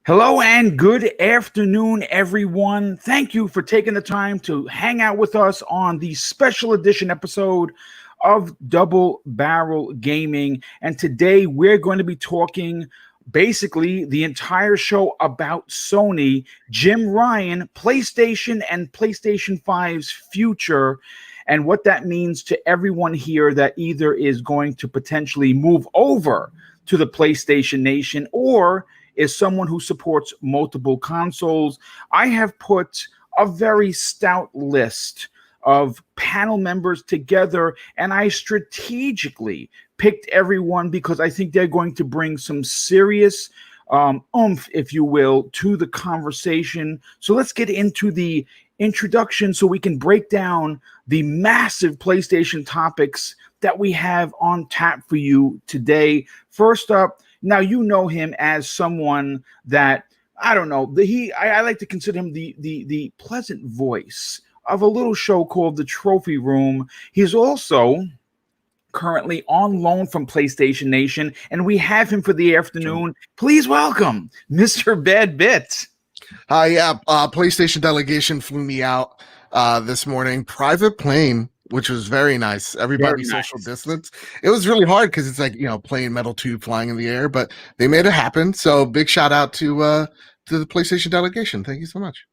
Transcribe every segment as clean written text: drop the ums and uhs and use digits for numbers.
Hello and good afternoon, everyone. Thank you for taking the time to hang out with us on the special edition episode of Double Barrel Gaming. And today we're going to be talking basically the entire show about Sony, Jim Ryan, PlayStation, and PlayStation 5's future, and what that means to everyone here that either is going to potentially move over to the PlayStation Nation or is someone who supports multiple consoles. I have put a very stout list of panel members together, and I strategically picked everyone because I think they're going to bring some serious oomph, if you will, to the conversation. So let's get into the introduction so we can break down the massive PlayStation topics that we have on tap for you today. First up, now you know him as someone that I don't know. I like to consider him the pleasant voice of a little show called The Trophy Room. He's also currently on loan from PlayStation Nation, and we have him for the afternoon. Please welcome Mr. Bad Bit. PlayStation delegation flew me out this morning. Private plane, which was very nice. Everybody social distance. It was really hard because it's like, playing Metal 2 flying in the air, but they made it happen. So big shout out to the PlayStation delegation. Thank you so much.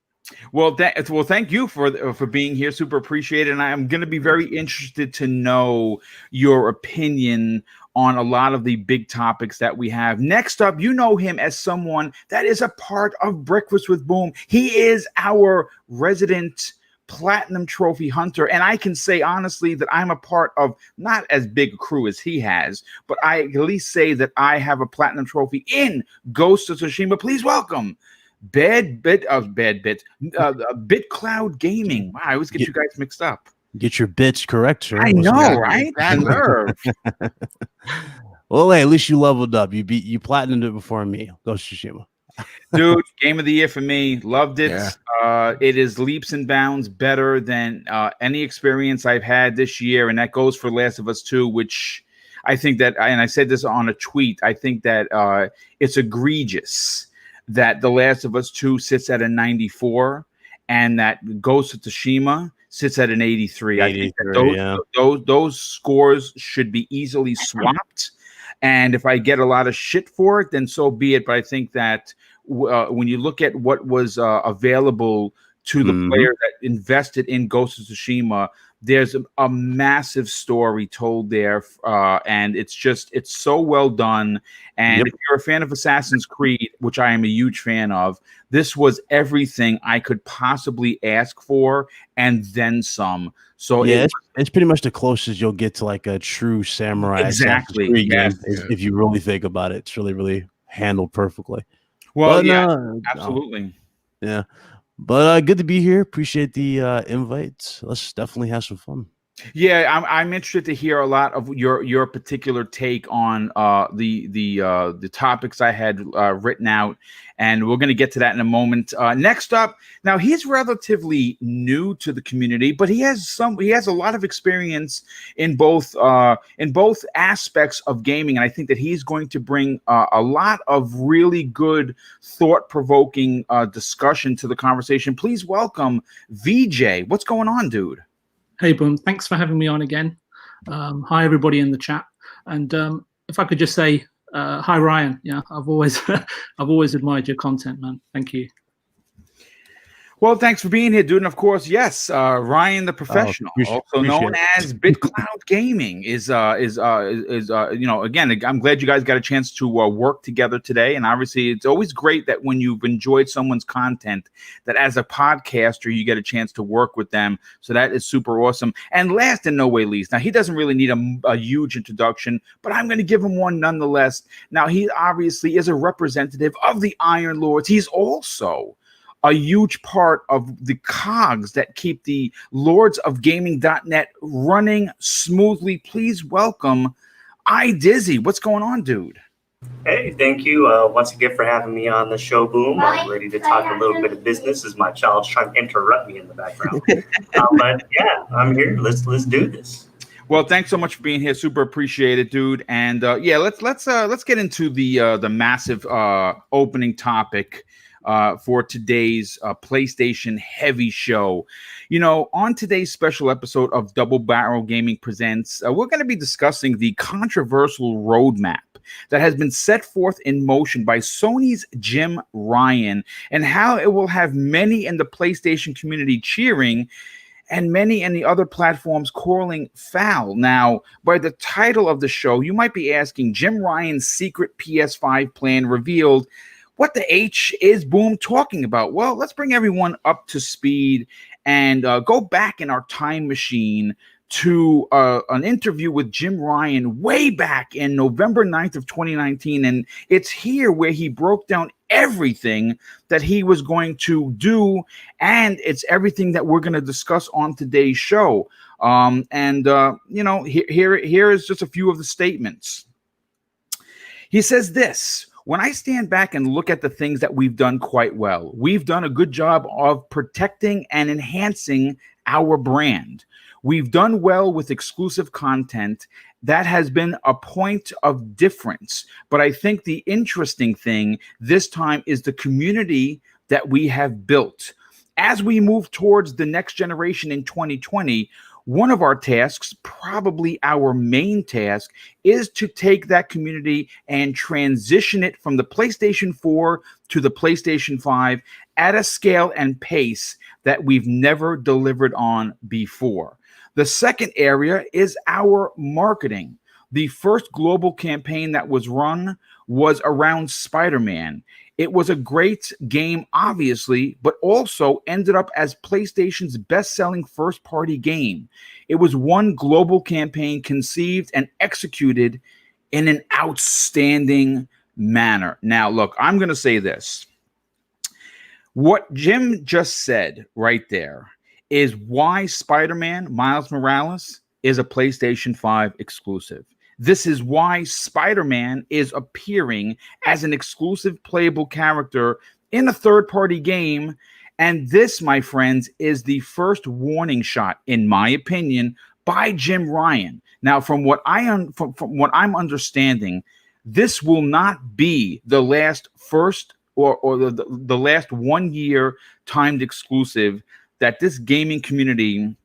Well, thank you for being here. Super appreciate it. And I'm going to be very interested to know your opinion on a lot of the big topics that we have. Next up, you know him as someone that is a part of Breakfast with Boom. He is our resident platinum trophy hunter, and I can say honestly that I'm a part of not as big a crew as he has, but I at least say that I have a platinum trophy in Ghost of Tsushima. Please welcome BitCloud Gaming. Wow, I always get you guys mixed up. Get your bits correct, sir. I know, right? Nerve. Well, hey, at least you leveled up. You platinumed it before me. Ghost of Tsushima. Dude, game of the year for me. Loved it. Yeah. It is leaps and bounds better than any experience I've had this year, and that goes for Last of Us 2, which I think that, and I said this on a tweet, I think that it's egregious that The Last of Us 2 sits at a 94 and that Ghost of Tsushima sits at an 83. I think that those scores should be easily swapped. And if I get a lot of shit for it, then so be it. But I think that when you look at what was available to the player that invested in Ghost of Tsushima, there's a massive story told there, and it's so well done. And if you're a fan of Assassin's Creed, which I am a huge fan of, this was everything I could possibly ask for and then some. So yeah, it's pretty much the closest you'll get to like a true samurai exactly Assassin's Creed game, if you really think about it. It's really handled perfectly. Well, absolutely. Yeah. But good to be here. Appreciate the invite. Let's definitely have some fun. Yeah, I'm interested to hear a lot of your particular take on the topics I had written out, and we're going to get to that in a moment. Next up, now he's relatively new to the community, but he has a lot of experience in both aspects of gaming, and I think that he's going to bring a lot of really good, thought-provoking discussion to the conversation. Please welcome VJ. What's going on, dude? Hey, Boom. Thanks for having me on again. Hi, everybody in the chat. And if I could just say, hi, Ryan. Yeah, I've always admired your content, man. Thank you. Well, thanks for being here, dude. And of course, yes, Ryan the Professional, also known as BitCloud Gaming, is again, I'm glad you guys got a chance to work together today. And obviously, it's always great that when you've enjoyed someone's content, that as a podcaster, you get a chance to work with them. So that is super awesome. And last and no way least, now he doesn't really need a huge introduction, but I'm going to give him one nonetheless. Now, he obviously is a representative of the Iron Lords. He's also a huge part of the cogs that keep the lordsofgaming.net running smoothly. Please welcome iDizzy. What's going on, dude? Hey, thank you once again for having me on the show, Boom. I'm ready to talk a little bit of business as my child's trying to interrupt me in the background. But yeah, I'm here. Let's do this. Well, thanks so much for being here. Super appreciate it, dude. And yeah, let's get into the massive opening topic for today's PlayStation heavy show. You know, on today's special episode of Double Barrel Gaming Presents, we're going to be discussing the controversial roadmap that has been set forth in motion by Sony's Jim Ryan, and how it will have many in the PlayStation community cheering and many in the other platforms calling foul. Now, by the title of the show, you might be asking, Jim Ryan's secret PS5 plan revealed. What the H is Boom talking about? Well, let's bring everyone up to speed and go back in our time machine to an interview with Jim Ryan way back in November 9th of 2019. And it's here where he broke down everything that he was going to do. And it's everything that we're going to discuss on today's show. You know, here is just a few of the statements. He says this: when I stand back and look at the things that we've done quite well, we've done a good job of protecting and enhancing our brand. We've done well with exclusive content. That has been a point of difference. But I think the interesting thing this time is the community that we have built. As we move towards the next generation in 2020, one of our tasks, probably our main task, is to take that community and transition it from the PlayStation 4 to the PlayStation 5 at a scale and pace that we've never delivered on before. The second area is our marketing. The first global campaign that was run was around Spider-Man. It was a great game, obviously, but also ended up as PlayStation's best-selling first-party game. It was one global campaign conceived and executed in an outstanding manner. Now, look, I'm going to say this. What Jim just said right there is why Spider-Man Miles Morales is a PlayStation 5 exclusive. This is why Spider-Man is appearing as an exclusive playable character in a third-party game. And this, my friends, is the first warning shot, in my opinion, by Jim Ryan. Now, from what I'm understanding, this will not be the last the last 1 year timed exclusive that this gaming community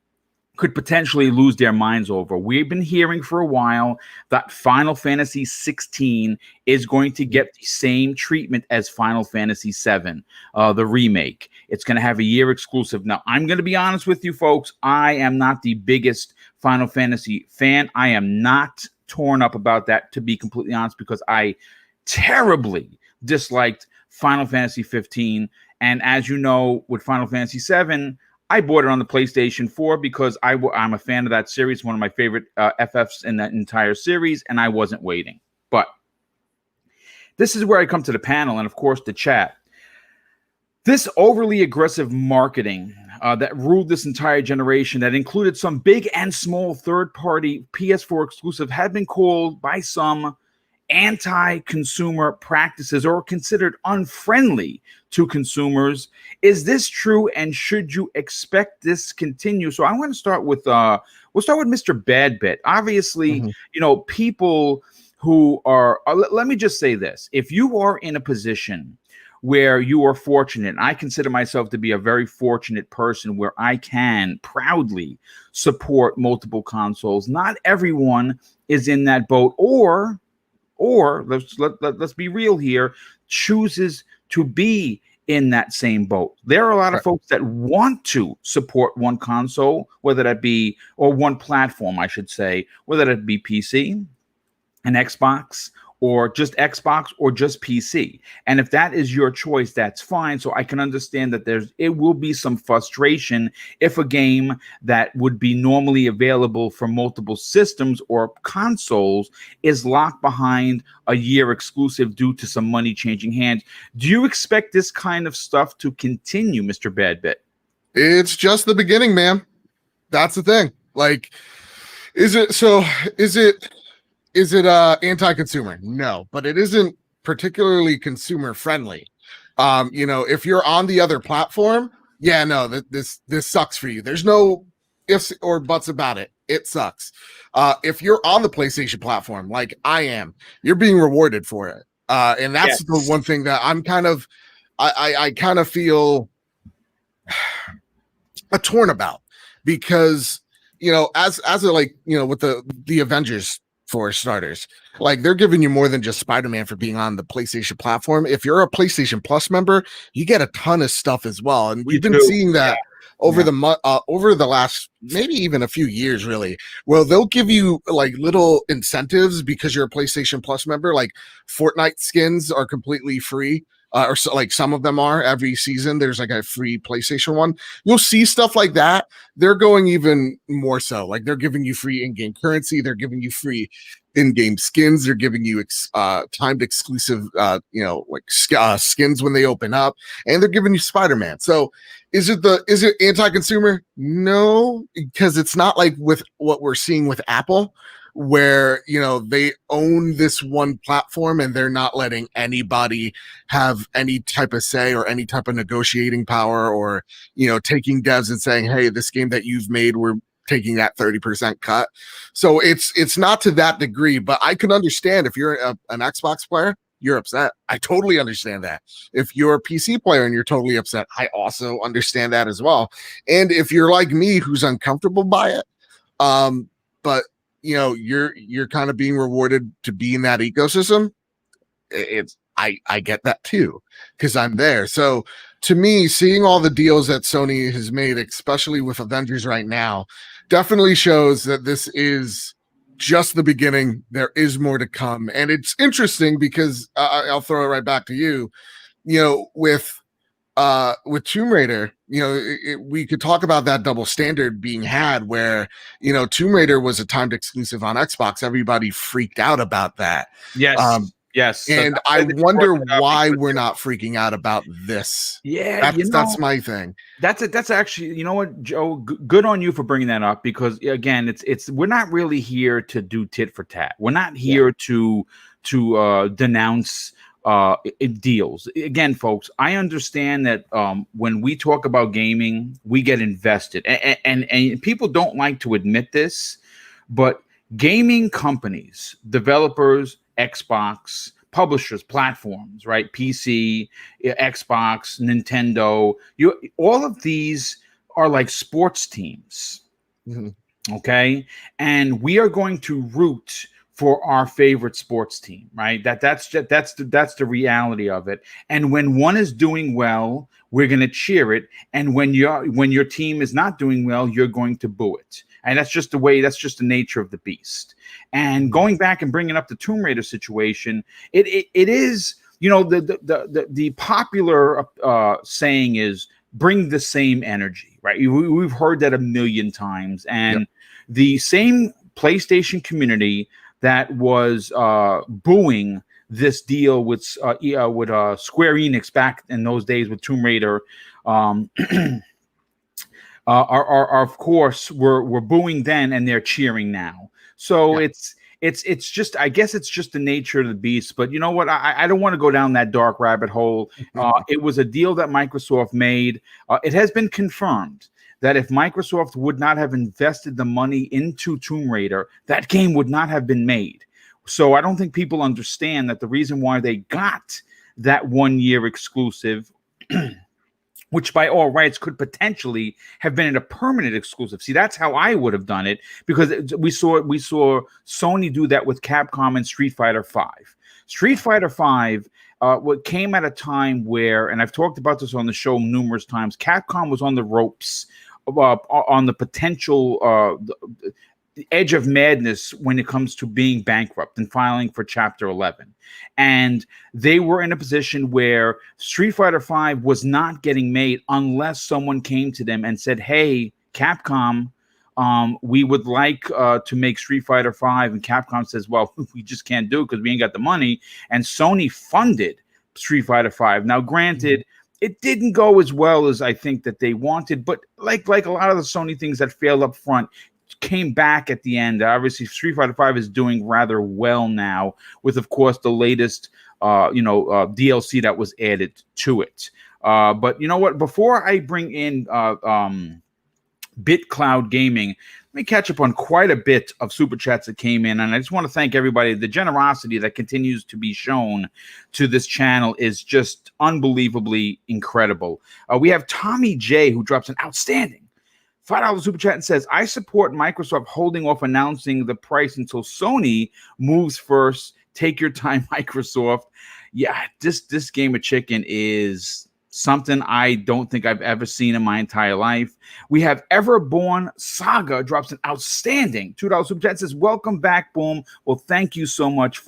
could potentially lose their minds over. We've been hearing for a while that Final Fantasy 16 is going to get the same treatment as Final Fantasy 7, the remake. It's going to have a year exclusive. Now, I'm going to be honest with you folks. I am not the biggest Final Fantasy fan. I am not torn up about that, to be completely honest, because I terribly disliked Final Fantasy 15. And as you know, with Final Fantasy 7, I bought it on the PlayStation 4 because I'm a fan of that series, one of my favorite FFs in that entire series, and I wasn't waiting. But this is where I come to the panel and, of course, the chat. This overly aggressive marketing that ruled this entire generation, that included some big and small third-party PS4 exclusive, had been called by some anti-consumer practices or considered unfriendly to consumers. Is this true, and should you expect this to continue? So I want to start with we'll start with Mr. Badbit. Obviously, you know, people who are let me just say this. If you are in a position where you are fortunate, I consider myself to be a very fortunate person where I can proudly support multiple consoles. Not everyone is in that boat, or let's be real here, chooses to be in that same boat. There are a lot of folks that want to support one console, whether that be, or one platform, I should say, whether that be PC, an Xbox, or just Xbox, or just PC. And if that is your choice, that's fine. So I can understand that it will be some frustration if a game that would be normally available for multiple systems or consoles is locked behind a year exclusive due to some money changing hands. Do you expect this kind of stuff to continue, Mr. Badbit? It's just the beginning, man. That's the thing. Like, is it anti-consumer? No, but it isn't particularly consumer friendly. You know, if you're on the other platform, yeah, no, this sucks for you. There's no ifs or buts about it. It sucks. If you're on the PlayStation platform, like I am, you're being rewarded for it. And that's the one thing that I'm kind of, I kind of feel torn about, because, you know, as a, like, you know, with the Avengers, for starters, like, they're giving you more than just Spider-Man for being on the PlayStation platform. If you're a PlayStation Plus member, you get a ton of stuff as well. And we've been seeing that over the last maybe even a few years, really. Well, they'll give you like little incentives because you're a PlayStation Plus member. Like Fortnite skins are completely free. Or so, like, some of them are. Every season there's like a free PlayStation one. You'll see stuff like that. They're going even more so. Like, they're giving you free in-game currency. They're giving you free in-game skins. They're giving you timed exclusive, you know, like skins when they open up, and they're giving you Spider-Man. So is it anti-consumer? No, because it's not like with what we're seeing with Apple, where, you know, they own this one platform and they're not letting anybody have any type of say or any type of negotiating power, or, you know, taking devs and saying, hey, this game that you've made, we're taking that 30% cut. So it's not to that degree, but I can understand if you're an Xbox player, you're upset. I totally understand that. If you're a PC player and you're totally upset, I also understand that as well. And if you're like me, who's uncomfortable by it, but, you know, you're kind of being rewarded to be in that ecosystem, I get that too, because I'm there. So to me, seeing all the deals that Sony has made, especially with Avengers right now, definitely shows that this is just the beginning. There is more to come. And it's interesting because I'll throw it right back to you, you know, with Tomb Raider, you know, we could talk about that double standard being had where, you know, Tomb Raider was a timed exclusive on Xbox. Everybody freaked out about that. Yes. Yes. And so I wonder why we're not freaking out about this. Yeah. That's my thing. That's actually, you know what, Joe, good on you for bringing that up, because again, we're not really here to do tit for tat. We're not here to denounce deals. Again, folks, I understand that when we talk about gaming, we get invested, and people don't like to admit this, but gaming companies, developers, Xbox, publishers, platforms, right? PC, Xbox, Nintendo, all of these are like sports teams. Mm-hmm. Okay, and we are going to root for our favorite sports team, right? That's the reality of it. And when one is doing well, we're going to cheer it, and when your team is not doing well, you're going to boo it. And that's just the nature of the beast. And going back and bringing up the Tomb Raider situation, it is, you know, the popular saying is bring the same energy, right? We've heard that a million times, and the same PlayStation community that was booing this deal with Square Enix back in those days with Tomb Raider, are of course were booing then, and they're cheering now. So it's just, I guess it's just the nature of the beast. But you know what? I don't want to go down that dark rabbit hole. It was a deal that Microsoft made. It has been confirmed that if Microsoft would not have invested the money into Tomb Raider, that game would not have been made. So I don't think people understand that the reason why they got that 1 year exclusive, which by all rights could potentially have been a permanent exclusive. See, that's how I would have done it, because we saw Sony do that with Capcom and Street Fighter V. Street Fighter V what came at a time where, and I've talked about this on the show numerous times, Capcom was on the ropes, on the potential the edge of madness when it comes to being bankrupt and filing for Chapter 11. And they were in a position where Street Fighter V was not getting made unless someone came to them and said, hey, Capcom, we would like to make Street Fighter V. And Capcom says, well, we just can't do it because we ain't got the money. And Sony funded Street Fighter V. Now, granted, it didn't go as well as I think that they wanted, but like a lot of the Sony things that failed up front, came back at the end. Obviously, Street Fighter V is doing rather well now, with, of course, the latest, DLC that was added to it. But you know what? Before I bring in BitCloud Gaming. Let me catch up on quite a bit of super chats that came in, and I just want to thank everybody. The generosity that continues to be shown to this channel is just unbelievably incredible. We have Tommy J, who drops an outstanding $5 super chat and says, I support Microsoft holding off announcing the price until Sony moves first. Take your time, Microsoft. Yeah, this game of chicken is something I don't think I've ever seen in my entire life. We have Everborn Saga drops an outstanding $2 super chat, says, welcome back, Boom. Well, thank you so much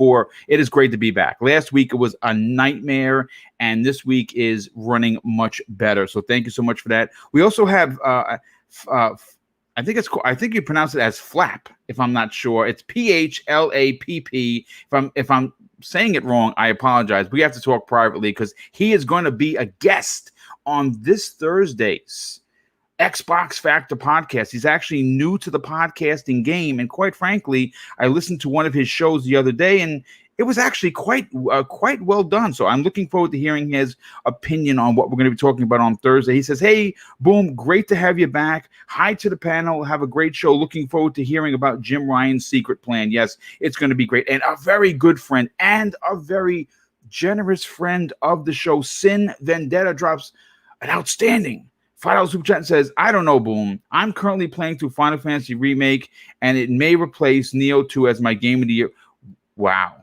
it is great to be back. Last week it was a nightmare, and this week is running much better. So thank you so much for that. We also have I think you pronounce it as Flap, if I'm not sure. It's PHLAPP. If I'm saying it wrong, I apologize. We have to talk privately because he is going to be a guest on this Thursday's Xbox Factor podcast. He's actually new to the podcasting game, and quite frankly, I listened to one of his shows the other day, and it was actually quite well done. So I'm looking forward to hearing his opinion on what we're going to be talking about on Thursday. He says, hey, Boom, great to have you back. Hi to the panel. Have a great show. Looking forward to hearing about Jim Ryan's secret plan. Yes, it's going to be great. And a very good friend and a very generous friend of the show, Sin Vendetta, drops an outstanding $5 super chat and says, I don't know, Boom. I'm currently playing through Final Fantasy Remake, and it may replace Neo 2 as my game of the year. Wow.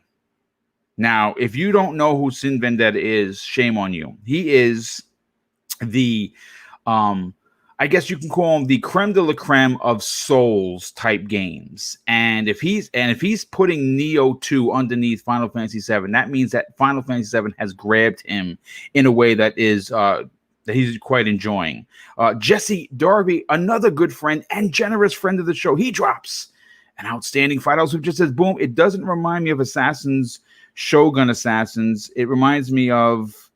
Now, if you don't know who Sin Vendetta is, shame on you. He is the, I guess you can call him the creme de la creme of Souls type games. And if he's putting Neo 2 underneath Final Fantasy 7, that means that Final Fantasy 7 has grabbed him in a way that is that he's quite enjoying. Jesse Darby, another good friend and generous friend of the show, he drops an outstanding $5 who just says, Boom, it doesn't remind me of Shogun Assassins. It reminds me of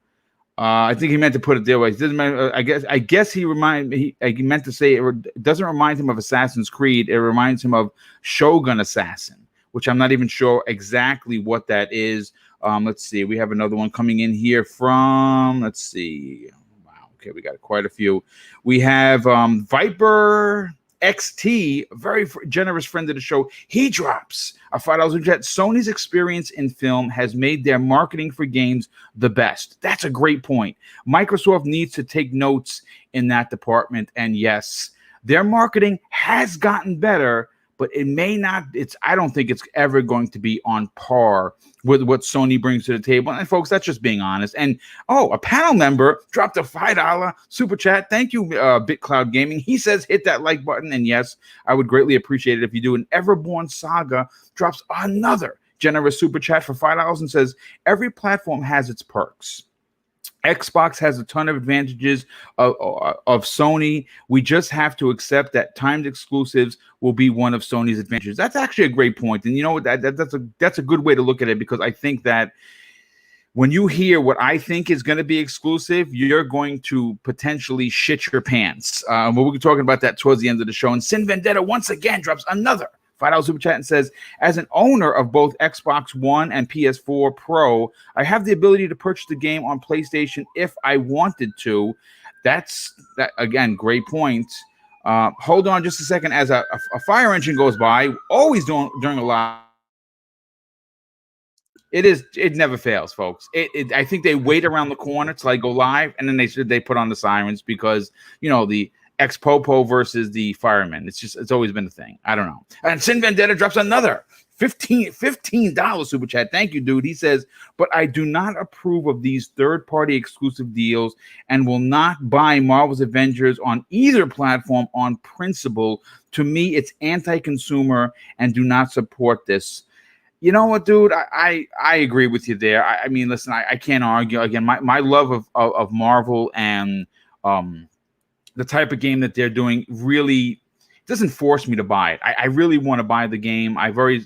I think he meant to put it their way. It doesn't matter, I guess he meant to say it doesn't remind him of Assassin's Creed. It reminds him of Shogun Assassin, which I'm not even sure exactly what that is. Let's see. We have another one coming in here from, let's see. Wow. Okay, we got quite a few. We have Viper XT, very generous friend of the show. He drops a $5 chat. Sony's experience in film has made their marketing for games the best. That's a great point. Microsoft needs to take notes in that department. And yes, their marketing has gotten better, but it may not. I don't think it's ever going to be on par with what Sony brings to the table. And folks, that's just being honest. And a panel member dropped a $5 super chat. Thank you, BitCloud Gaming. He says, hit that like button. And yes, I would greatly appreciate it if you do. An Everborn Saga drops another generous super chat for $5 and says, every platform has its perks. Xbox has a ton of advantages of Sony. We just have to accept that timed exclusives will be one of Sony's advantages. That's actually a great point. And you know what? That's a good way to look at it, because I think that when you hear what I think is going to be exclusive, you're going to potentially shit your pants. We'll be talking about that towards the end of the show. And Sin Vendetta once again drops another $5 super chat and says, as an owner of both Xbox One and PS4 Pro, I have the ability to purchase the game on PlayStation if I wanted to. That's again, great point. Hold on just a second as a fire engine goes by, always during a live. It never fails, folks. I think they wait around the corner till I go live, and then they put on the sirens because, the ex-popo versus the fireman. It's always been a thing. I don't know. And Sin Vendetta drops another $15 super chat. Thank you, dude. He says, but I do not approve of these third-party exclusive deals and will not buy Marvel's Avengers on either platform on principle. To me, it's anti-consumer and do not support this. You know what, dude? I agree with you there. I mean, listen, I can't argue. Again, my love of Marvel and the type of game that they're doing really doesn't force me to buy it. I really want to buy the game. I've already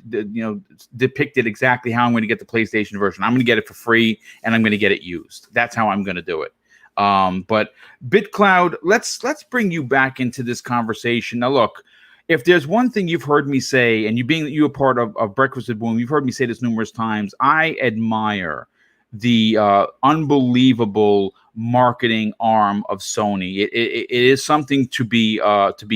depicted exactly how I'm going to get the PlayStation version. I'm going to get it for free, and I'm going to get it used. That's how I'm going to do it. But BitCloud, let's bring you back into this conversation. Now, look, if there's one thing you've heard me say, and you being that you're a part of Breakfast with Boom, you've heard me say this numerous times, I admire the unbelievable marketing arm of Sony. It is something to be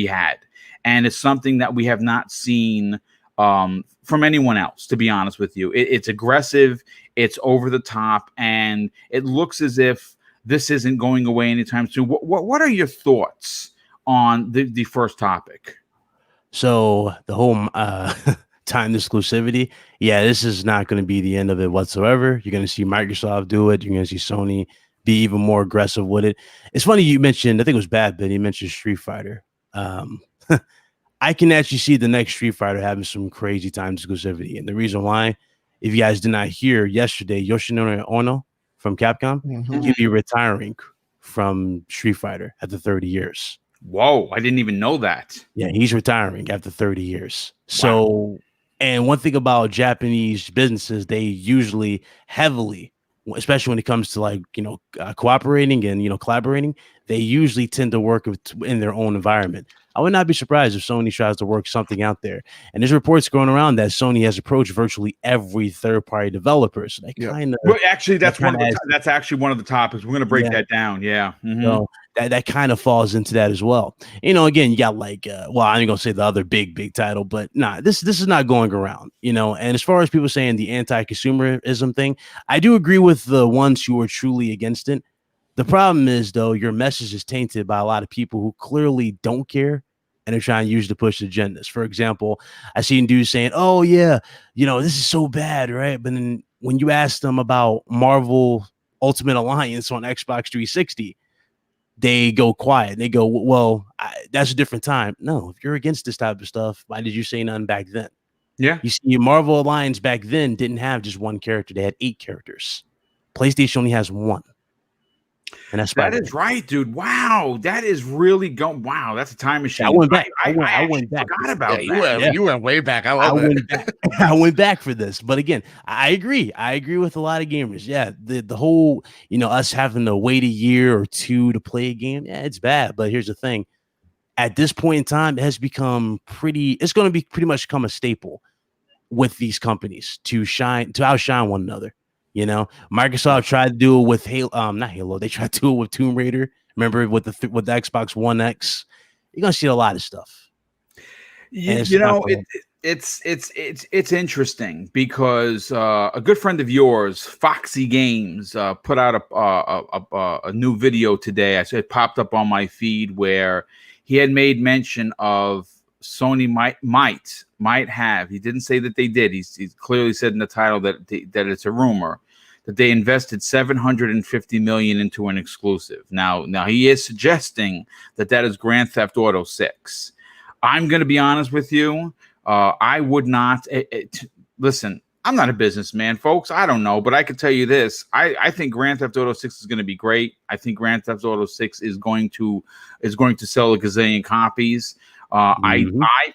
had, and it's something that we have not seen from anyone else. To be honest with you, it's aggressive, it's over the top, and it looks as if this isn't going away anytime soon. What are your thoughts on the first topic? So the whole time exclusivity, yeah, this is not going to be the end of it whatsoever. You're going to see Microsoft do it. You're going to see Sony be even more aggressive with it. It's funny you mentioned, I think it was Bad Ben, you mentioned Street Fighter. I can actually see the next Street Fighter having some crazy time exclusivity. And the reason why, if you guys did not hear yesterday, Yoshinori Ono from Capcom, he'll be retiring from Street Fighter after 30 years. Whoa, I didn't even know that. Yeah, he's retiring after 30 years. So, wow. And one thing about Japanese businesses, they usually heavily, especially when it comes to like, cooperating and, collaborating, they usually tend to work in their own environment. I would not be surprised if Sony tries to work something out there. And there's reports going around that Sony has approached virtually every third-party developer. So they kind of actually that's actually one of the topics. We're going to break that down. Yeah. Mm-hmm. So that kind of falls into that as well. Again, you got like I'm gonna say the other big title, but this is not going around, And as far as people saying the anti-consumerism thing, I do agree with the ones who are truly against it. The problem is, though, your message is tainted by a lot of people who clearly don't care and are trying to use to push agendas. For example, I seen dudes saying, "Oh yeah, this is so bad, right?" But then when you ask them about Marvel Ultimate Alliance on Xbox 360, they go quiet. They go, "Well, that's a different time." No, if you're against this type of stuff, why did you say nothing back then? Yeah, you see, Marvel Alliance back then didn't have just one character; they had 8 characters. PlayStation only has 1. And that is right, dude. Wow, that is really going. Wow, that's a time machine. I went back. I went back. Forgot about that. You went way back. I went back. I went back for this, but again, I agree. I agree with a lot of gamers. Yeah, the whole us having to wait a year or 2 to play a game. Yeah, it's bad. But here's the thing: at this point in time, it has become it's going to be pretty much become a staple with these companies to outshine one another. Microsoft tried to do it with not Halo. They tried to do it with Tomb Raider. Remember with the Xbox One X. You're gonna see a lot of stuff. It's interesting because a good friend of yours, Foxy Games, put out a new video today. It popped up on my feed where he had made mention of Sony might have. He didn't say that they did. He's clearly said in the title that it's a rumor that they invested $750 million into an exclusive. Now he is suggesting that is Grand Theft Auto 6. I'm going to be honest with you. I would not listen. I'm not a businessman, folks. I don't know, but I can tell you this. I think Grand Theft Auto 6 is going to be great. I think Grand Theft Auto 6 is going to sell a gazillion copies. I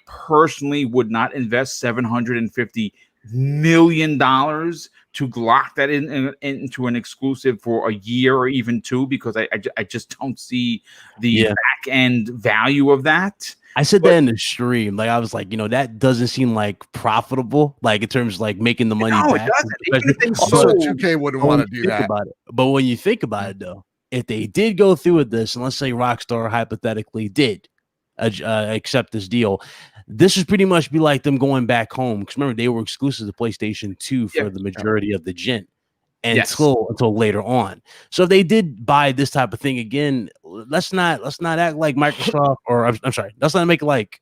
personally would not invest $750 million to lock that into an exclusive for a year or even 2, because I just don't see the back end value of that. I said that in the stream. Like I was like, that doesn't seem like profitable, like in terms of like making the money back. It doesn't. Also, 2K wouldn't want to do that. But when you think about it, though, if they did go through with this, and let's say Rockstar hypothetically did accept this deal, this would pretty much be like them going back home, because remember they were exclusive to PlayStation 2 for the majority of the gen until later on. So if they did buy this type of thing again, let's not act like Microsoft or I'm sorry, let's not make it like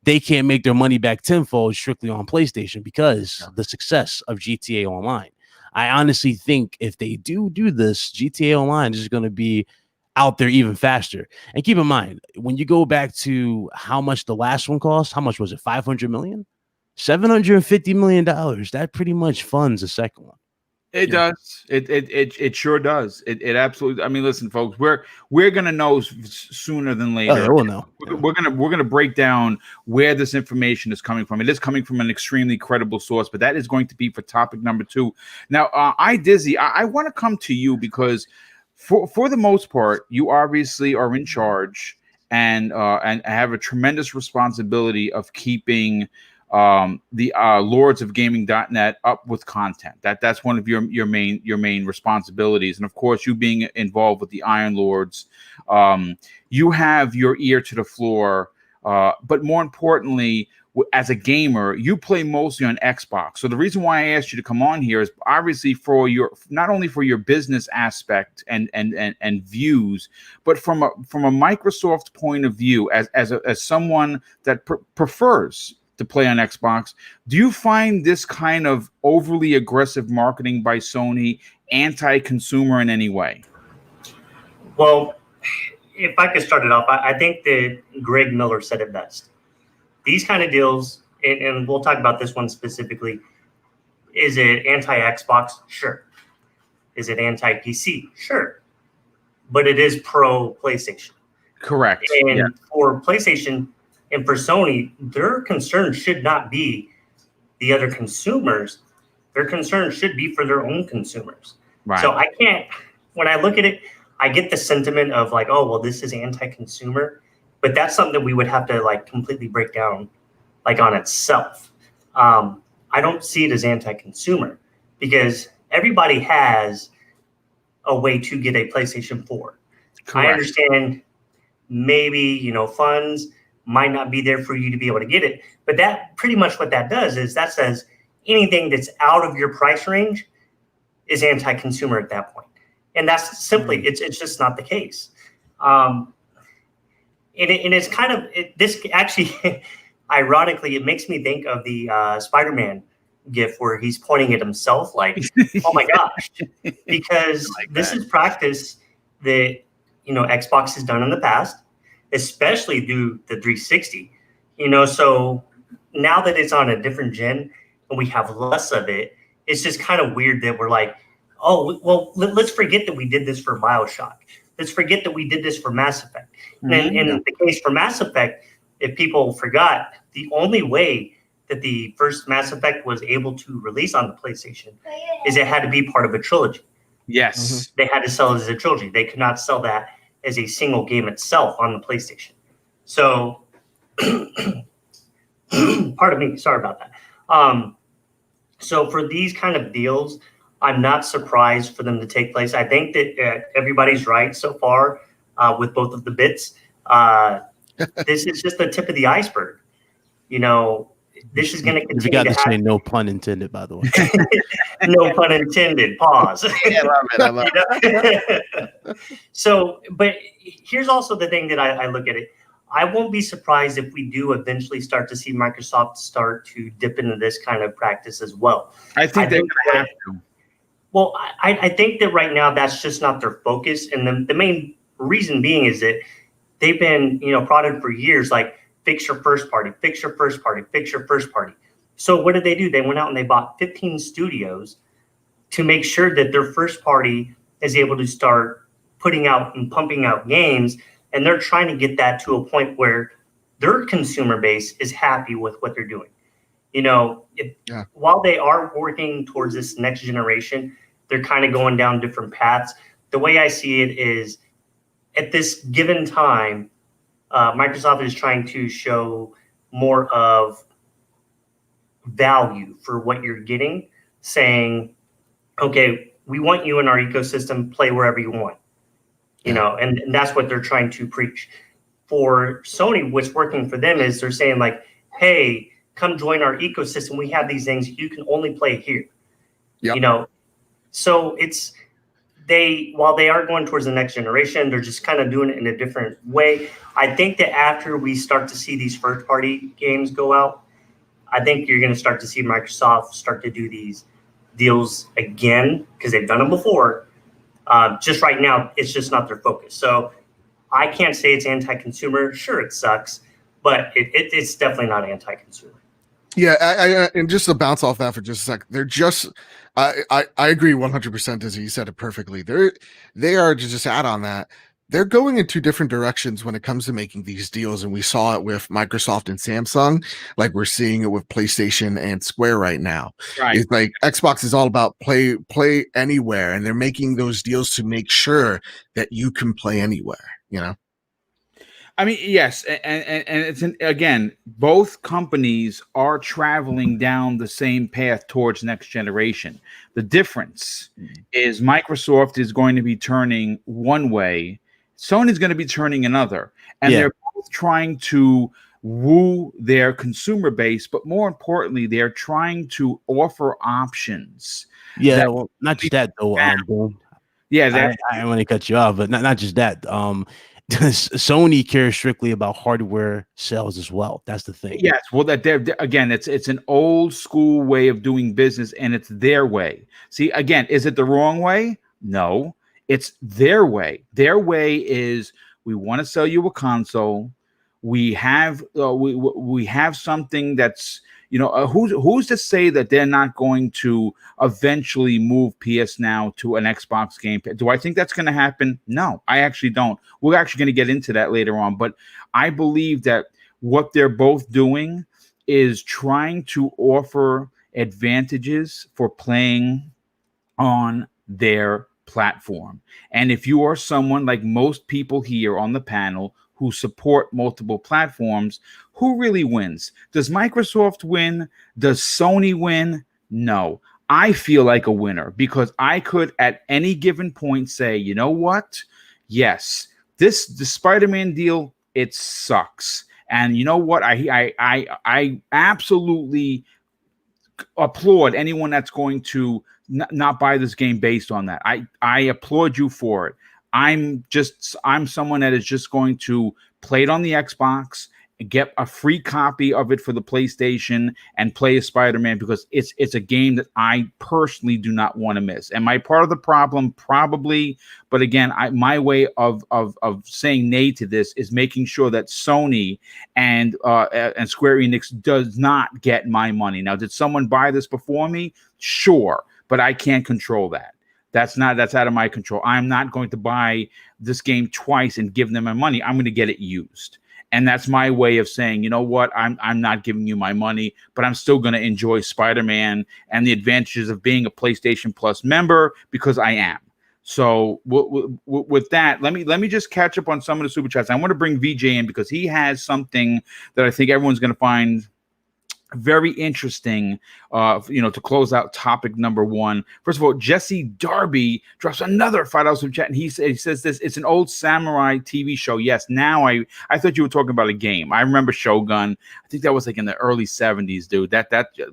they can't make their money back tenfold strictly on PlayStation because of the success of GTA Online. I honestly think if they do this, GTA Online is going to be out there even faster. And keep in mind, when you go back to how much the last one cost, how much was it? 500 million? $750 million. That pretty much funds the second one. It does. It sure does. It absolutely. I mean, listen, folks, we're gonna know sooner than later. Oh, we'll know. We're gonna break down where this information is coming from. It is coming from an extremely credible source, but that is going to be for topic number 2. Now, Dizzy, I want to come to you because for the most part, you obviously are in charge and have a tremendous responsibility of keeping the lordsofgaming.net up with content. That's one of your main responsibilities. And of course, you being involved with the Iron Lords, you have your ear to the floor. But more importantly, as a gamer, you play mostly on Xbox. So the reason why I asked you to come on here is obviously for your, not only for your business aspect and views, but from a Microsoft point of view, as someone that prefers to play on Xbox. Do you find this kind of overly aggressive marketing by Sony anti-consumer in any way? Well, if I could start it off, I think that Greg Miller said it best. These kind of deals, and we'll talk about this one specifically, is it anti-Xbox? Sure. Is it anti-PC? Sure. But it is pro-PlayStation. Correct. And for PlayStation and for Sony, their concern should not be the other consumers. Their concern should be for their own consumers. Right. So I can't, when I look at it, I get the sentiment of like, oh, well, this is anti-consumer, but that's something that we would have to like completely break down like on itself. I don't see it as anti-consumer because everybody has a way to get a PlayStation 4. Correct. I understand maybe, funds might not be there for you to be able to get it, but that pretty much what that does is that says anything that's out of your price range is anti-consumer at that point. And that's simply, it's just not the case. And it's kind of, this actually, ironically, it makes me think of the Spider-Man gif where he's pointing at himself like, oh my gosh, because like this is practice that, Xbox has done in the past, especially through the 360, so now that it's on a different gen and we have less of it, it's just kind of weird that we're like, oh, well, let's forget that we did this for BioShock. Let's forget that we did this for Mass Effect. Mm-hmm. And in the case for Mass Effect, if people forgot, the only way that the first Mass Effect was able to release on the PlayStation is it had to be part of a trilogy. Yes. Mm-hmm. They had to sell it as a trilogy. They could not sell that as a single game itself on the PlayStation. So, pardon me, sorry about that. So for these kind of deals, I'm not surprised for them to take place. I think that everybody's right so far with both of the bits. This is just the tip of the iceberg. This is going to continue. You got to say no pun intended, by the way. No pun intended. Pause. Yeah, I love it. So, but here's also the thing that I look at it. I won't be surprised if we do eventually start to see Microsoft start to dip into this kind of practice as well. I think they're going to have to. Well, I think that right now that's just not their focus. And the main reason being is that they've been, prodded for years, like, fix your first party, fix your first party, fix your first party. So what did they do? They went out and they bought 15 studios to make sure that their first party is able to start putting out and pumping out games. And they're trying to get that to a point where their consumer base is happy with what they're doing. While they are working towards this next generation, they're kind of going down different paths. The way I see it is at this given time, Microsoft is trying to show more of value for what you're getting, saying, okay, we want you in our ecosystem, play wherever you want, and that's what they're trying to preach. For Sony, what's working for them is they're saying like, hey, come join our ecosystem. We have these things. You can only play here, so it's, while they are going towards the next generation, they're just kind of doing it in a different way. I think that after we start to see these first-party games go out, I think you're going to start to see Microsoft start to do these deals again because they've done them before. Just right now, it's just not their focus. So I can't say it's anti-consumer. Sure, it sucks, but it's definitely not anti-consumer. Yeah, I and just to bounce off that for just a sec, they're just, I agree 100%, as you said it perfectly. They are, to just add on that, they're going in two different directions when it comes to making these deals, and we saw it with Microsoft and Samsung, like we're seeing it with PlayStation and Square right now. Right. It's like Xbox is all about play anywhere, and they're making those deals to make sure that you can play anywhere, I mean, yes, and it's again, both companies are traveling down the same path towards next generation. The difference is Microsoft is going to be turning one way, Sony's going to be turning another, and they're both trying to woo their consumer base, but more importantly, they're trying to offer options. Yeah, well, not just that though. Yeah, I don't want to cut you off, but not just that. Sony cares strictly about hardware sales as well. That's the thing. Yes, well, that they're again, it's an old school way of doing business, and it's their way. See, again, is it the wrong way? No, it's their way. Their way is we want to sell you a console. We have we have something that's who's to say that they're not going to eventually move PS Now to an Xbox Game Pass? Do I think that's going to happen? No, I actually don't. We're actually going to get into that later on, but I believe that what they're both doing is trying to offer advantages for playing on their platform. And if you are someone like most people here on the panel who support multiple platforms, who really wins? Does Microsoft win? Does Sony win? No. I feel like a winner because I could at any given point say, you know what? Yes, the Spider-Man deal, it sucks. And you know what? I absolutely applaud anyone that's going to not buy this game based on that. I applaud you for it. I'm someone that is just going to play it on the Xbox, get a free copy of it for the PlayStation, and play a Spider-Man because it's a game that I personally do not want to miss. Am I part of the problem? Probably, but again, my way of saying nay to this is making sure that Sony and Square Enix does not get my money. Now, did someone buy this before me? Sure, but I can't control that. That's out of my control. I'm not going to buy this game twice and give them my money. I'm going to get it used. And that's my way of saying, you know what, I'm not giving you my money, but I'm still going to enjoy Spider-Man and the advantages of being a PlayStation Plus member because I am. So with that, let me just catch up on some of the super chats. I want to bring VJ in because he has something that I think everyone's going to find very interesting, to close out topic number one. First of all, Jesse Darby drops another $5 super chat, and he says this: it's an old samurai TV show. Yes, now I thought you were talking about a game. I remember Shogun. I think that was like in the early 70s, dude.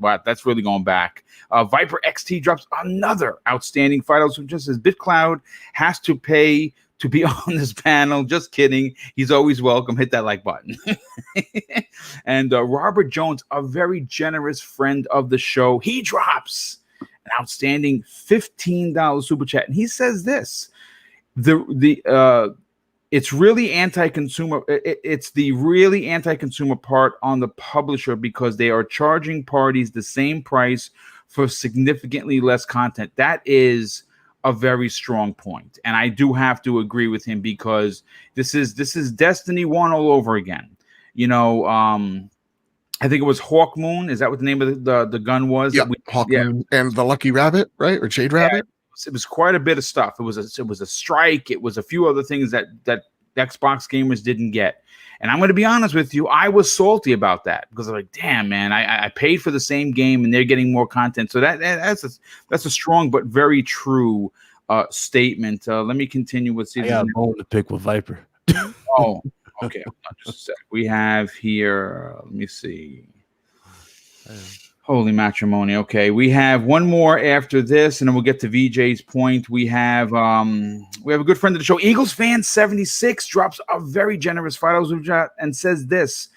Wow, that's really going back. Viper XT drops another outstanding $5 super chat. Says BitCloud has to pay to be on this panel. Just kidding. He's always welcome. Hit that like button. And Robert Jones, a very generous friend of the show, he drops an outstanding $15 super chat, and he says this: it's really anti-consumer. It's the really anti-consumer part on the publisher because they are charging parties the same price for significantly less content. That is a very strong point, and I do have to agree with him because this is Destiny 1 all over again. I think it was Hawk Moon. Is that what the name of the gun was? Yeah, Hawk Moon and the Lucky Rabbit, right? Or Jade Rabbit? It was quite a bit of stuff. It was a strike. It was a few other things that Xbox gamers didn't get. And I'm going to be honest with you, I was salty about that because I'm like, damn, man, I paid for the same game and they're getting more content. So that's a strong but very true statement. Let me continue with season. I got a bone to pick with Viper. Oh, okay. Just a sec. We have here. Let me see. Holy matrimony. Okay, we have one more after this, and then we'll get to VJ's point. We have a good friend of the show, Eagles fan 76, drops a very generous $5 and says this: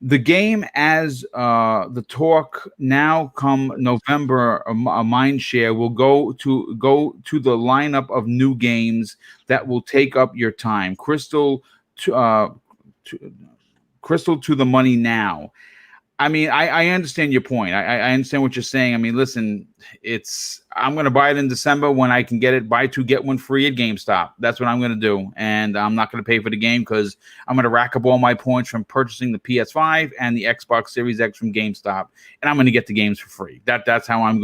the game as the talk now come November, a mind share will go to the lineup of new games that will take up your time. Crystal to the money now. I mean, I understand your point. I understand what you're saying. I mean, listen, I'm going to buy it in December when I can get it, buy two, get one free at GameStop. That's what I'm going to do. And I'm not going to pay for the game because I'm going to rack up all my points from purchasing the PS5 and the Xbox Series X from GameStop. And I'm going to get the games for free. That's how I'm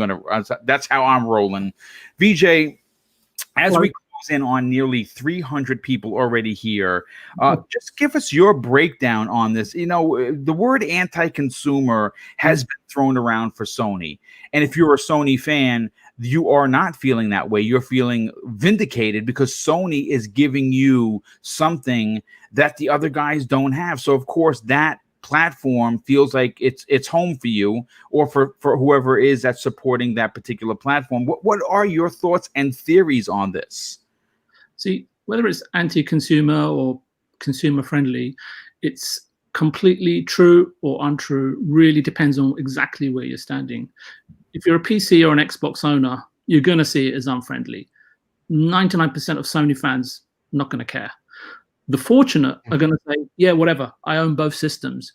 rolling. VJ, as we in on nearly 300 people already here. Just give us your breakdown on this. You know, the word anti-consumer has been thrown around for Sony. And if you're a Sony fan, you are not feeling that way. You're feeling vindicated because Sony is giving you something that the other guys don't have. So, of course, that platform feels like it's home for you, or for whoever is that's supporting that particular platform. What are your thoughts and theories on this? See, whether it's anti-consumer or consumer friendly, it's completely true or untrue, really depends on exactly where you're standing. If you're a PC or an Xbox owner, you're going to see it as unfriendly. 99% of Sony fans not going to care. The fortunate are going to say, yeah, whatever, I own both systems.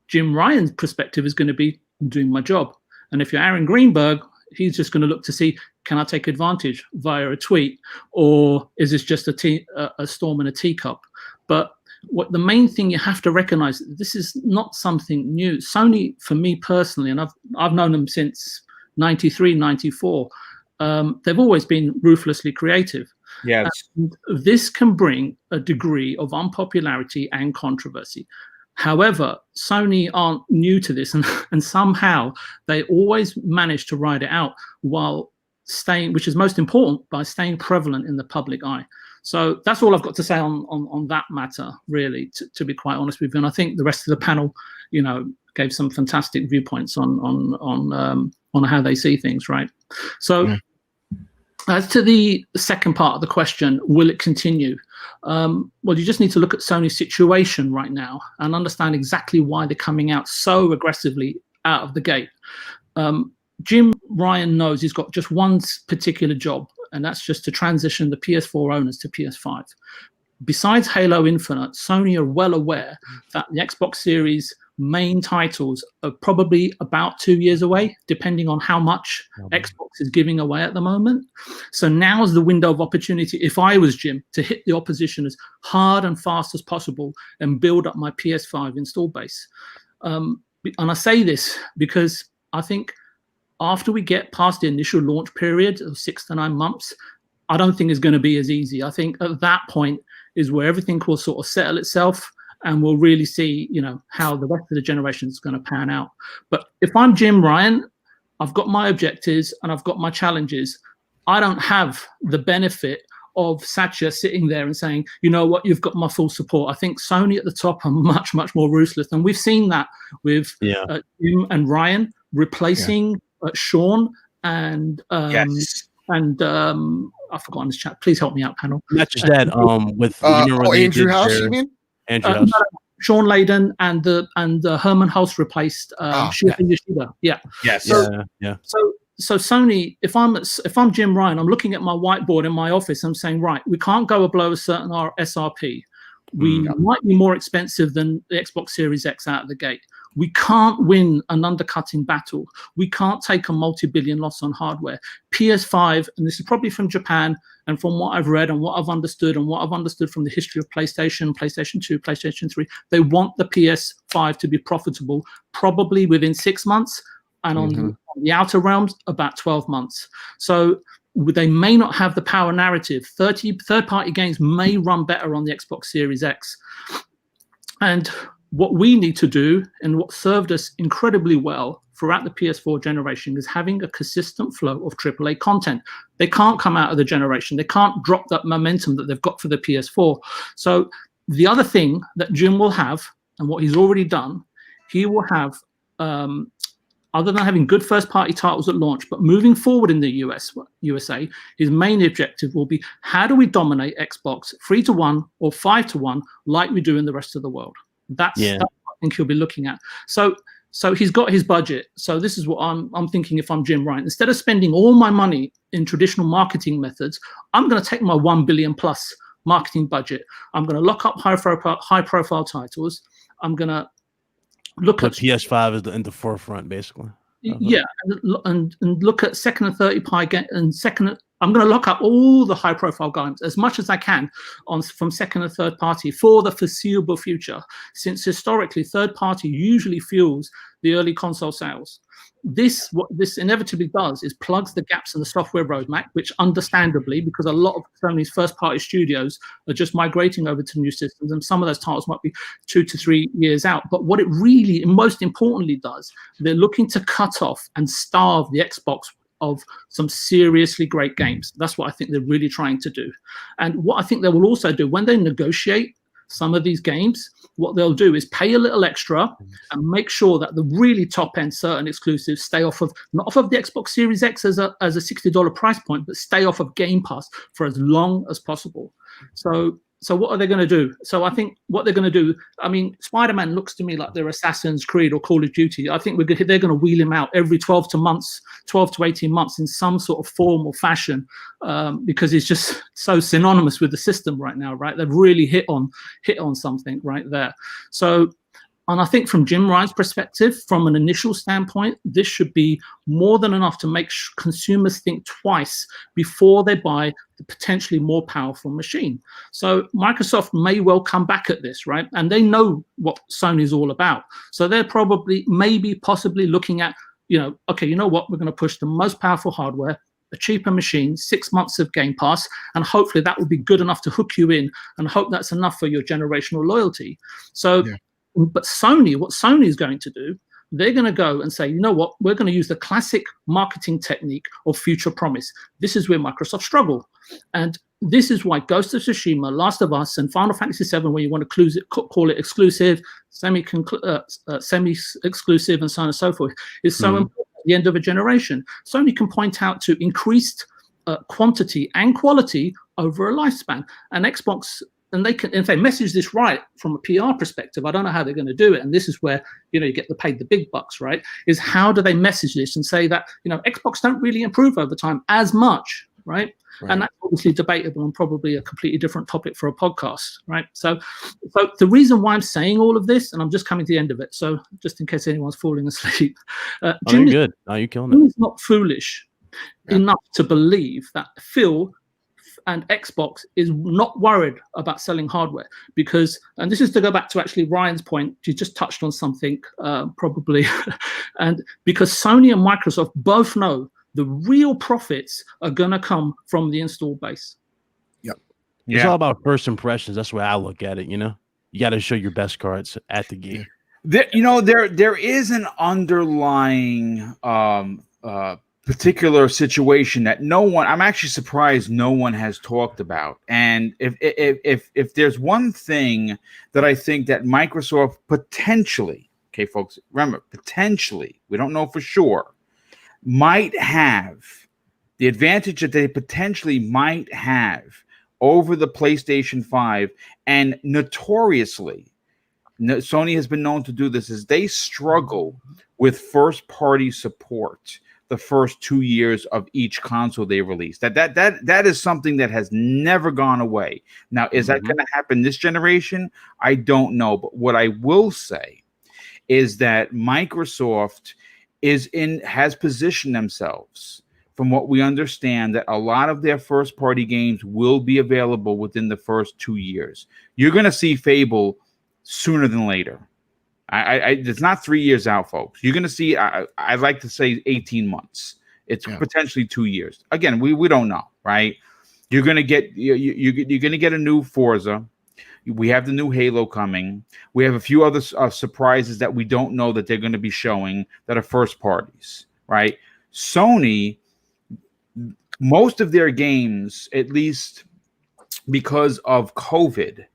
Jim Ryan's perspective is going to be, I'm doing my job. And if you're Aaron Greenberg, he's just going to look to see, can I take advantage via a tweet, or is this just a storm in a teacup? But what the main thing you have to recognize, this is not something new. Sony, for me personally, and I've known them since 93, 94, they've always been ruthlessly creative. Yes. And this can bring a degree of unpopularity and controversy. However, Sony aren't new to this, and somehow they always manage to ride it out while staying, which is most important, by staying prevalent in the public eye. So that's all I've got to say on that matter, really, to be quite honest with you. And I think the rest of the panel, you know, gave some fantastic viewpoints on how they see things, right? So as to the second part of the question, will it continue? Well, you just need to look at Sony's situation right now and understand exactly why they're coming out so aggressively out of the gate. Jim Ryan knows he's got just one particular job, and that's just to transition the PS4 owners to PS5. Besides Halo Infinite, Sony are well aware that the Xbox Series main titles are probably about 2 years away, depending on how much Xbox is giving away at the moment. So now is the window of opportunity, if I was Jim, to hit the opposition as hard and fast as possible and build up my PS5 install base. And I say this because I think after we get past the initial launch period of 6 to 9 months, I don't think it's going to be as easy. I think at that point is where everything will sort of settle itself, and we'll really see, you know, how the rest of the generation is going to pan out. But if I'm Jim Ryan, I've got my objectives and I've got my challenges. I don't have the benefit of Satya sitting there and saying, you know what, you've got my full support. I think Sony at the top are much, much more ruthless. And we've seen that with Jim and Ryan replacing Sean and I've forgotten his chat. Please help me out, panel. Not just that, with Andrew House, you mean? Andrew House. Sean Layden and Herman Hulse replaced Shigeru Yoshida. Yeah. Yes. So Sony, if I'm Jim Ryan, I'm looking at my whiteboard in my office. I'm saying, right, we can't go below a certain SRP. We might be more expensive than the Xbox Series X out of the gate. We can't win an undercutting battle. We can't take a multi-billion loss on hardware. PS5, and this is probably from Japan, and from what I've read and what I've understood from the history of PlayStation, PlayStation 2, PlayStation 3, they want the PS5 to be profitable probably within 6 months, and on the outer realms, about 12 months. So they may not have the power narrative. Third-party games may run better on the Xbox Series X. And what we need to do, and what served us incredibly well throughout the PS4 generation, is having a consistent flow of AAA content. They can't come out of the generation. They can't drop that momentum that they've got for the PS4. So the other thing that Jim will have, and what he's already done, he will have, other than having good first-party titles at launch, but moving forward in the USA, his main objective will be, how do we dominate Xbox 3-1 or 5-1 like we do in the rest of the world? That's what I think he'll be looking at. So he's got his budget. So this is what I'm thinking if I'm Jim Ryan. Instead of spending all my money in traditional marketing methods, I'm going to take my $1 billion plus marketing budget. I'm going to lock up high profile titles. I'm going to look at PS5 in the forefront, basically. Yeah, and look at second and I'm going to lock up all the high-profile games as much as I can from second and third party for the foreseeable future, since historically third party usually fuels the early console sales. What this inevitably does is plugs the gaps in the software roadmap, which understandably, because a lot of Sony's first-party studios are just migrating over to new systems, and some of those titles might be 2 to 3 years out. But what it really, and most importantly, does, they're looking to cut off and starve the Xbox of some seriously great games. That's what I think they're really trying to do. And what I think they will also do when they negotiate some of these games, what they'll do is pay a little extra and make sure that the really top end certain exclusives stay not off of the Xbox Series X as a $60 price point, but stay off of Game Pass for as long as possible. So what are they going to do? So I think what they're going to do, I mean, Spider-Man looks to me like they're Assassin's Creed or Call of Duty. I think they're going to wheel him out every 12 to 18 months in some sort of form or fashion, because it's just so synonymous with the system right now, right? They've really hit on something right there. So, and I think from Jim Ryan's perspective, from an initial standpoint, this should be more than enough to make consumers think twice before they buy the potentially more powerful machine. So Microsoft may well come back at this, right? And they know what Sony's all about. So they're probably, possibly looking at, okay, you know what? We're going to push the most powerful hardware, a cheaper machine, 6 months of Game Pass, and hopefully that will be good enough to hook you in, and hope that's enough for your generational loyalty. So. Yeah. But Sony, what Sony is going to do, they're going to go and say, you know what, we're going to use the classic marketing technique of future promise. This is where Microsoft struggle. And this is why Ghost of Tsushima, Last of Us, and Final Fantasy VII, where you want to call it exclusive, semi-exclusive, and so on and so forth, is so important at the end of a generation. Sony can point out to increased quantity and quality over a lifespan. And Xbox... And they can, if they message this right from a PR perspective, I don't know how they're going to do it. And this is where, you get paid the big bucks, right? Is how do they message this and say that, Xbox don't really improve over time as much, right? And that's obviously debatable and probably a completely different topic for a podcast, right? So the reason why I'm saying all of this, and I'm just coming to the end of it, so just in case anyone's falling asleep. Jim, you're good. No, you're killing it. Is not foolish enough to believe that Phil and Xbox is not worried about selling hardware because, and this is to go back to actually Ryan's point, you just touched on something probably, and because Sony and Microsoft both know the real profits are going to come from the install base. Yep. It's all about first impressions. That's the way I look at it. You got to show your best cards at the gate. There is an underlying particular situation that I'm actually surprised no one has talked about. And if there's one thing that I think that Microsoft potentially, okay, folks, remember, potentially, we don't know for sure, might have, the advantage that they potentially might have over the PlayStation 5, and notoriously, Sony has been known to do this, is they struggle with first-party support the first 2 years of each console they release. That is something that has never gone away. Now, is that going to happen this generation? I don't know. But what I will say is that Microsoft has positioned themselves, from what we understand, that a lot of their first-party games will be available within the first 2 years. You're going to see Fable sooner than later. It's not 3 years out, folks. You're going to see, I'd like to say 18 months. It's potentially 2 years. Again, we don't know, right? You're going to get you're going to get a new Forza. We have the new Halo coming. We have a few other surprises that we don't know that they're going to be showing that are first parties, right? Sony, most of their games, at least because of COVID,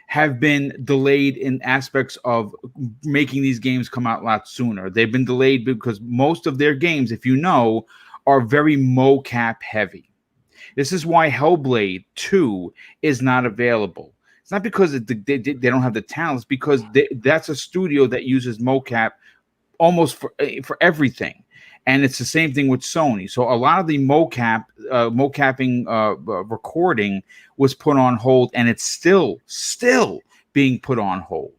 have been delayed in aspects of making these games come out a lot sooner. They've been delayed because most of their games, if you know, are very mocap heavy. This is why Hellblade 2 is not available. It's not because they don't have the talent. It's because that's a studio that uses mocap almost for everything. And it's the same thing with Sony. So a lot of the mocapping recording was put on hold, and it's still being put on hold.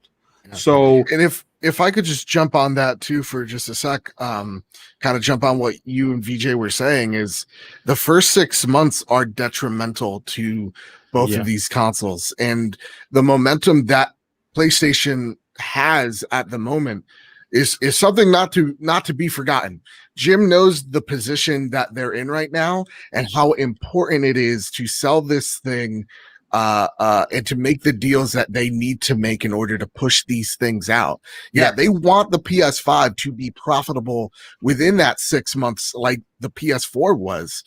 Yeah. So, and if if I could just jump on that too for just a sec, kind of jump on what you and VJ were saying, is the first 6 months are detrimental to both of these consoles, and the momentum that PlayStation has at the moment is something not to be forgotten. Jim knows the position that they're in right now and how important it is to sell this thing and to make the deals that they need to make in order to push these things out. Yeah, they want the PS5 to be profitable within that 6 months, like the PS4 was.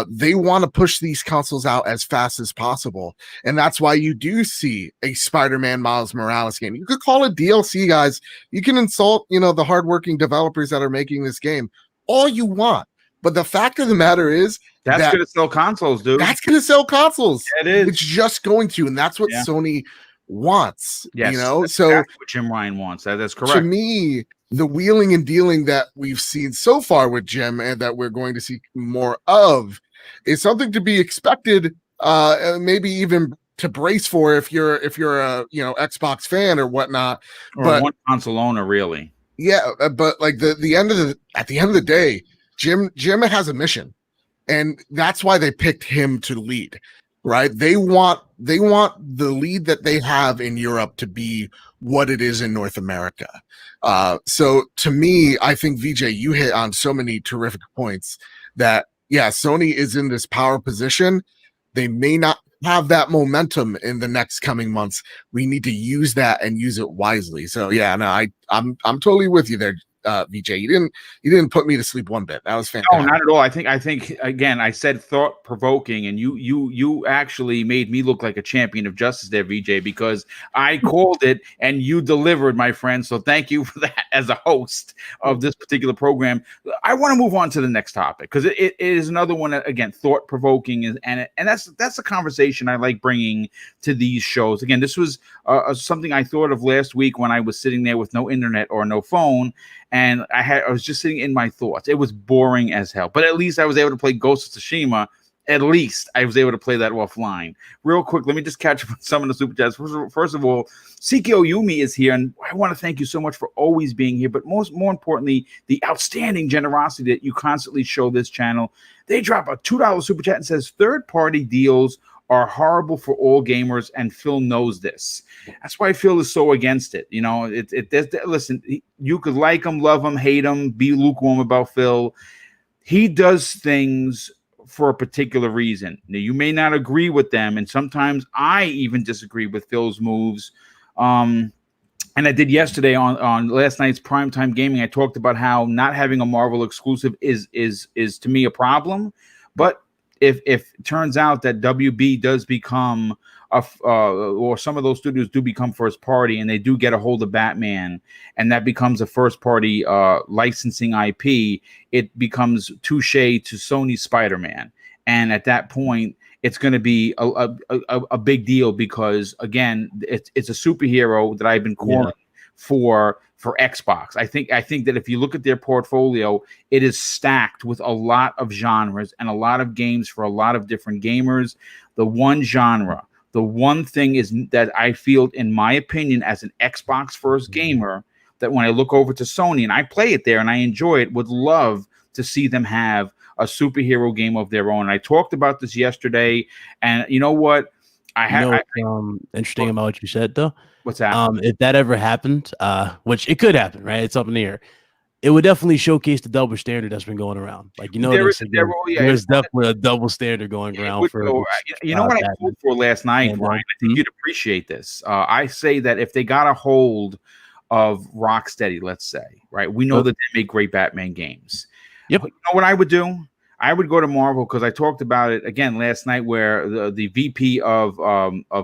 They want to push these consoles out as fast as possible. And that's why you do see a Spider-Man Miles Morales game. You could call it DLC, guys. You can insult, the hardworking developers that are making this game all you want. But the fact of the matter is that's going to sell consoles, dude. That's going to sell consoles. It is. It's just going to, and that's what Sony wants. Yes, so that's what Jim Ryan wants. That's correct. To me, the wheeling and dealing that we've seen so far with Jim, and that we're going to see more of, is something to be expected. Maybe even to brace for if you're a Xbox fan or whatnot, or one console owner, really. Yeah, but like at the end of the day, Jim has a mission, and that's why they picked him to lead, right? They want the lead that they have in Europe to be what it is in North America. So to me, I think VJ, you hit on so many terrific points that Sony is in this power position. They may not have that momentum in the next coming months. We need to use that and use it wisely. So I'm totally with you there, VJ. You didn't put me to sleep one bit. That was fantastic. No, not at all. I think again, I said thought provoking, and you actually made me look like a champion of justice there, VJ, because I called it and you delivered, my friend. So thank you for that as a host of this particular program. I want to move on to the next topic because it is another one that, again, thought provoking, and that's a conversation I like bringing to these shows. Again, this was something I thought of last week when I was sitting there with no internet or no phone. And I was just sitting in my thoughts. It was boring as hell, but at least I was able to play Ghost of Tsushima. At least I was able to play that offline. Real quick, let me just catch up on some of the super chats. First of all, Sikio Yumi is here, and I want to thank you so much for always being here. But more importantly, the outstanding generosity that you constantly show this channel. They drop a $2 super chat and says third-party deals are horrible for all gamers, and Phil knows this. That's why Phil is so against it. Listen, you could like him, love him, hate him, be lukewarm about Phil. He does things for a particular reason. Now, you may not agree with them, and sometimes I even disagree with Phil's moves. And I did yesterday on last night's Primetime Gaming. I talked about how not having a Marvel exclusive is to me a problem, but if it turns out that WB does become or some of those studios do become first party, and they do get a hold of Batman, and that becomes a first party licensing IP, it becomes touche to Sony's Spider-Man. And at that point, it's going to be a big deal because, again, it's a superhero that I've been calling for Xbox. I think that if you look at their portfolio, it is stacked with a lot of genres and a lot of games for a lot of different gamers. The one genre, the one thing is that I feel, in my opinion, as an Xbox first gamer, that when I look over to Sony and I play it there and I enjoy it, would love to see them have a superhero game of their own. I talked about this yesterday, and you know what? Interesting about what you said, though. What's that? If that ever happened, which it could happen, right? It's up in the air. It would definitely showcase the double standard that's been going around. There's definitely a double standard going around. You know what I called for last night, Ryan? I think you'd appreciate this. I say that if they got a hold of Rocksteady, let's say, right? We know that they make great Batman games. Yep. You know what I would do? I would go to Marvel, because I talked about it again last night, where the VP of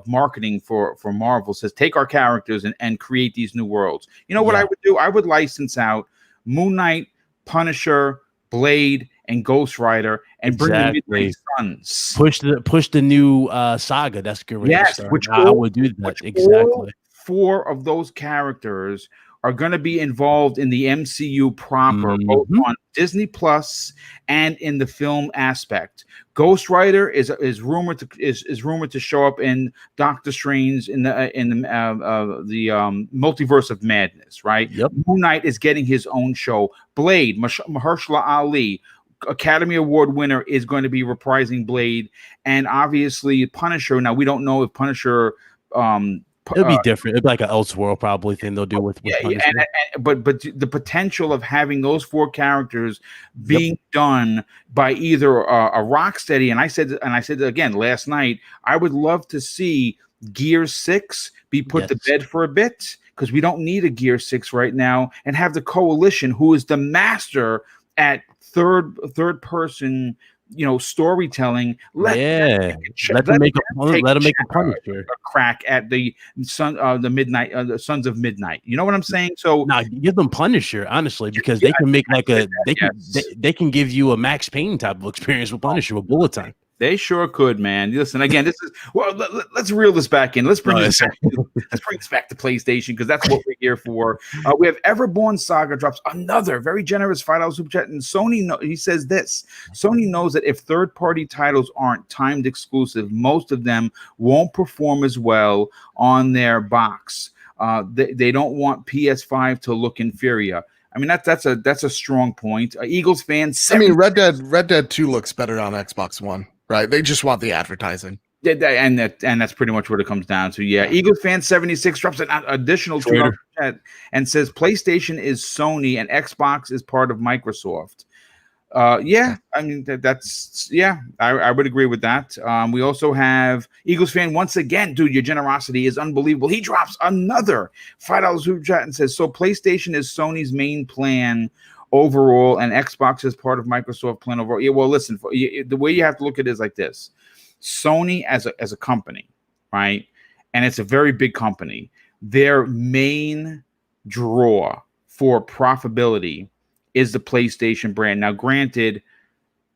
marketing for Marvel says, take our characters and create these new worlds. You know what I would do? I would license out Moon Knight, Punisher, Blade, and Ghost Rider, and bring the Midnight Suns. Push the new saga. That's good. Yes, I would do that. Exactly. 4 of those characters are going to be involved in the MCU proper, both on Disney Plus and in the film aspect. Ghost Rider is rumored to show up in Doctor Strange in the Multiverse of Madness, right? Yep. Moon Knight is getting his own show. Blade, Mahershala Ali, Academy Award winner, is going to be reprising Blade, and obviously Punisher. Now we don't know if Punisher. It'll be different. It'll be like an Elseworld probably thing they'll do with Punisher. But the potential of having those 4 characters being done by either a Rocksteady, and I said again last night, I would love to see Gear 6 be put to bed for a bit, because we don't need a Gear 6 right now, and have the Coalition, who is the master at third person storytelling. Let them make a Punisher, a crack at the Sons of Midnight. You know what I'm saying? So now give them Punisher, honestly, because they can make they can give you a Max Payne type of experience with Punisher with bullet time. They sure could, man. Listen, again, this is let's reel this back in. Let's bring this back to PlayStation, because that's what we're here for. We have Everborn Saga drops another very generous $5 super chat, and Sony. He says this: Sony knows that if third-party titles aren't timed exclusive, most of them won't perform as well on their box. They don't want PS5 to look inferior. I mean, that's a strong point. Eagles fans. Red Dead 2 looks better on Xbox One. Right, they just want the advertising, and that's pretty much what it comes down to. Yeah, Eagles fan 76 drops an additional $2 and says PlayStation is Sony and Xbox is part of Microsoft. I mean I would agree with that. We also have Eagles fan once again, dude. Your generosity is unbelievable. He drops another $5 super chat and says, so PlayStation is Sony's main plan overall, and Xbox is part of Microsoft plan overall. Yeah, well, listen, the way you have to look at it is like this: Sony as a company, right? And it's a very big company. Their main draw for profitability is the PlayStation brand. Now, granted,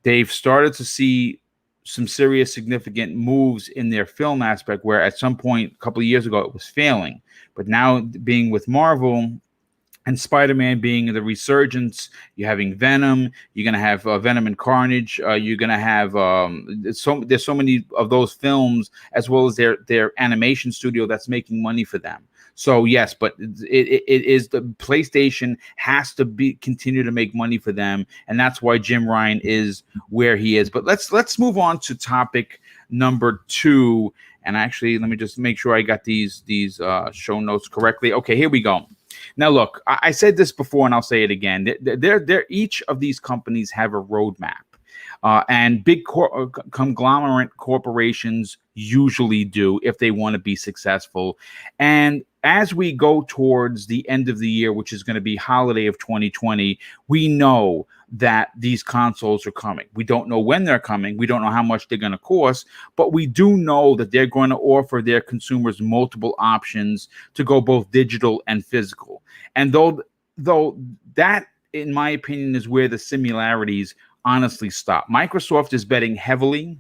they've started to see some serious significant moves in their film aspect, where at some point a couple of years ago it was failing, but now being with Marvel and Spider-Man being the resurgence, you're having Venom. You're gonna have Venom and Carnage. You're gonna have there's so many of those films, as well as their animation studio that's making money for them. So yes, but it is the PlayStation has to continue to make money for them, and that's why Jim Ryan is where he is. But let's move on to topic number 2. And actually, let me just make sure I got these show notes correctly. Okay, here we go. Now, look, I said this before, and I'll say it again. They're each of these companies have a roadmap, and big conglomerate corporations usually do if they want to be successful. And as we go towards the end of the year, which is going to be holiday of 2020, we know that these consoles are coming. We don't know when they're coming. We don't know how much they're going to cost, but we do know that they're going to offer their consumers multiple options to go both digital and physical. And though that, in my opinion, is where the similarities honestly stop. Microsoft is betting heavily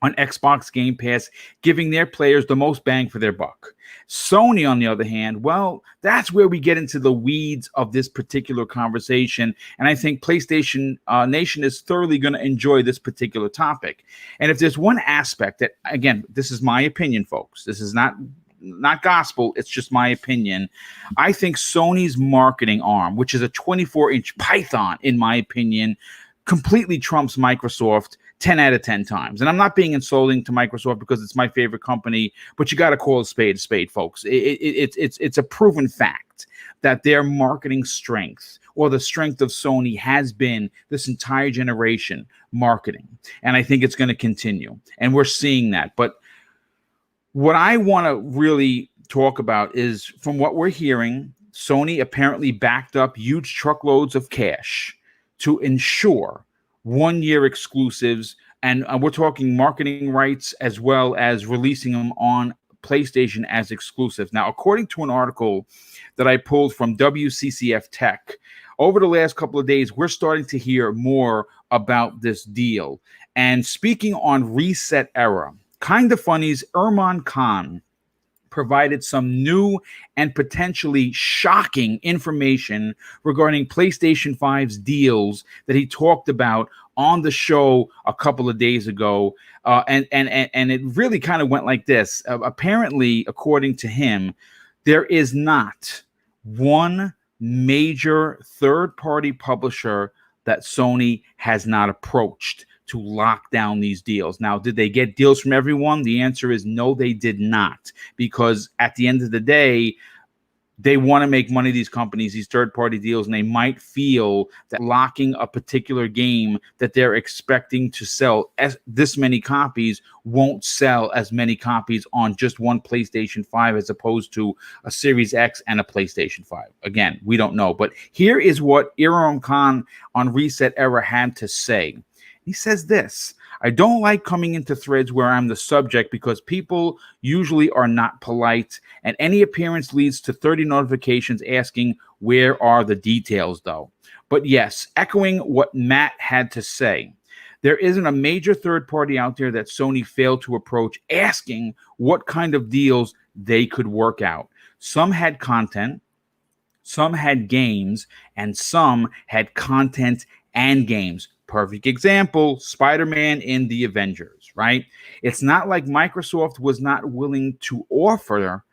on Xbox Game Pass, giving their players the most bang for their buck. Sony, on the other hand, well, that's where we get into the weeds of this particular conversation. And I think PlayStation Nation is thoroughly going to enjoy this particular topic. And if there's one aspect that, again, this is my opinion, folks, this is not gospel, it's just my opinion. I think Sony's marketing arm, which is a 24-inch python, in my opinion, completely trumps Microsoft 10 out of 10 times. And I'm not being insulting to Microsoft because it's my favorite company, but you got to call a spade, folks. It's a proven fact that their marketing strength, or the strength of Sony, has been this entire generation marketing. And I think it's going to continue. And we're seeing that. But what I want to really talk about is, from what we're hearing, Sony apparently backed up huge truckloads of cash to ensure 1-year exclusives, and we're talking marketing rights as well as releasing them on PlayStation as exclusives. Now, according to an article that I pulled from WCCF Tech, over the last couple of days, we're starting to hear more about this deal. And speaking on Reset Era, Kinda Funny's Imran Khan provided some new and potentially shocking information regarding PlayStation 5's deals that he talked about on the show a couple of days ago. And it really kind of went like this. Apparently, according to him, there is not one major third-party publisher that Sony has not approached to lock down these deals. Now, did they get deals from everyone? The answer is no, they did not, because at the end of the day, they want to make money, these companies, these third-party deals, and they might feel that locking a particular game that they're expecting to sell this many copies won't sell as many copies on just one PlayStation 5 as opposed to a Series X and a PlayStation 5. Again, we don't know. But here is what Imran Khan on Reset Era had to say. He says this: I don't like coming into threads where I'm the subject because people usually are not polite, and any appearance leads to 30 notifications asking where are the details, though. But yes, echoing what Matt had to say, there isn't a major third party out there that Sony failed to approach asking what kind of deals they could work out. Some had content, some had games, and some had content and games. Perfect example, Spider-Man in the Avengers, right? It's not like Microsoft was not willing to offer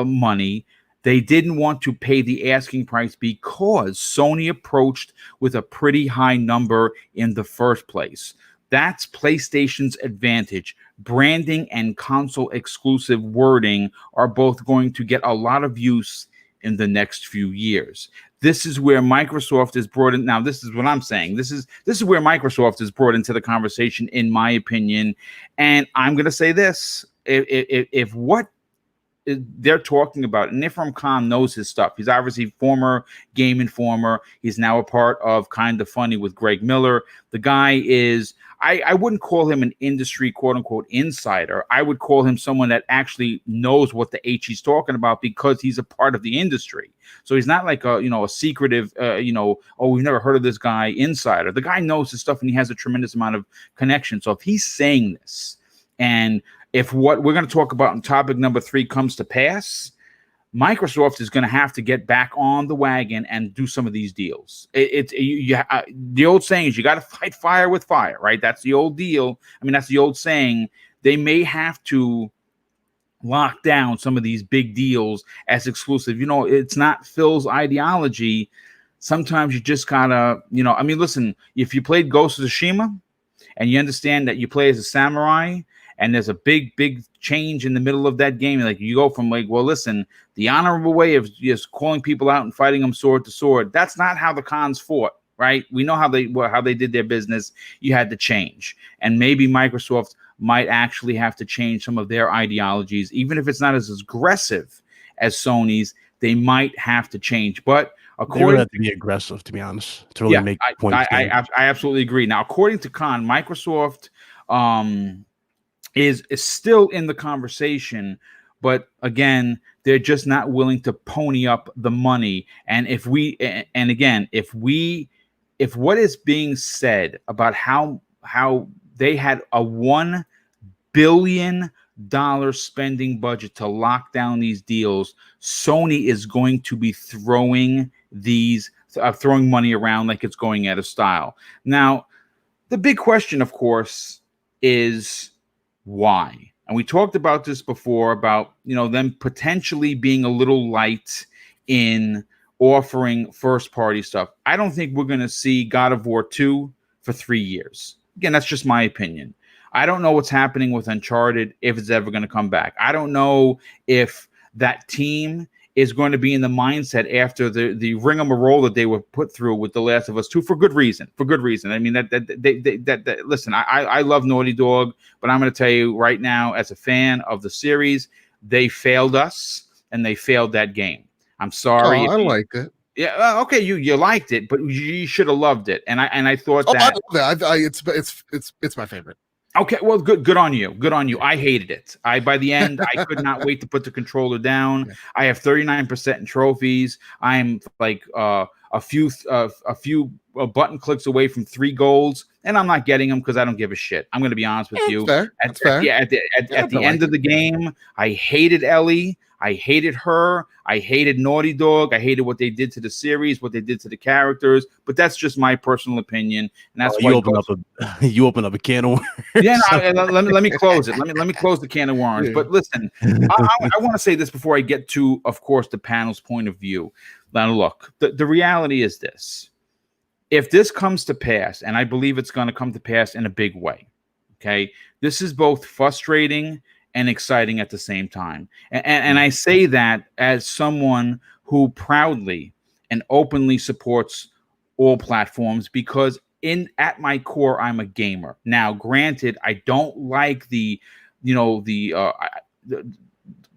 money. They didn't want to pay the asking price because Sony approached with a pretty high number in the first place. That's PlayStation's advantage. Branding and console exclusive wording are both going to get a lot of use in the next few years. This is where Microsoft is brought in. Now, this is what I'm saying. This is where Microsoft is brought into the conversation, in my opinion. And I'm going to say this: if what they're talking about, and Imran Khan knows his stuff. He's obviously former Game Informer. He's now a part of Kind of Funny with Greg Miller. The guy is, I wouldn't call him an industry quote unquote insider. I would call him someone that actually knows what the H he's talking about because he's a part of the industry. So he's not like a secretive, oh, we've never heard of this guy insider. The guy knows his stuff and he has a tremendous amount of connection. So if he's saying this, and if what we're going to talk about in topic number 3 comes to pass, Microsoft is going to have to get back on the wagon and do some of these deals. The old saying is you got to fight fire with fire, right? That's the old deal. I mean, that's the old saying. They may have to lock down some of these big deals as exclusive. It's not Phil's ideology. Sometimes you just gotta, I mean, listen, if you played Ghost of Tsushima and you understand that you play as a samurai, and there's a big change in the middle of that game. Like you go from well, listen, the honorable way of just calling people out and fighting them sword to sword. That's not how the Khans fought, right? We know how they did their business. You had to change. And maybe Microsoft might actually have to change some of their ideologies. Even if it's not as aggressive as Sony's, they might have to change. But according, they would have to be aggressive, to be honest, to really make points. I absolutely agree. Now, according to Khan, Microsoft is still in the conversation, but again, they're just not willing to pony up the money. And if what is being said about how they had a $1 billion spending budget to lock down these deals, Sony is going to be throwing money around like it's going out of style. Now, the big question, of course, is why? And we talked about this before about, them potentially being a little light in offering first party stuff. I don't think we're going to see God of War 2 for 3 years. Again, that's just my opinion. I don't know what's happening with Uncharted, if it's ever going to come back. I don't know if that team is going to be in the mindset after the rigmarole that they were put through with The Last of Us 2 for good reason. I mean, listen, I love Naughty Dog, but I'm going to tell you right now, as a fan of the series, they failed us and they failed that game. I'm sorry. I liked it. Yeah, okay, you liked it, but you should have loved it. And I thought that I love it. It's my favorite. Okay, well, good on you. Good on you. I hated it. By the end, I could not wait to put the controller down. Yeah. I have 39% in trophies. I'm like a a few button clicks away from 3 goals, and I'm not getting them because I don't give a shit. I'm going to be honest with you. That's fair. At the end of the game, I hated Ellie. I hated her. I hated Naughty Dog. I hated what they did to the series, what they did to the characters. But that's just my personal opinion, and that's why you open up a can of worms. Yeah, no, let me close it. Let me close the can of worms. Yeah. But listen, I want to say this before I get to, of course, the panel's point of view. Now, look, the reality is this: if this comes to pass, and I believe it's going to come to pass in a big way, okay, this is both frustrating and exciting at the same time. And I say that as someone who proudly and openly supports all platforms, because at my core, I'm a gamer. Now, granted, I don't like the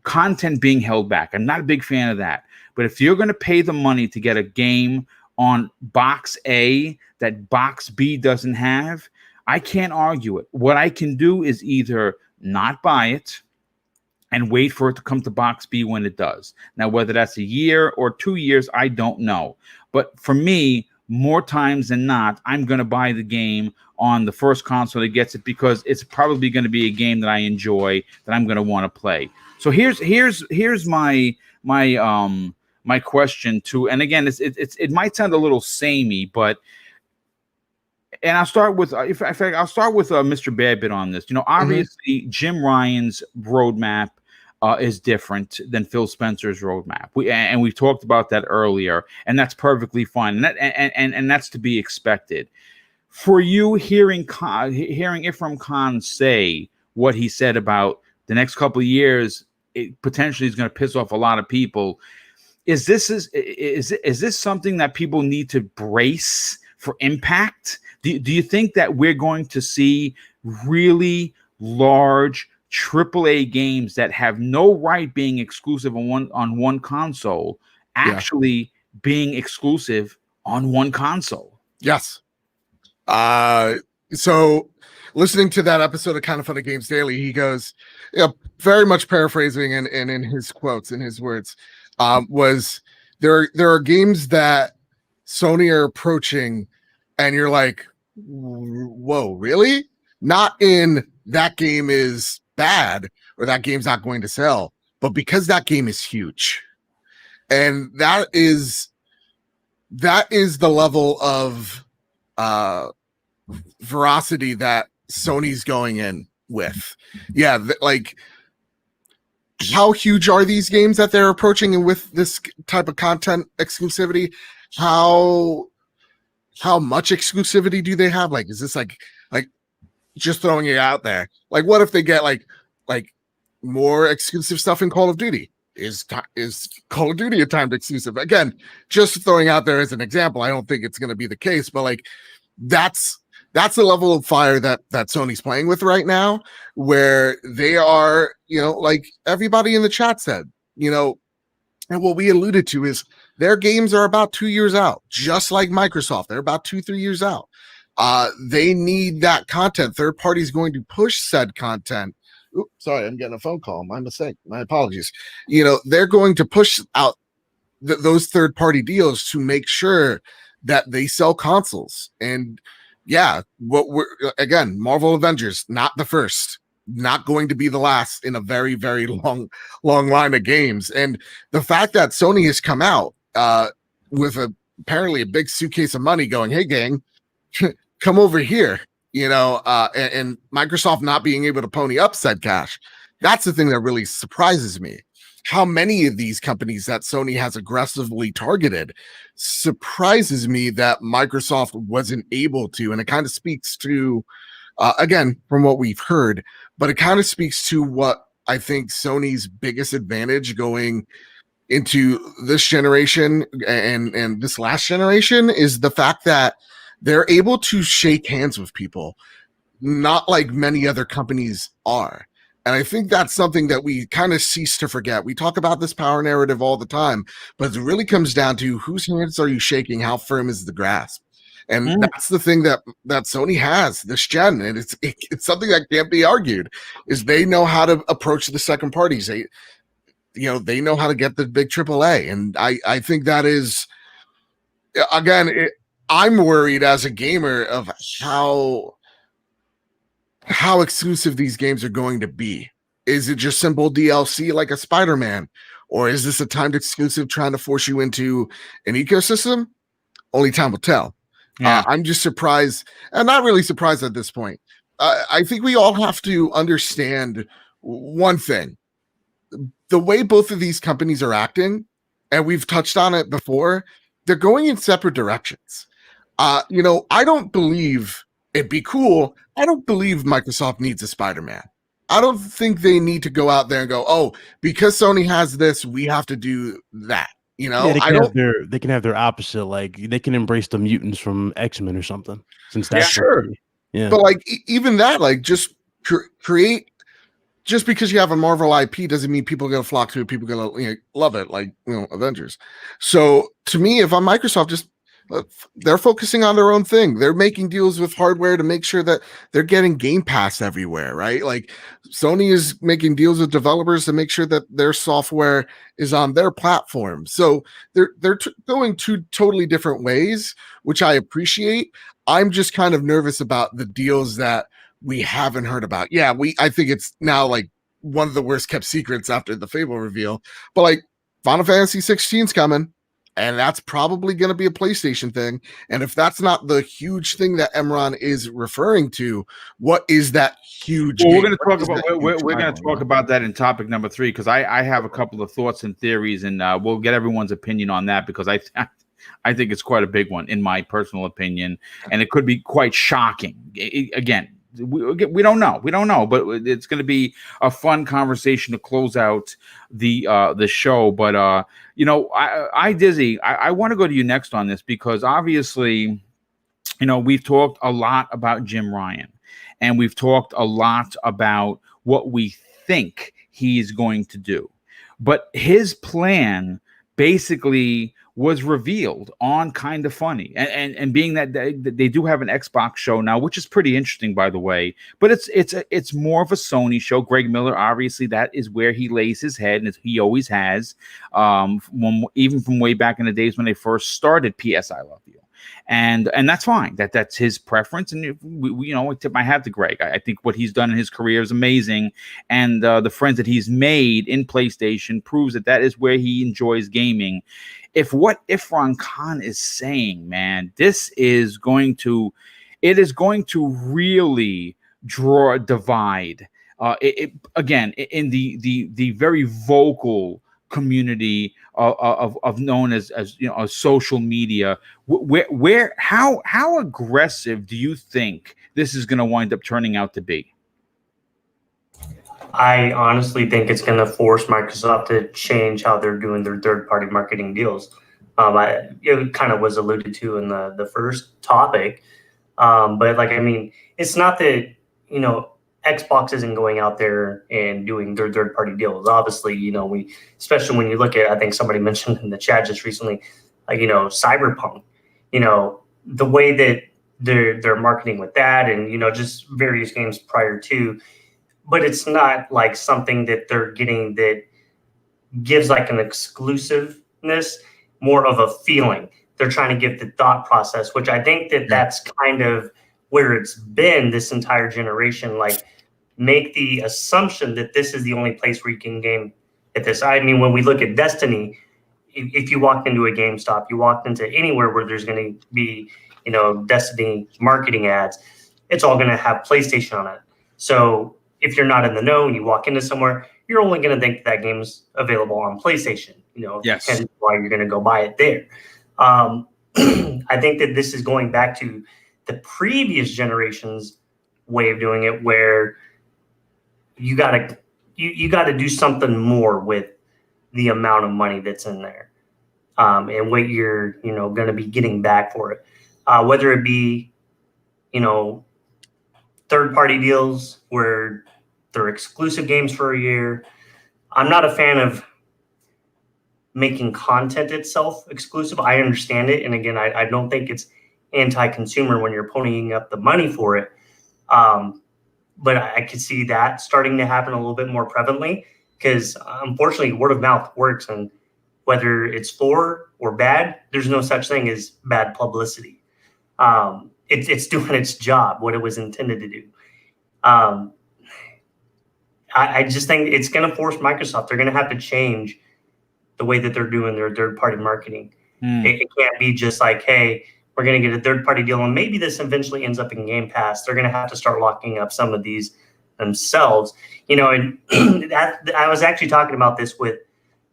content being held back. I'm not a big fan of that. But if you're going to pay the money to get a game on box A that box B doesn't have, I can't argue it. What I can do is either not buy it and wait for it to come to box B when it does. Now, whether that's a year or 2 years, I don't know. But for me, more times than not, I'm going to buy the game on the first console that gets it, because it's probably going to be a game that I enjoy, that I'm going to want to play. So here's my question to, and again, it might sound a little samey, but. And I'll start with Mr. Badbit on this. Obviously, Jim Ryan's roadmap is different than Phil Spencer's roadmap. We've talked about that earlier, and that's perfectly fine. And that's to be expected. For you, hearing Imran Khan say what he said about the next couple of years, it potentially is going to piss off a lot of people. Is this something that people need to brace for impact? Do you think that we're going to see really large AAA games that have no right being exclusive on one console actually being exclusive on one console? Yes. So listening to that episode of Kind of Funny Games Daily, he goes, very much paraphrasing and in his quotes, in his words, was there are games that Sony are approaching and you're like, whoa, really? Not in that game is bad or that game's not going to sell, but because that game is huge. And that is the level of veracity that Sony's going in with. Yeah, like how huge are these games that they're approaching, and with this type of content exclusivity, how much exclusivity do they have? Like, is this like just throwing it out there? Like, what if they get like more exclusive stuff in Call of Duty? Is Call of Duty a timed exclusive? Again, just throwing out there as an example. I don't think it's going to be the case, but like that's the level of fire that Sony's playing with right now, where they are, like everybody in the chat said, and what we alluded to is their games are about 2 years out, just like Microsoft. They're about 2-3 years out. They need that content. Third parties going to push said content. Oops, sorry, I'm getting a phone call. My mistake. My apologies. They're going to push out those third party deals to make sure that they sell consoles. And yeah, Marvel Avengers, not the first, not going to be the last in a very, very long line of games. And the fact that Sony has come out with apparently a big suitcase of money going, hey gang, come over here, and Microsoft not being able to pony up said cash. That's the thing that really surprises me. How many of these companies that Sony has aggressively targeted surprises me that Microsoft wasn't able to. And it kind of speaks to, again, from what we've heard, but it kind of speaks to what I think Sony's biggest advantage going into this generation and this last generation is the fact that they're able to shake hands with people, not like many other companies are. And I think that's something that we kind of cease to forget. We talk about this power narrative all the time, but it really comes down to whose hands are you shaking? How firm is the grasp? And that's the thing that Sony has this gen. And it's something that can't be argued, is they know how to approach the second parties. They know how to get the big AAA. And I think that is again, I'm worried as a gamer of how exclusive these games are going to be. Is it just simple DLC like a Spider-Man, or is this a timed exclusive trying to force you into an ecosystem? Only time will tell. Yeah. I'm just surprised, and not really surprised at this point. I think we all have to understand one thing. The way both of these companies are acting, and we've touched on it before, they're going in separate directions. I don't believe it'd be cool. I don't believe Microsoft needs a Spider-Man. I don't think they need to go out there and go, oh, because Sony has this, we have to do that. Yeah, they can have their opposite. Like they can embrace the mutants from X-Men or something. Since that's sure. Yeah. But like even that, like just create. Just because you have a Marvel IP doesn't mean people are going to flock to it. People are going to love it, like Avengers. So to me, if I'm Microsoft, just they're focusing on their own thing. They're making deals with hardware to make sure that they're getting Game Pass everywhere, right? Like Sony is making deals with developers to make sure that their software is on their platform. So they're going two totally different ways, which I appreciate. I'm just kind of nervous about the deals that we haven't heard about. Yeah, I think it's now like one of the worst kept secrets after the Fable reveal. But like Final Fantasy 16's coming, and that's probably going to be a PlayStation thing. And if that's not the huge thing that Imran is referring to, what is that huge? Well, we're going to talk about that in topic number 3 because I have a couple of thoughts and theories, and we'll get everyone's opinion on that because I think it's quite a big one in my personal opinion, and it could be quite shocking. Again, we don't know, but it's going to be a fun conversation to close out the show. But Dizzy, I want to go to you next on this because obviously, we've talked a lot about Jim Ryan, and we've talked a lot about what we think he's going to do, but his plan basically was revealed on Kind of Funny, and being that they do have an Xbox show now, which is pretty interesting, by the way. But it's more of a Sony show. Greg Miller, obviously, that is where he lays his head, and he always has. Even from way back in the days when they first started PS I Love You, and that's fine. That's his preference, and I tip my hat to Greg. I think what he's done in his career is amazing, and the friends that he's made in PlayStation proves that is where he enjoys gaming. If what Imran Khan is saying, man, it is going to really draw a divide. Again, in the very vocal community of known as social media, how aggressive do you think this is going to wind up turning out to be? I honestly think it's going to force Microsoft to change how they're doing their third-party marketing deals. It kind of was alluded to in the first topic, but it's not that Xbox isn't going out there and doing their third-party deals. Obviously, especially when you look at, I think somebody mentioned in the chat just recently, Cyberpunk. The way that they're marketing with that, and just various games prior to. But it's not like something that they're getting that gives like an exclusiveness, more of a feeling. They're trying to give the thought process, which I think that's kind of where it's been this entire generation. Like, make the assumption that this is the only place where you can game at this. I mean, when we look at Destiny, if you walked into a GameStop, you walked into anywhere where there's going to be, Destiny marketing ads, it's all going to have PlayStation on it. So if you're not in the know and you walk into somewhere, you're only going to think that game's available on PlayStation. Yes. Hence why you're going to go buy it there. I think that this is going back to the previous generation's way of doing it, where you gotta do something more with the amount of money that's in there, and what you're going to be getting back for it, whether it be third-party deals where they're exclusive games for a year. I'm not a fan of making content itself exclusive. I understand it. And again, I don't think it's anti-consumer when you're ponying up the money for it. But I could see that starting to happen a little bit more prevalently because unfortunately word of mouth works. And whether it's for or bad, there's no such thing as bad publicity. It's doing its job, what it was intended to do. I just think it's going to force Microsoft. They're going to have to change the way that they're doing their third-party marketing. It can't be just like, hey, we're going to get a third-party deal, and maybe this eventually ends up in Game Pass. They're going to have to start locking up some of these themselves. And I was actually talking about this with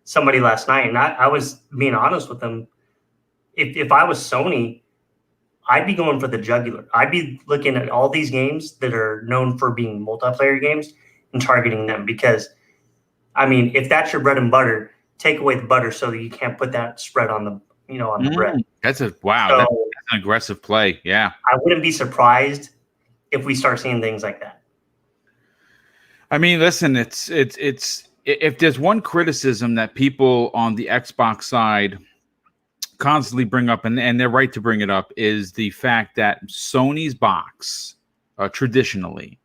somebody last night, and I was being honest with them. If I was Sony, I'd be going for the jugular. I'd be looking at all these games that are known for being multiplayer games and targeting them, because, I mean, if that's your bread and butter, take away the butter so that you can't put that spread on the the bread. That's an aggressive play. Yeah, I wouldn't be surprised if we start seeing things like that. I mean, listen, it's if there's one criticism that people on the Xbox side constantly bring up, and they're right to bring it up, is the fact that Sony's box traditionally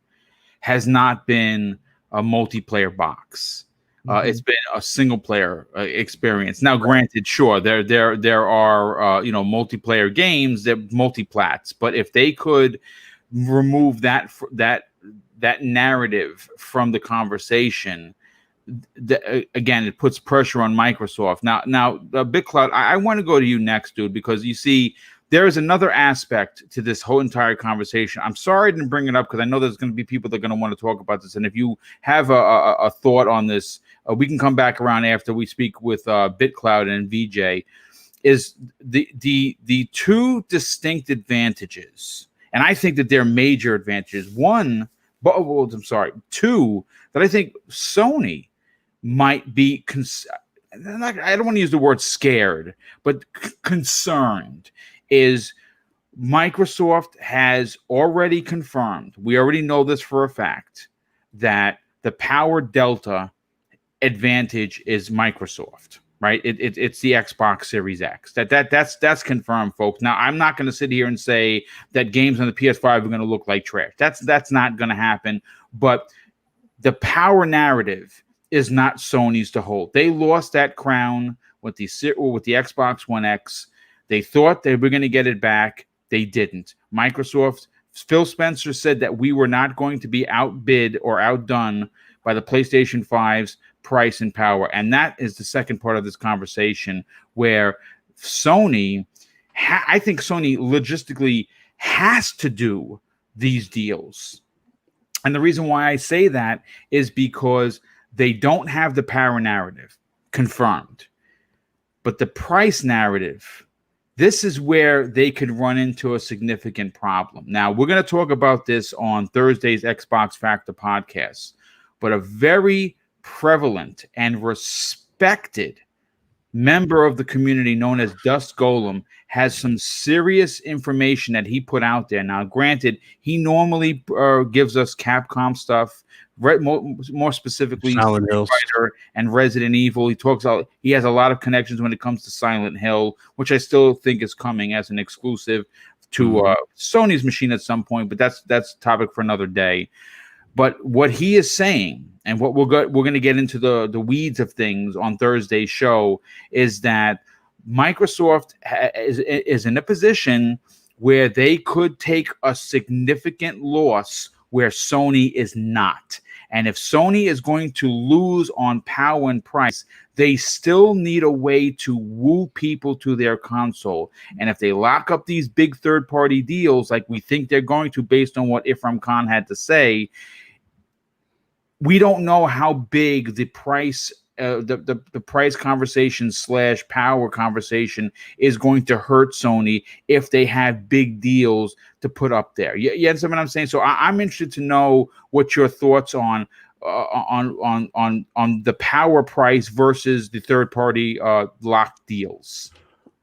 has not been a multiplayer box. It's been a single player experience. Now, granted, sure, there are multiplayer games that multiplats, but if they could remove that narrative from the conversation, again, it puts pressure on Microsoft. Now, BitCloud, I want to go to you next, dude, because you see, there is another aspect to this whole entire conversation. I'm sorry I didn't bring it up, because I know there's going to be people that are going to want to talk about this. And if you have a thought on this, we can come back around after we speak with BitCloud and VJ. Is the two distinct advantages, and I think that they're major advantages. Two, that I think Sony might be I don't want to use the word scared, but concerned, is Microsoft has already confirmed, we already know this for a fact, that the power delta advantage is Microsoft, right? It's the Xbox Series X. That's confirmed, folks. Now, I'm not going to sit here and say that games on the PS5 are going to look like trash. That's not going to happen. But the power narrative is not Sony's to hold. They lost that crown with the Xbox One X. They thought they were going to get it back. They didn't. Microsoft, Phil Spencer said that we were not going to be outbid or outdone by the PlayStation 5's price and power. And that is the second part of this conversation, where Sony, I think Sony logistically has to do these deals. And the reason why I say that is because they don't have the power narrative confirmed, but the price narrative, this is where they could run into a significant problem. Now, we're going to talk about this on Thursday's Xbox Factor podcast, but a very prevalent and respected member of the community known as Dust Golem has some serious information that he put out there. Now, granted, he normally gives us Capcom stuff, more specifically Silent Hills and Resident Evil. He has a lot of connections when it comes to Silent Hill, which I still think is coming as an exclusive to Sony's machine at some point, but that's a topic for another day. But what he is saying, and what we're going to get into the weeds of things on Thursday's show, is that Microsoft is in a position where they could take a significant loss where Sony is not. And if Sony is going to lose on power and price, they still need a way to woo people to their console. And if they lock up these big third-party deals like we think they're going to, based on what Imran Khan had to say, we don't know how big the price the price conversation / power conversation is going to hurt Sony if they have big deals to put up there. You understand what I'm saying? So I'm interested to know what your thoughts on the power price versus the third party locked deals.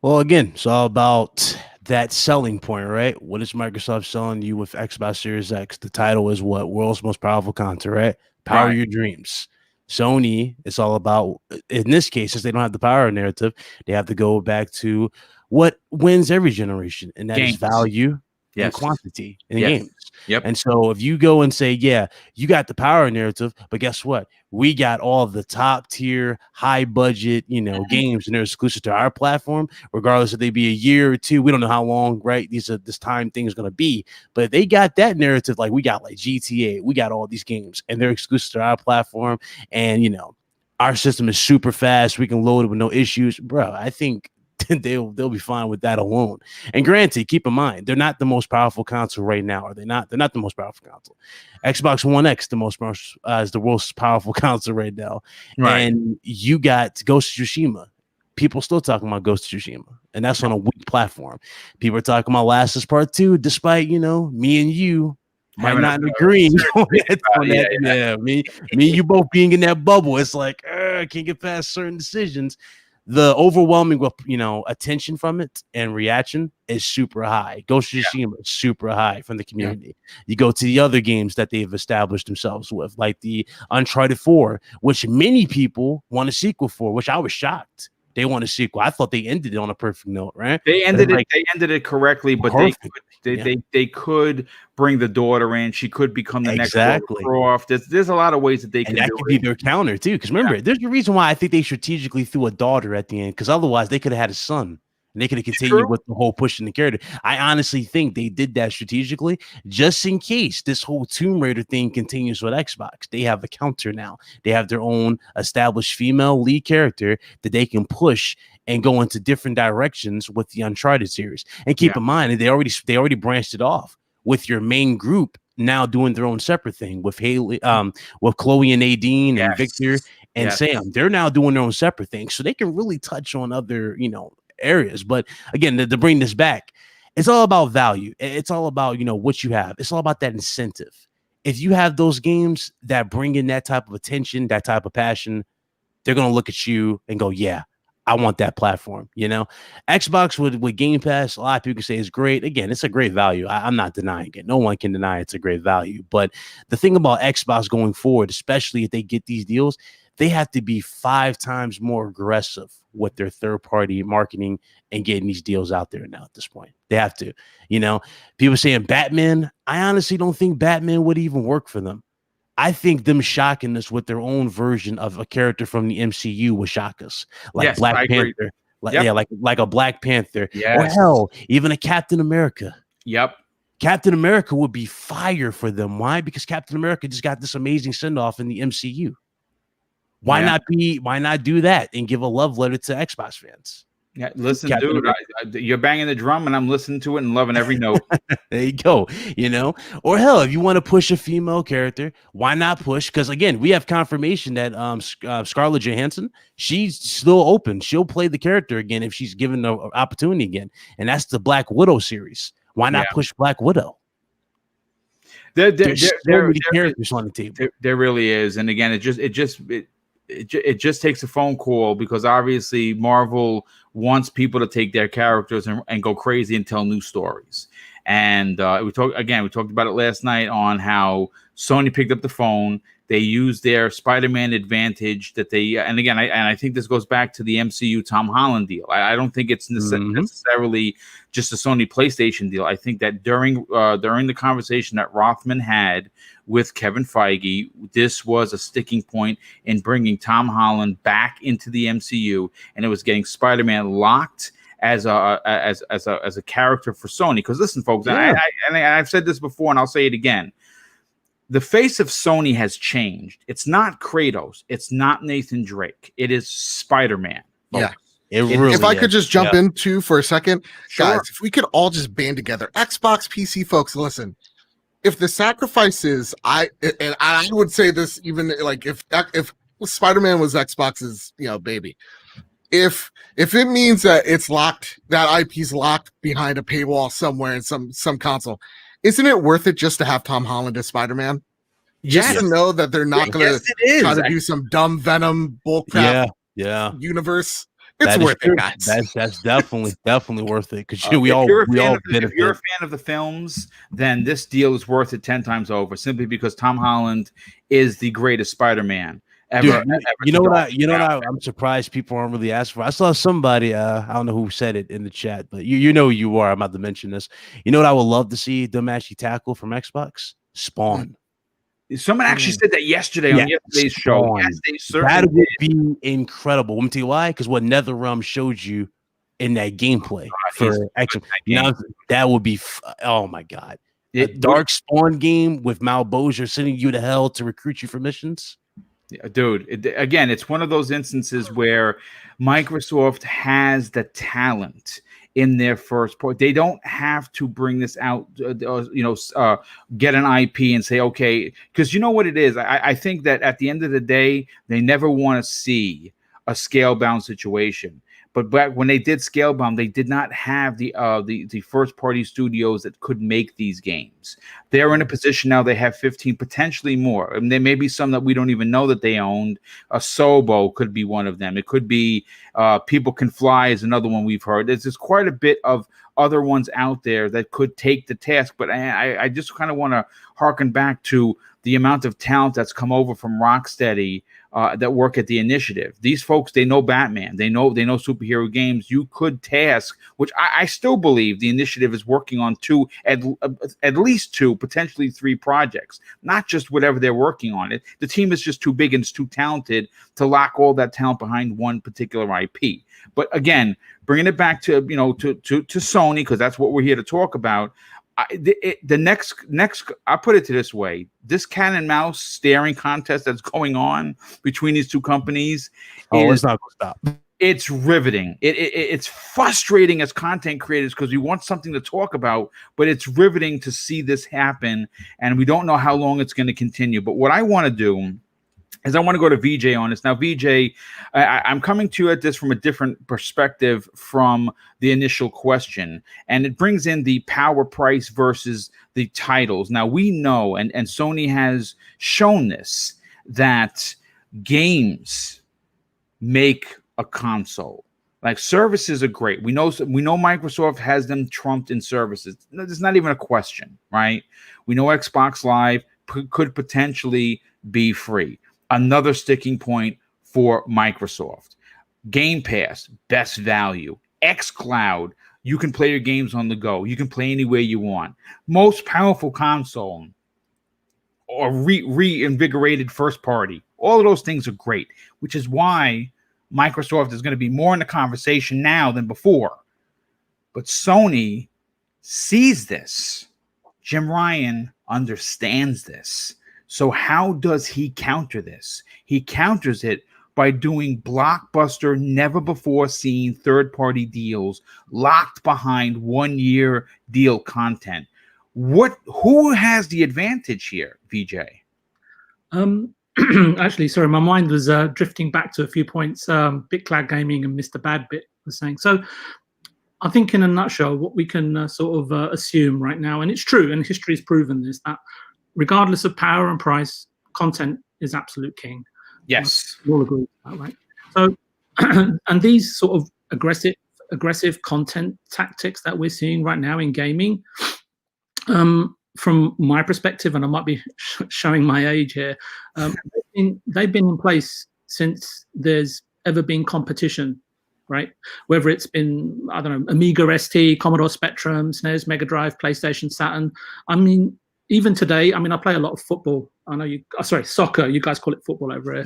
Well, again, it's all about that selling point, right? What is Microsoft selling you with Xbox Series X? The title is what? World's most powerful console, right? Power your dreams. Sony, it's all about, in this case, since they don't have the power narrative, they have to go back to what wins every generation, and that is value and quantity in games. Yep. And so if you go and say, yeah, you got the power narrative, but guess what? We got all the top tier, high budget, games, and they're exclusive to our platform, regardless if they be a year or two. We don't know how long, right? This time thing is going to be. But if they got that narrative, like we got like GTA, we got all these games, and they're exclusive to our platform, and our system is super fast. We can load it with no issues, bro. I think they'll be fine with that alone. And granted, keep in mind, they're not the most powerful console right now. Are they not? They're not the most powerful console. Xbox One X, is the most powerful console right now. Right. And you got Ghost of Tsushima. People still talking about Ghost of Tsushima, and that's on a weak platform. People are talking about Last of Us Part 2, despite me and you might not agree on that. Yeah, me and you both being in that bubble. It's like I can't get past certain decisions. The overwhelming, attention from it and reaction is super high. Ghost of Tsushima is super high from the community. Yeah. You go to the other games that they've established themselves with, like the Uncharted 4, which many people want a sequel for, which I was shocked. They want a sequel. I thought they ended it on a perfect note, right? They ended it. They ended it correctly, but they could bring the daughter in. She could become the next Lara Croft. There's a lot of ways that they can do it. That could be their counter too. Because remember, there's a reason why I think they strategically threw a daughter at the end. Because otherwise, they could have had a son. And they could have continued with the whole pushing the character. I honestly think they did that strategically just in case this whole Tomb Raider thing continues with Xbox. They have a counter now. They have their own established female lead character that they can push and go into different directions with the Uncharted series. And keep in mind, they already branched it off with your main group now doing their own separate thing with Haley, with Chloe and Nadine and Victor and Sam. They're now doing their own separate thing, so they can really touch on other, areas. But again, to bring this back, it's all about value. It's all about what you have. It's all about that incentive. If you have those games that bring in that type of attention, that type of passion, they're gonna look at you and go, yeah, I want that platform. Xbox with Game Pass, a lot of people can say it's great. Again, it's a great value. I'm not denying it. No one can deny it's a great value. But the thing about Xbox going forward, especially if they get these deals, they have to be 5 times more aggressive with their third-party marketing and getting these deals out there now at this point. They have to. People saying Batman, I honestly don't think Batman would even work for them. I think them shocking us with their own version of a character from the MCU would shock us. Like Black Panther. Like a Black Panther. Yes. Or hell, even a Captain America. Yep. Captain America would be fire for them. Why? Because Captain America just got this amazing send-off in the MCU. Why not do that and give a love letter to Xbox fans? Yeah, listen, dude, you're banging the drum and I'm listening to it and loving every note. There you go. Or hell, if you want to push a female character, why not push? Because again, we have confirmation that Scarlett Johansson, she's still open. She'll play the character again if she's given the opportunity again, and that's the Black Widow series. Why not push Black Widow? There's so many characters on the table. There really is, and again, it just takes a phone call, because obviously Marvel wants people to take their characters and go crazy and tell new stories. And we talked about it last night on how Sony picked up the phone. They used their Spider-Man advantage that I think this goes back to the MCU Tom Holland deal. I don't think it's necessarily just a Sony PlayStation deal. I think that during the conversation that Rothman had with Kevin Feige, this was a sticking point in bringing Tom Holland back into the MCU, and it was getting Spider-Man locked as a character for Sony. Because listen, folks, and I've said this before, and I'll say it again. The face of Sony has changed. It's not Kratos. It's not Nathan Drake. It is Spider-Man. Folks. Yeah. If I could just jump into for a second, guys, if we could all just band together, Xbox, PC folks, listen. If the sacrifice is, I would say this even like if Spider-Man was Xbox's baby, if it means that it's locked, that IP's locked behind a paywall somewhere in some console. Isn't it worth it just to have Tom Holland as Spider-Man? Just to know that they're not going to try to do some dumb Venom bullcrap universe. It's worth it, guys. That's definitely worth it, because we all benefit. If you're a fan of the films, then this deal is worth it 10 times over, simply because Tom Holland is the greatest Spider-Man. Dude, you know what? I'm surprised people aren't really asking for. I saw somebody. I don't know who said it in the chat, but you know who you are. I'm about to mention this. You know what I would love to see them actually tackle from Xbox? Spawn. Someone actually said that yesterday on yesterday's show. Yes, they certainly that would be incredible. Let me tell you why. Because what NetherRealm showed you in that gameplay for action, that would be. Oh my god, a dark Spawn game with Malbosier sending you to hell to recruit you for missions. Dude, again, it's one of those instances where Microsoft has the talent in their first part. They don't have to bring this out, get an IP and say, okay, because you know what it is. I think that at the end of the day, they never want to see a scale-bound situation. But back when they did Scalebound, they did not have the first-party studios that could make these games. They're in a position now; they have 15, potentially more. And there may be some that we don't even know that they owned. A Sobo could be one of them. It could be People Can Fly is another one we've heard. There's quite a bit of other ones out there that could take the task. But I just kind of want to harken back to the amount of talent that's come over from Rocksteady that work at the initiative. These folks, they know Batman. They know superhero games. You could task, which I still believe the initiative is working on at least two, potentially three projects, not just whatever they're working on. It. The team is just too big and it's too talented to lock all that talent behind one particular IP. But again, bringing it back to Sony, because that's what we're here to talk about. The next, I'll put it to this way: this cat and mouse staring contest that's going on between these two companies it's not going to stop. It's riveting. It's frustrating as content creators because we want something to talk about, but it's riveting to see this happen, and we don't know how long it's going to continue. But what I want to do is I want to go to VJ on this. Now, VJ, I'm coming to you at this from a different perspective from the initial question, and it brings in the power price versus the titles. Now, we know, and Sony has shown this, that games make a console. Like, services are great. We know Microsoft has them trumped in services. There's not even a question, right? We know Xbox Live could potentially be free. Another sticking point for Microsoft. Game Pass, best value. xCloud, you can play your games on the go. You can play anywhere you want. Most powerful console, or reinvigorated first party. All of those things are great, which is why Microsoft is going to be more in the conversation now than before. But Sony sees this. Jim Ryan understands this. So how does he counter this? He counters it by doing blockbuster, never before seen third-party deals locked behind 1 year deal content. Who has the advantage here, VJ? Actually, sorry, my mind was drifting back to a few points BitCloud Gaming and Mr. Badbit was saying. So I think in a nutshell, what we can assume right now, and it's true, and history has proven this, that regardless of power and price, content is absolute king. Yes. We all agree with that, right? So, and these sort of aggressive content tactics that we're seeing right now in gaming, from my perspective, and I might be showing my age here, they've been in place since there's ever been competition, right? Whether it's been, I don't know, Amiga ST, Commodore Spectrum, SNES, Mega Drive, PlayStation, Saturn. I mean, even today, I mean, I play a lot of football. I know soccer. You guys call it football over here.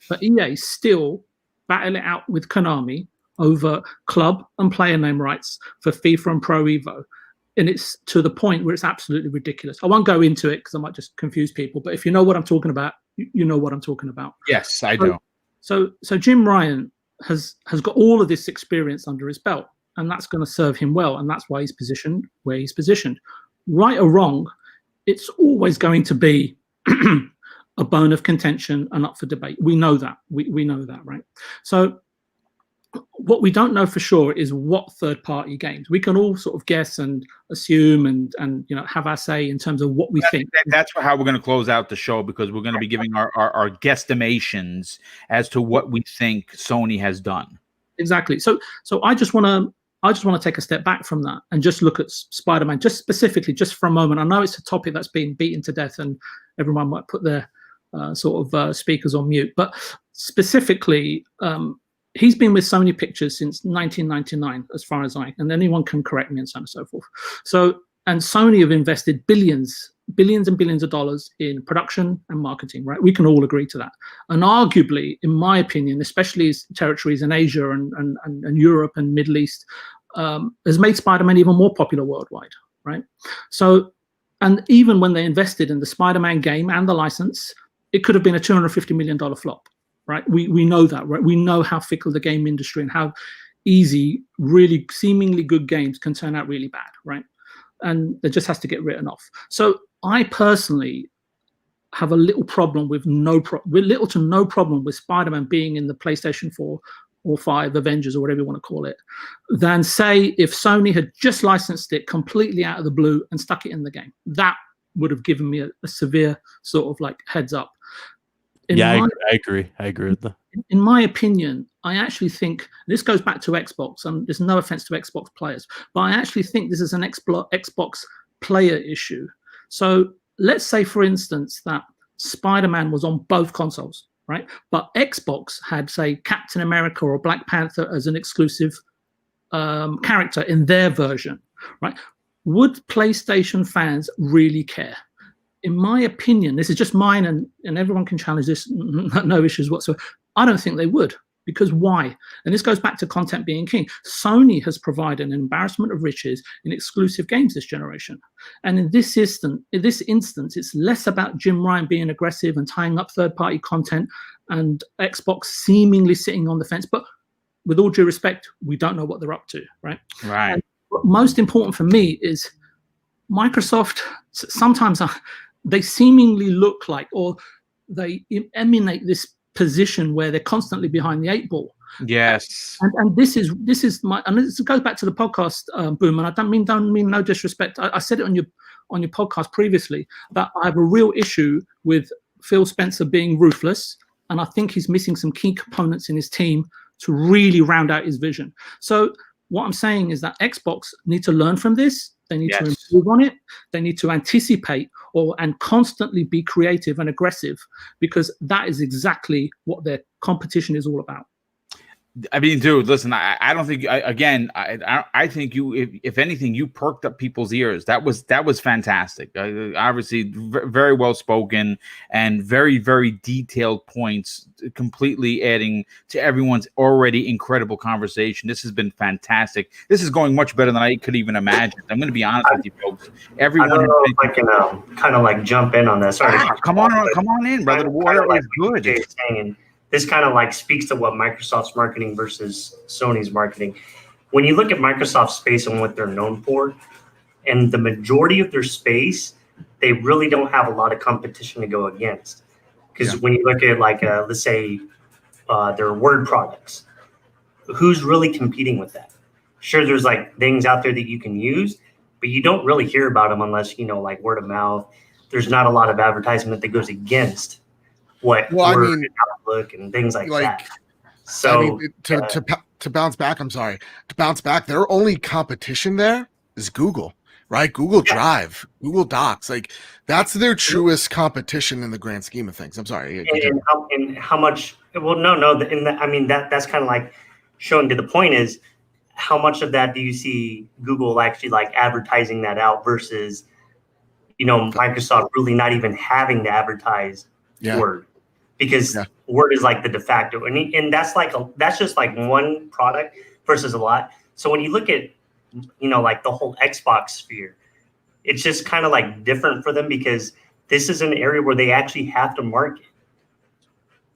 But EA still battle it out with Konami over club and player name rights for FIFA and Pro Evo. And it's to the point where it's absolutely ridiculous. I won't go into it because I might just confuse people. But if you know what I'm talking about, you know what I'm talking about. Yes, I do. So Jim Ryan has got all of this experience under his belt. And that's going to serve him well. And that's why he's positioned where he's positioned. Right or wrong, it's always going to be a bone of contention and up for debate. We know that. We know that, right? So what we don't know for sure is what third-party games. We can all sort of guess and assume and have our say in terms of what we think. That's how we're going to close out the show, because we're going to be giving our guesstimations as to what we think Sony has done. Exactly. So I just want to take a step back from that and just look at Spider-Man, just specifically, just for a moment. I know it's a topic that's been beaten to death, and everyone might put their speakers on mute. But specifically, he's been with Sony Pictures since 1999, as far as and anyone can correct me and so on and so forth. So, and Sony have invested billions and billions of dollars in production and marketing, right? We can all agree to that. And arguably, in my opinion, especially territories in Asia and Europe and Middle East, has made Spider-Man even more popular worldwide, right? So, and even when they invested in the Spider-Man game and the license, it could have been a $250 million flop, right? We know that, right? We know how fickle the game industry and how easy really seemingly good games can turn out really bad, right? And it just has to get written off. So I personally have a little problem with little to no problem with Spider-Man being in the PlayStation 4 or 5 Avengers or whatever you want to call it, than say if Sony had just licensed it completely out of the blue and stuck it in the game. That would have given me a severe sort of like heads up. I agree with that. In my opinion, I actually think this goes back to Xbox, and there's no offense to Xbox players, but I actually think this is an Xbox player issue. So let's say, for instance, that Spider-Man was on both consoles, right? But Xbox had, say, Captain America or Black Panther as an exclusive character in their version, right? Would PlayStation fans really care? In my opinion, this is just mine, and everyone can challenge this, no issues whatsoever. I don't think they would, because why? And this goes back to content being king. Sony has provided an embarrassment of riches in exclusive games this generation. And in this instance, it's less about Jim Ryan being aggressive and tying up third-party content and Xbox seemingly sitting on the fence. But with all due respect, we don't know what they're up to, right? Right. And what most important for me is Microsoft, sometimes they seemingly look like, or they emanate this position where they're constantly behind the 8 ball. Yes. And this is my, and this goes back to the podcast, Boom, and I don't mean no disrespect. I said it on your podcast previously that I have a real issue with Phil Spencer being ruthless, and I think he's missing some key components in his team to really round out his vision. So what I'm saying is that Xbox need to learn from this. They need to improve on it. They need to anticipate and constantly be creative and aggressive, because that is exactly what their competition is all about. I mean, dude, listen, I don't think, I think you, if anything, you perked up people's ears. That was fantastic. Obviously, very well spoken and very, very detailed points, completely adding to everyone's already incredible conversation. This has been fantastic. This is going much better than I could even imagine. I'm going to be honest with you folks. Everyone, I don't know if I can kind of like jump in on this. Come on in, brother. The water is good. This kind of like speaks to what Microsoft's marketing versus Sony's marketing. When you look at Microsoft's space and what they're known for, and the majority of their space, they really don't have a lot of competition to go against. Because when you look at like, let's say their Word products, who's really competing with that? Sure, there's like things out there that you can use, but you don't really hear about them unless, like word of mouth. There's not a lot of advertisement that goes against what Word and Outlook and things like that. So to bounce back, their only competition there is Google, right? Google Drive, Google Docs, like that's their truest competition in the grand scheme of things. I'm sorry. And how much? Well, no. That's kind of like showing to the point is how much of that do you see Google actually like advertising that out versus, Microsoft really not even having to advertise Word, because Word is like the de facto, and that's just like one product versus a lot. So when you look at like the whole Xbox sphere, it's just kind of like different for them, because this is an area where they actually have to market,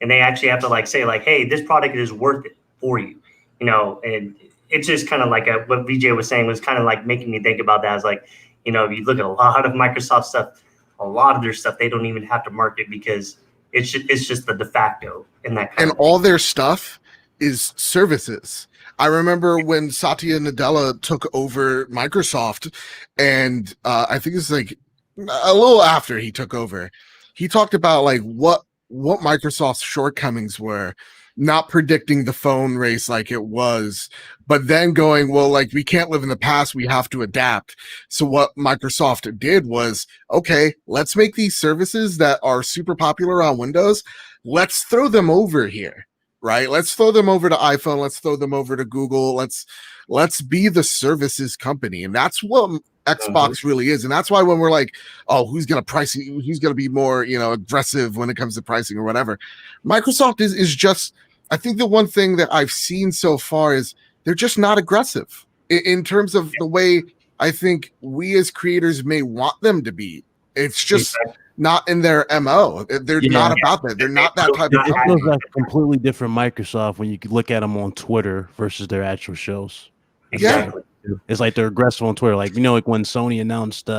and they actually have to like say like, hey, this product is worth it for you, and it's just kind of like what VJ was saying was kind of like making me think about that. As like, if you look at a lot of Microsoft stuff, a lot of their stuff they don't even have to market, because it's just the de facto in that kind and all their stuff is services. I remember when Satya Nadella took over Microsoft, and I think it's like a little after he took over, he talked about like what Microsoft's shortcomings were not predicting the phone race like it was, but then going, well, like, we can't live in the past, we have to adapt. So what Microsoft did was, okay, let's make these services that are super popular on Windows, let's throw them over here, right? Let's throw them over to iPhone, let's throw them over to Google, let's be the services company. And that's what Xbox really is. And that's why when we're like, oh, who's going to be more, aggressive when it comes to pricing or whatever, Microsoft is just, I think the one thing that I've seen so far is they're just not aggressive in terms of the way I think we as creators may want them to be. It's just not in their MO. They're not about that. They're not that type of It company. feels like a completely different Microsoft when you could look at them on Twitter versus their actual shows. Exactly. It's like they're aggressive on Twitter. Like, like when Sony announced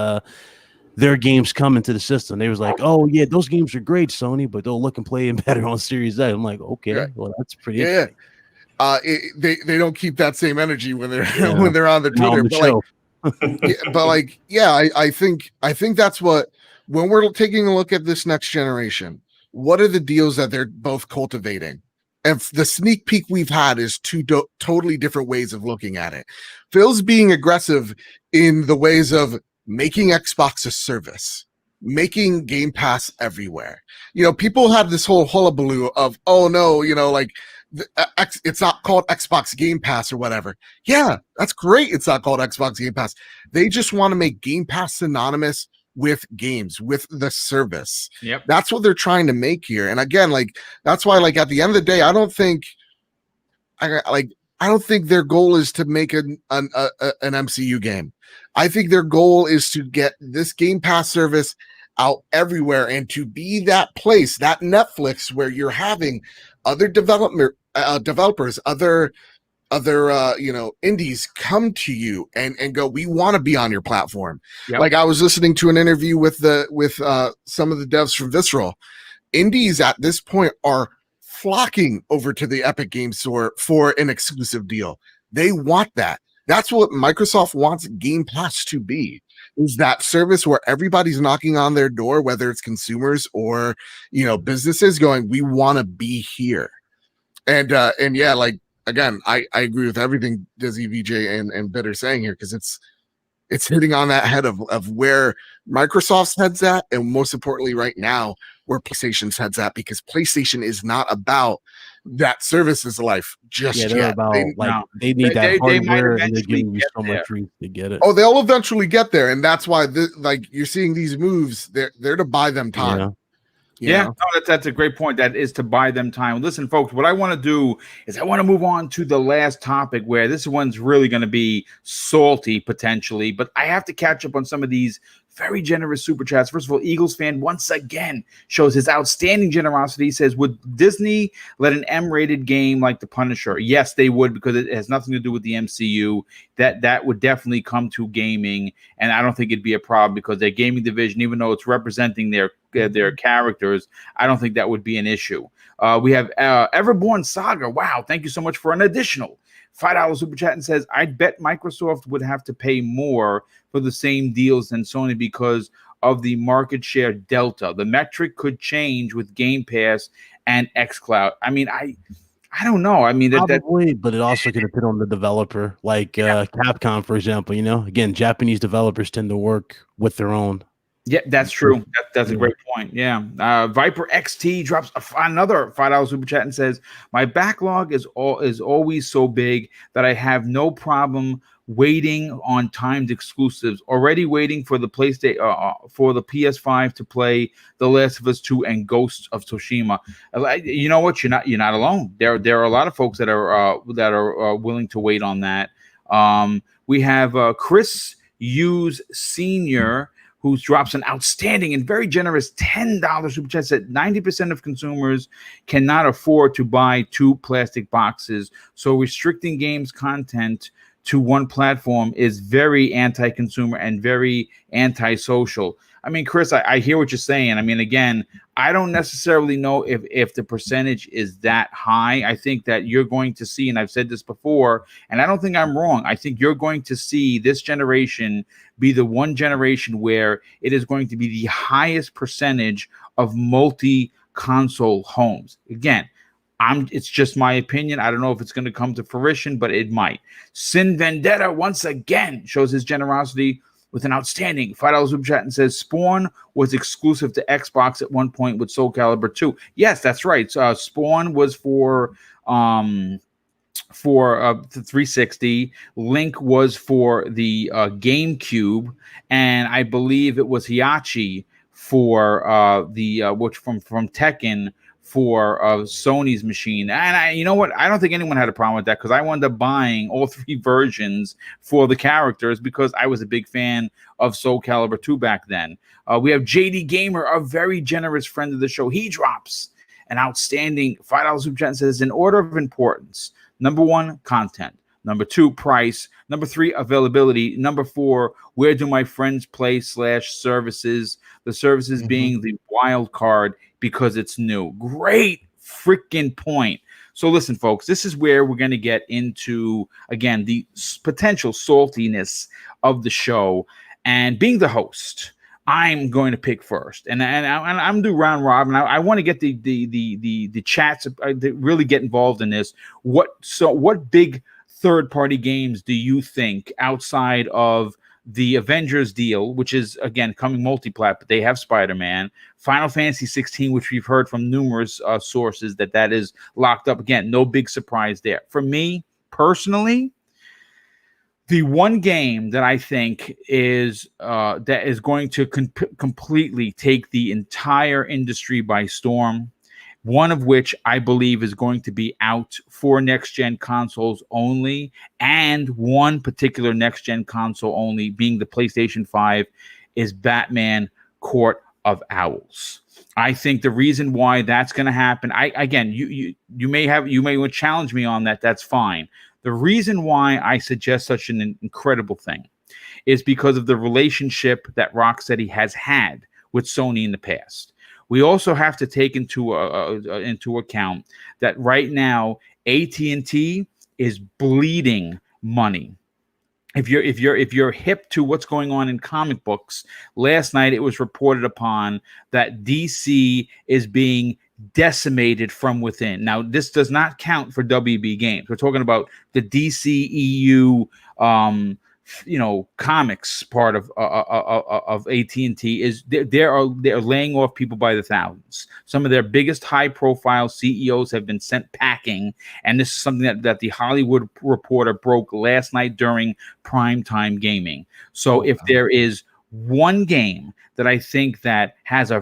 their games coming to the system, they was like, oh yeah, those games are great, Sony, but they'll look and play better on Series X. I'm like, okay, well, that's pretty interesting. They don't keep that same energy when they're when they're on the Twitter. I think that's what, when we're taking a look at this next generation, what are the deals that they're both cultivating? And the sneak peek we've had is two totally different ways of looking at it. Phil's being aggressive in the ways of making Xbox a service, making Game Pass everywhere. People have this whole hullabaloo of, oh no, it's not called Xbox Game Pass or whatever. Yeah, that's great. It's not called Xbox Game Pass. They just want to make Game Pass synonymous with games, with the service. Yep. That's what they're trying to make here. And again, that's why, at the end of the day, I don't think their goal is to make an MCU game. I think their goal is to get this Game Pass service out everywhere and to be that place, that Netflix, where you're having other developers, other indies come to you and go, we want to be on your platform. Yep. Like, I was listening to an interview with some of the devs from Visceral. Indies at this point are flocking over to the Epic Games Store for an exclusive deal. They want that. That's what Microsoft wants Game Pass to be, is that service where everybody's knocking on their door, whether it's consumers or, businesses, going, we want to be here. And yeah, again, I agree with everything Dizzy, VJ, and Bit are saying here, because it's hitting on that head of where Microsoft's head's at, and most importantly right now, where PlayStation's head's at, because PlayStation is not about that services life just yet. They're about, they need that hardware, and they're giving you so much reason to get it. Oh, they'll eventually get there, and that's why you're seeing these moves. They're to buy them time. Yeah, no, that's a great point. That is to buy them time. Listen, folks, what I want to do is I want to move on to the last topic, where this one's really going to be salty potentially, but I have to catch up on some of these very generous super chats. First of all, Eagles fan once again shows his outstanding generosity. He says, would Disney let an M-rated game like The Punisher? Yes, they would, because it has nothing to do with the MCU. That would definitely come to gaming, and I don't think it'd be a problem, because their gaming division, even though it's representing their characters, I don't think that would be an issue. We have Everborn Saga. Wow, thank you so much for an additional $5 super chat, and says, I bet Microsoft would have to pay more for the same deals than Sony because of the market share delta. The metric could change with Game Pass and xCloud. I mean, I don't know. I mean, probably, but it also could depend on the developer. Like Capcom, for example. Again, Japanese developers tend to work with their own. Yeah, that's true. That's a great point. Yeah. Viper XT drops another $5 super chat and says, my backlog is always so big that I have no problem waiting on timed exclusives. Already waiting for the PlayStation for the PS5 to play The Last of Us 2 and Ghost of Tsushima. You know what? You're not alone. There are a lot of folks that are willing to wait on that. We have Chris Hughes Sr., who drops an outstanding and very generous $10 super chat, that 90% of consumers cannot afford to buy 2 plastic boxes. So restricting games content to one platform is very anti-consumer and very anti-social. I mean, Chris, I hear what you're saying. I mean, again, I don't necessarily know if the percentage is that high. I think that you're going to see, and I've said this before, and I don't think I'm wrong, I think you're going to see this generation be the one generation where it is going to be the highest percentage of multi-console homes. Again, It's just my opinion. I don't know if it's going to come to fruition, but it might. Sin Vendetta once again shows his generosity with an outstanding $5 super chat and says Spawn was exclusive to Xbox at one point with Soul Calibur 2. Yes, that's right. Spawn was for the 360. Link was for the GameCube, and I believe it was Hiachi for which from Tekken for Sony's machine. And you know what? I don't think anyone had a problem with that, because I wound up buying all 3 versions for the characters because I was a big fan of Soul Calibur 2 back then. We have JD Gamer, a very generous friend of the show. He drops an outstanding $5 super chat and says, in order of importance, number 1, content. Number 2, price. Number 3, availability. Number 4, where do my friends play /services? The services being the wild card because it's new. Great freaking point. So listen, folks, this is where we're going to get into, again, the potential saltiness of the show. And being the host, I'm going to pick first, and I'm going to do round robin. I want to get the chats to really get involved in this. What big third-party games do you think, outside of the Avengers deal, which is, again, coming multi-plat, but they have Spider-Man, Final Fantasy 16, which we've heard from numerous sources that is locked up. Again, no big surprise there. For me, personally, the one game that I think is that is going to completely take the entire industry by storm, one of which I believe is going to be out for next-gen consoles only, and one particular next-gen console only, being the PlayStation 5, is Batman Court of Owls. I think the reason why that's going to happen, you may want to challenge me on that. That's fine. The reason why I suggest such an incredible thing is because of the relationship that Rocksteady has had with Sony in the past. We also have to take into account that right now AT&T is bleeding money. If you're hip to what's going on in comic books, last night it was reported upon that DC is being decimated from within. Now, this does not count for WB Games. We're talking about the DC EU comics part of AT&T. Is they're laying off people by the thousands. Some of their biggest high profile CEOs have been sent packing, and this is something that the Hollywood Reporter broke last night during primetime gaming. So if there is one game that I think that has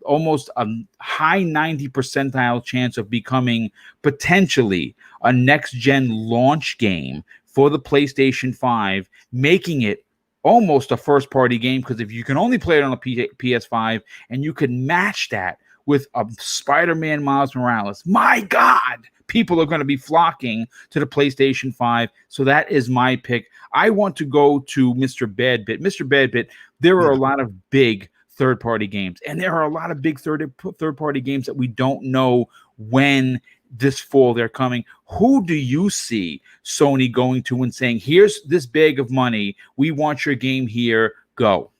almost a high 90 percentile chance of becoming potentially a next gen launch game for the PlayStation 5, making it almost a first-party game, because if you can only play it on a PS5 and you can match that with a Spider-Man Miles Morales, my God, people are going to be flocking to the PlayStation 5. So that is my pick. I want to go to Mr. Badbit. Mr. Badbit, there are a lot of big third-party games, and there are a lot of big third-party games that we don't know when this fall they're coming. Who do you see Sony going to and saying, here's this bag of money, we want your game here, go?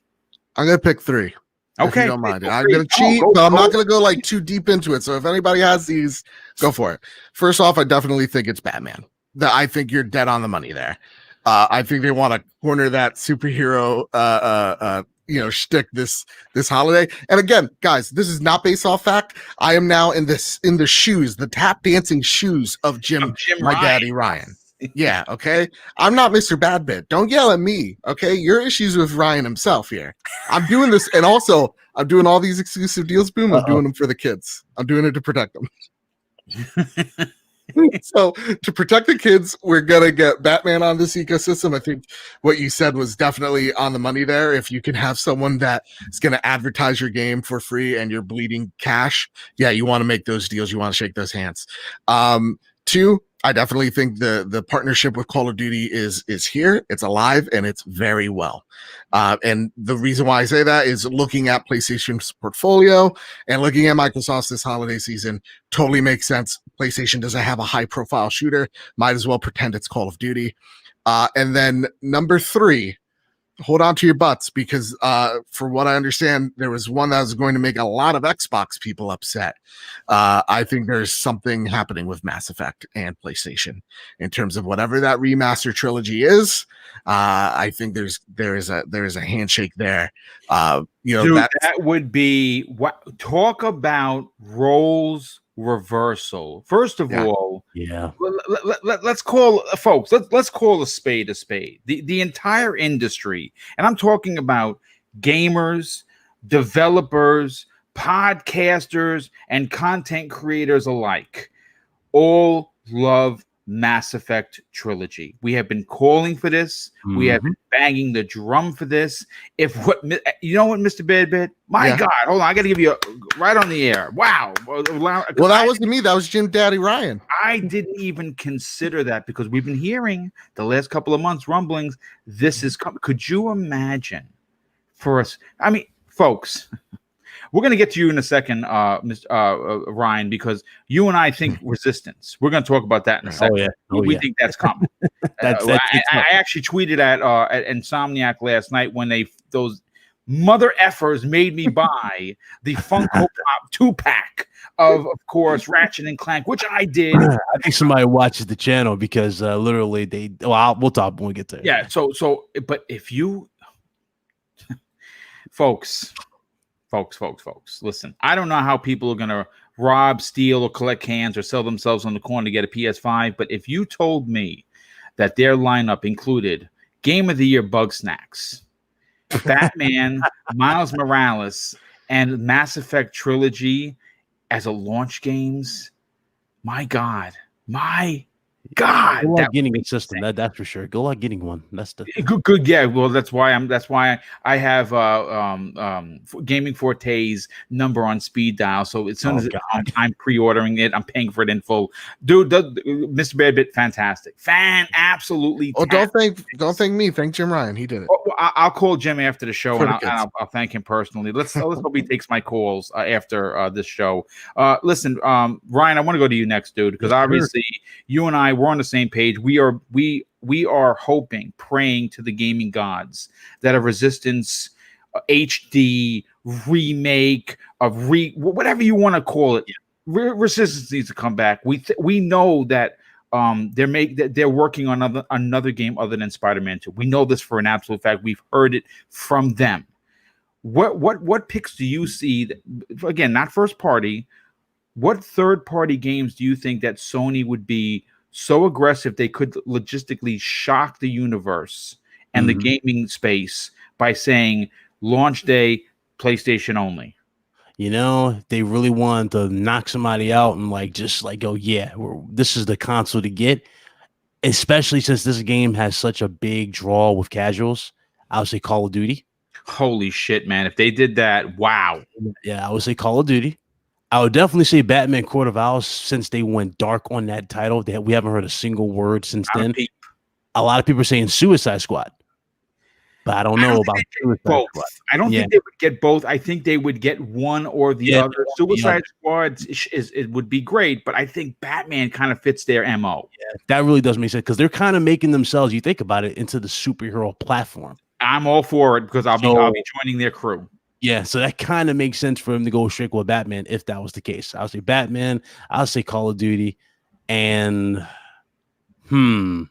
I'm gonna pick 3. Okay, if you don't mind it. I'm gonna cheat, but I'm not gonna go like too deep into it. So if anybody has these, go for it. First off, I definitely think it's Batman. I think you're dead on the money there. I think they want to corner that superhero shtick this holiday. And again, guys, this is not based off fact. I am now in the shoes, the tap dancing shoes of Jim my Ryan. Daddy Ryan. Yeah, okay. I'm not Mr. Badbit. Don't yell at me. Okay, your issues with Ryan himself here. I'm doing this, and also I'm doing all these exclusive deals. Boom, I'm doing them for the kids. I'm doing it to protect them. So to protect the kids, we're gonna get Batman on this ecosystem. I think what you said was definitely on the money there. If you can have someone that is gonna advertise your game for free and you're bleeding cash, yeah, you want to make those deals. You want to shake those hands. 2, I definitely think the partnership with Call of Duty is here. It's alive, and it's very well. And the reason why I say that is looking at PlayStation's portfolio and looking at Microsoft's this holiday season totally makes sense. PlayStation doesn't have a high-profile shooter. Might as well pretend it's Call of Duty. And then number 3, hold on to your butts, because for what I understand, there was one that was going to make a lot of Xbox people upset. I think there's something happening with Mass Effect and PlayStation in terms of whatever that remaster trilogy is. I think there is a handshake there. Dude, that would be what, talk about roles reversal. First of all, let's call folks, let's call a spade a spade. The entire industry, and I'm talking about gamers, developers, podcasters, and content creators alike, all love Mass Effect trilogy. We have been calling for this. We have been banging the drum for this. If what you know, what Mr. Bedbit, my God, hold on, I got to give you right on the air. Wow. Well, that wasn't me. That was Jim Daddy Ryan. I didn't even consider that because we've been hearing the last couple of months rumblings. This is coming. Could you imagine for us? I mean, folks. We're going to get to you in a second, Ryan, because you and I think Resistance. We're going to talk about that in a second. We think that's coming. I actually tweeted at Insomniac last night when those mother effers made me buy the Funko Pop 2-pack of course, Ratchet and Clank, which I did. I think somebody watches the channel because literally we'll talk when we get there. Yeah. But if you, folks, listen, I don't know how people are going to rob, steal, or collect cans or sell themselves on the corner to get a PS5. But if you told me that their lineup included Game of the Year Bug Snacks, Batman, Miles Morales, and Mass Effect Trilogy as a launch games, my God. Good luck getting a system. That's for sure. Good luck getting one. That's the good. Yeah. Well, that's why I have Gaming Forte's number on speed dial. So as soon as I'm pre-ordering it, I'm paying for it in full. Dude, Mr. Badbit, fantastic. Absolutely. Oh, don't thank me. Thank Jim Ryan. He did it. I'll call Jim after the show and I'll thank him personally. Let's hope he takes my calls after this show. Listen, Ryan, I want to go to you next, dude, because obviously you and I, we're on the same page. We are hoping, praying to the gaming gods that a Resistance HD remake of whatever you want to call it, Resistance needs to come back. We know that they're working on another game other than Spider-Man 2. We know this for an absolute fact. We've heard it from them. What picks do you see? Again, not first party. What third party games do you think that Sony would be so aggressive they could logistically shock the universe and the gaming space by saying launch day PlayStation only? You know, they really wanted to knock somebody out and go, this is the console to get, especially since this game has such a big draw with casuals. I would say Call of Duty. Holy shit, man. If they did that, wow. Yeah, I would say Call of Duty. I would definitely say Batman Court of Owls, since they went dark on that title. We haven't heard a single word since then. A lot of people are saying Suicide Squad. But I don't know about Suicide both. Squad. I don't think they would get both. I think they would get one or the other. Suicide Squad it would be great, but I think Batman kind of fits their MO. Yeah, that really does make sense because they're kind of making themselves, you think about it, into the superhero platform. I'm all for it because I'll be joining their crew. Yeah, so that kind of makes sense for him to go straight with Batman if that was the case. I'll say Batman, I'll say Call of Duty, and there's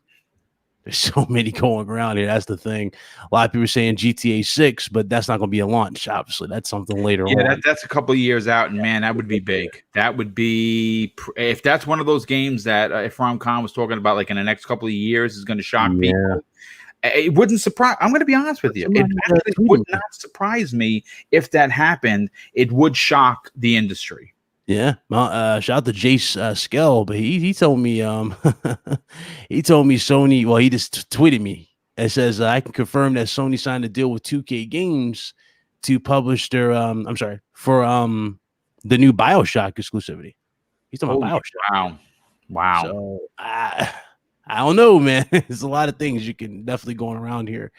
so many going around here. That's the thing. A lot of people are saying GTA 6, but that's not going to be a launch, obviously. That's something later on. Yeah, that's a couple of years out, and man, that would be big. That would be, if that's one of those games that Imran Khan was talking about, like in the next couple of years, is going to shock people. It wouldn't surprise. I'm going to be honest with you. It actually would not surprise me if that happened. It would shock the industry. Yeah. Well, shout out to Jace Skell, but he told me he told me Sony. Well, he just tweeted me. It says I can confirm that Sony signed a deal with 2K Games to publish their for the new BioShock exclusivity. He's talking about BioShock. Wow. So I don't know, man. There's a lot of things you can definitely going around here.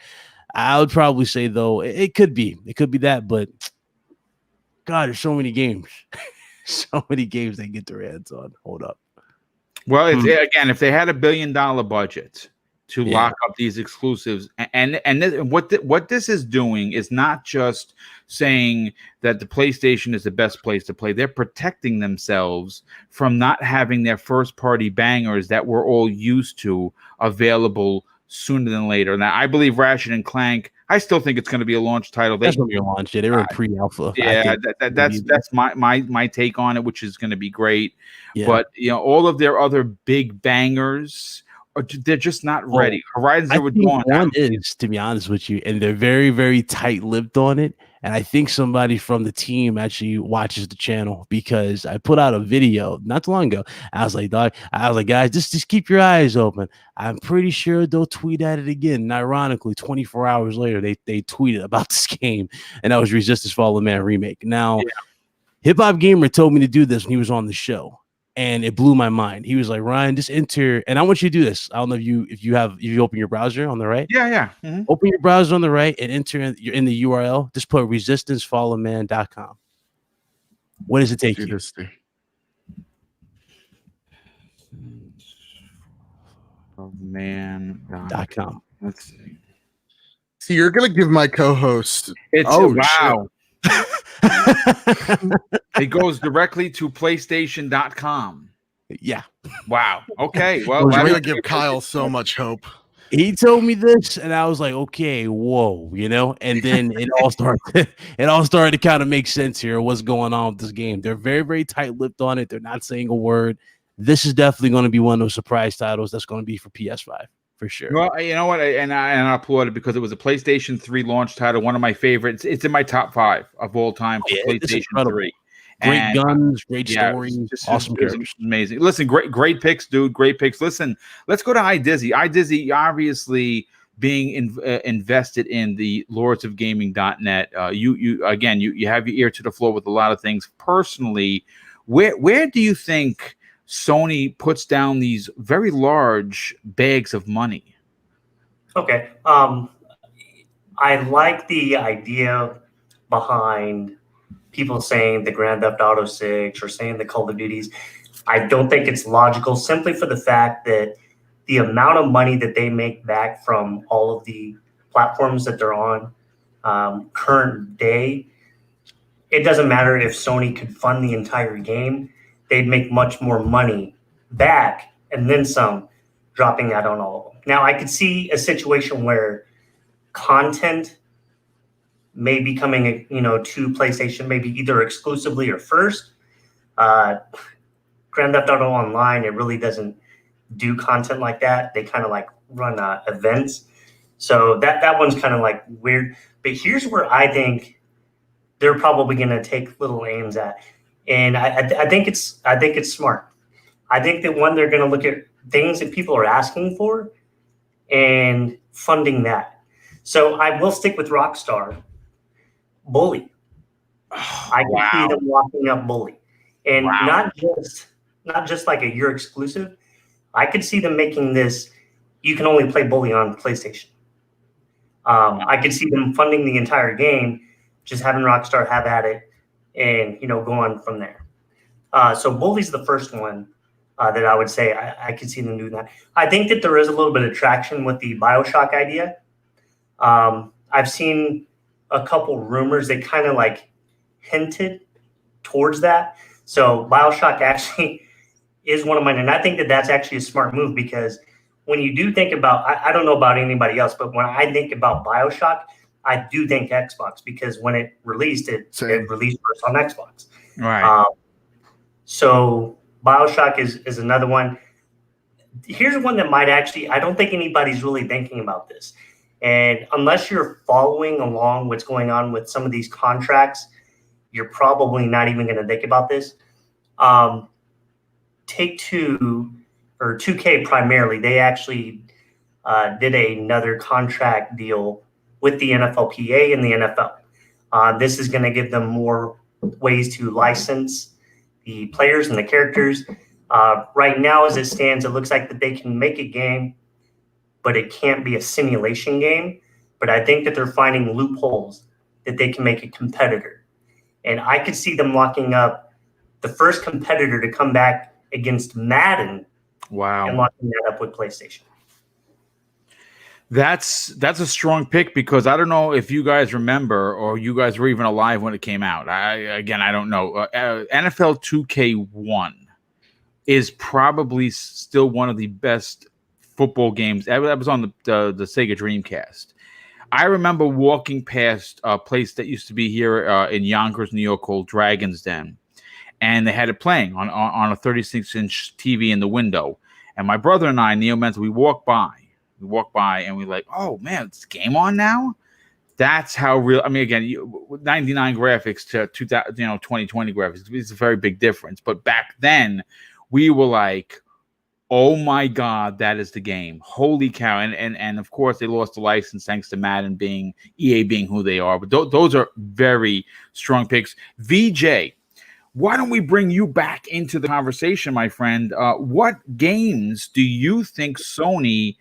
I would probably say though, it could be that, but God, there's so many games, so many games they get their hands on. Hold up. Well, again, if they had $1 billion budget to lock up these exclusives. And what this is doing is not just saying that the PlayStation is the best place to play. They're protecting themselves from not having their first party bangers that we're all used to available sooner than later. Now, I believe Ratchet and Clank, I still think it's going to be a launch title. That's going to be a launch. Yeah, they were in pre-alpha. Yeah, that's my take on it, which is going to be great. Yeah. But all of their other big bangers, they're just not ready. Horizon Zero Dawn. One is, to be honest with you, and they're very, very tight-lipped on it. And I think somebody from the team actually watches the channel, because I put out a video not too long ago. I was like, guys, just keep your eyes open. I'm pretty sure they'll tweet at it again. And ironically, 24 hours later, they tweeted about this game, and that was Resistance Fallen Man remake. Now, Hip Hop Gamer told me to do this when he was on the show, and it blew my mind. He was like, Ryan, just enter, and I want you to do this. I don't know if you open your browser on the right. Yeah. Mm-hmm. Open your browser on the right and enter in the URL. Just put resistancefallenman.com. What does it take you? Man.com. Let's see. So you're gonna give my co-host. Wow. It goes directly to PlayStation.com. Yeah. Wow. Okay. Well, I'm gonna give Kyle so much hope. He told me this, and I was like, okay, whoa, and then it all started to kind of make sense here. What's going on with this game? They're very, very tight-lipped on it. They're not saying a word. This is definitely going to be one of those surprise titles that's going to be for PS5 for sure. Well, you know what? And I applaud it, because it was a PlayStation 3 launch title, one of my favorites. It's in my top 5 of all time for PlayStation 3. Great guns, great story, awesome characters. Amazing. Listen, great picks, dude. Great picks. Listen, let's go to iDizzy. iDizzy, obviously being invested in the lordsofgaming.net. You have your ear to the floor with a lot of things. Personally, where do you think Sony puts down these very large bags of money? Okay. I like the idea behind people saying the Grand Theft Auto 6 or saying the Call of Duties. I don't think it's logical, simply for the fact that the amount of money that they make back from all of the platforms that they're on current day, it doesn't matter if Sony could fund the entire game. They'd make much more money back and then some, dropping that on all of them. Now, I could see a situation where content may be coming, to PlayStation, maybe either exclusively or first. Grand Theft Auto Online, it really doesn't do content like that. They kind of like run events. So that one's kind of like weird. But here's where I think they're probably going to take little aims at. And I think it's smart. I think that one, they're going to look at things that people are asking for and funding that. So I will stick with Rockstar. Bully. I can see them locking up Bully. And not just like a year exclusive. I could see them making this, you can only play Bully on PlayStation. I could see them funding the entire game, just having Rockstar have at it, and go on from there. So Bully's the first one that I would say I could see them doing that. I think that there is a little bit of traction with the BioShock idea. I've seen a couple rumors that kind of like hinted towards that. So BioShock actually is one of mine, and I think that that's actually a smart move, because when you do think about, I don't know about anybody else, but when I think about BioShock, I do think Xbox, because when it released, it released first on Xbox. Right. So BioShock is another one. Here's one that might actually, I don't think anybody's really thinking about this. And unless you're following along what's going on with some of these contracts, you're probably not even going to think about this. Take-Two, or 2K primarily, they actually did another contract deal with the NFLPA and the NFL. This is going to give them more ways to license the players and the characters. Right now, as it stands, it looks like that they can make a game, but it can't be a simulation game. But I think that they're finding loopholes that they can make a competitor. And I could see them locking up the first competitor to come back against Madden. Wow. And locking that up with PlayStation. That's a strong pick because I don't know if you guys remember or you guys were even alive when it came out. I don't know. NFL 2K1 is probably still one of the best football games. That was on the Sega Dreamcast. I remember walking past a place that used to be here in Yonkers, New York, called Dragon's Den, and they had it playing on a 36-inch TV in the window. And my brother and I, Neo Mental, we walked by and we're like, oh man, it's game on now. That's how real. I mean, again, 99 graphics to 2020 graphics. It's a very big difference. But back then, we were like, oh my God, that is the game. Holy cow. And of course, they lost the license thanks to Madden EA being who they are. But those are very strong picks. VJ, why don't we bring you back into the conversation, my friend? What games do you think Sony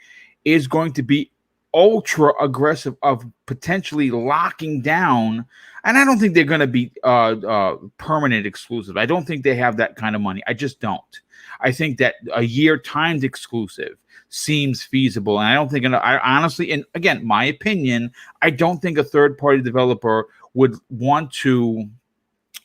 is going to be ultra aggressive of potentially locking down? And I don't think they're going to be permanent exclusive. I don't think they have that kind of money. I just don't. I think that a year timed exclusive seems feasible. And I don't think, I honestly, and again, my opinion, I don't think a third-party developer would want to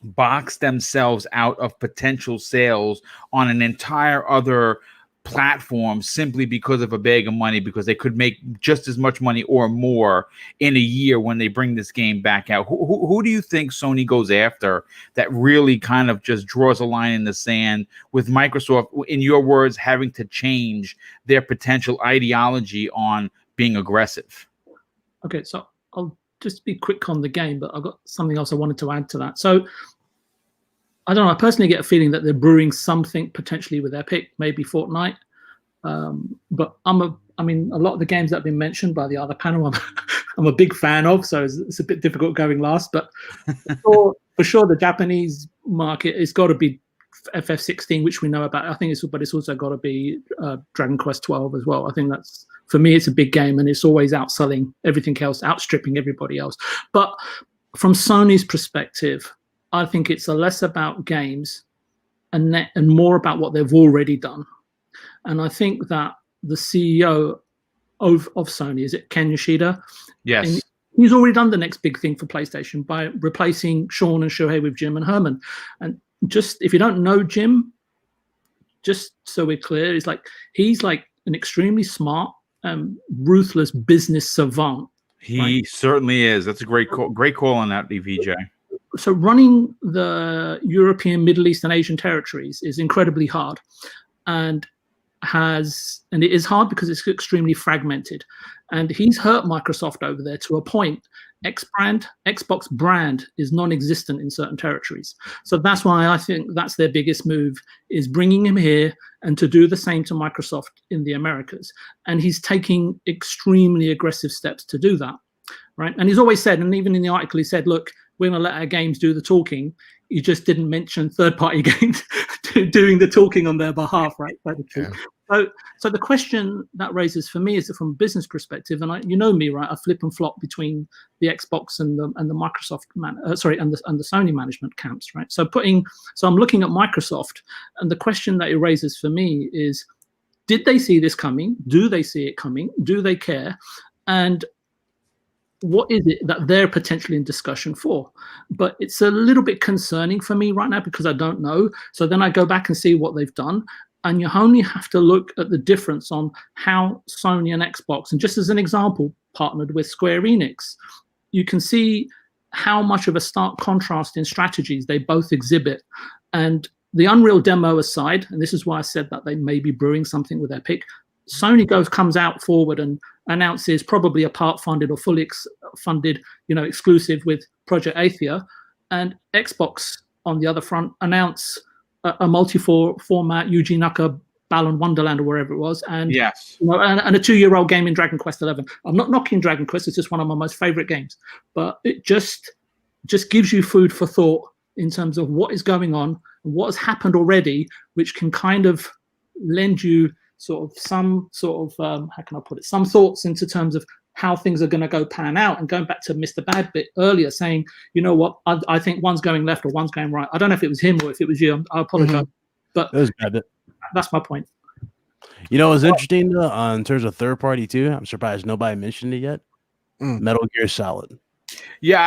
box themselves out of potential sales on an entire other platform simply because of a bag of money, because they could make just as much money or more in a year when they bring this game back out. Who do you think Sony goes after that really kind of just draws a line in the sand with Microsoft, in your words, having to change their potential ideology on being aggressive? Okay, so I'll just be quick on the game, but I've got something else I wanted to add to that. So I don't know. I personally get a feeling that they're brewing something potentially with Epic, maybe Fortnite. But a lot of the games that have been mentioned by the other panel, I'm a big fan of, so it's a bit difficult going last. But for sure, the Japanese market has got to be FF16, which we know about. I think but it's also got to be Dragon Quest 12 as well. I think that's, for me, it's a big game, and it's always outselling everything else, outstripping everybody else. But from Sony's perspective, I think it's less about games and more about what they've already done. And I think that the CEO of Sony, is it Ken Yoshida? Yes. And he's already done the next big thing for PlayStation by replacing Sean and Shohei with Jim and Herman. And just, if you don't know Jim, just so we're clear, he's like an extremely smart, ruthless business savant. He certainly is. That's a great call on that, VJ. So running the European, Middle East, and Asian territories is incredibly hard, and it is hard because it's extremely fragmented. And he's hurt Microsoft over there to a point. Xbox brand is non-existent in certain territories. So that's why I think that's their biggest move, is bringing him here and to do the same to Microsoft in the Americas. And he's taking extremely aggressive steps to do that, right? And he's always said, and even in the article, he said, look, we're going to let our games do the talking. You just didn't mention third-party games doing the talking on their behalf, right? Yeah. So the question that raises for me is that from a business perspective, and you know me, right? I flip and flop between the Xbox and the Microsoft and the Sony management camps, right? So I'm looking at Microsoft, and the question that it raises for me is, did they see this coming? Do they see it coming? Do they care? And what is it that they're potentially in discussion for? But it's a little bit concerning for me right now because I don't know. So then I go back and see what they've done. And you only have to look at the difference on how Sony and Xbox, and just as an example, partnered with Square Enix. You can see how much of a stark contrast in strategies they both exhibit. And the Unreal demo aside, and this is why I said that they may be brewing something with Epic, Sony comes out forward and announces probably a part-funded or fully funded, exclusive with Project Athia, and Xbox on the other front announce a multi-format Yuji Naka Balan Wonderland or wherever it was, and yes, and a 2-year-old game in Dragon Quest 11. I'm not knocking Dragon Quest; it's just one of my most favorite games. But it just gives you food for thought in terms of what is going on, what has happened already, which can kind of lend you some thoughts into terms of how things are going to go pan out. And going back to Mr. Badbit earlier, saying, you know what, I think one's going left or one's going right. I don't know if it was him or if it was you. I apologize, but it was Badbit. That's my point. You know, it's interesting in terms of third party too. I'm surprised nobody mentioned it yet. Metal Gear Solid. Yeah,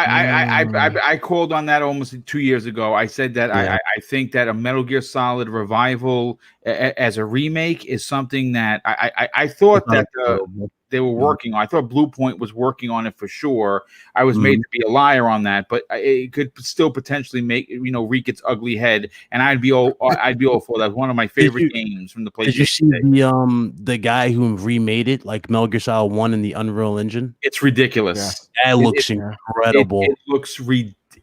I called on that almost 2 years ago. I said that I think that a Metal Gear Solid revival as a remake is something that I thought that they were working on. I thought Blue Point was working on it for sure. I was made to be a liar on that, but it could still potentially make wreak its ugly head, and I'd be all for that. One of my favorite games from the PlayStation. Did you see the guy who remade it, like Metal Gear Solid 1 in the Unreal Engine? It's ridiculous. Yeah. That looks incredible.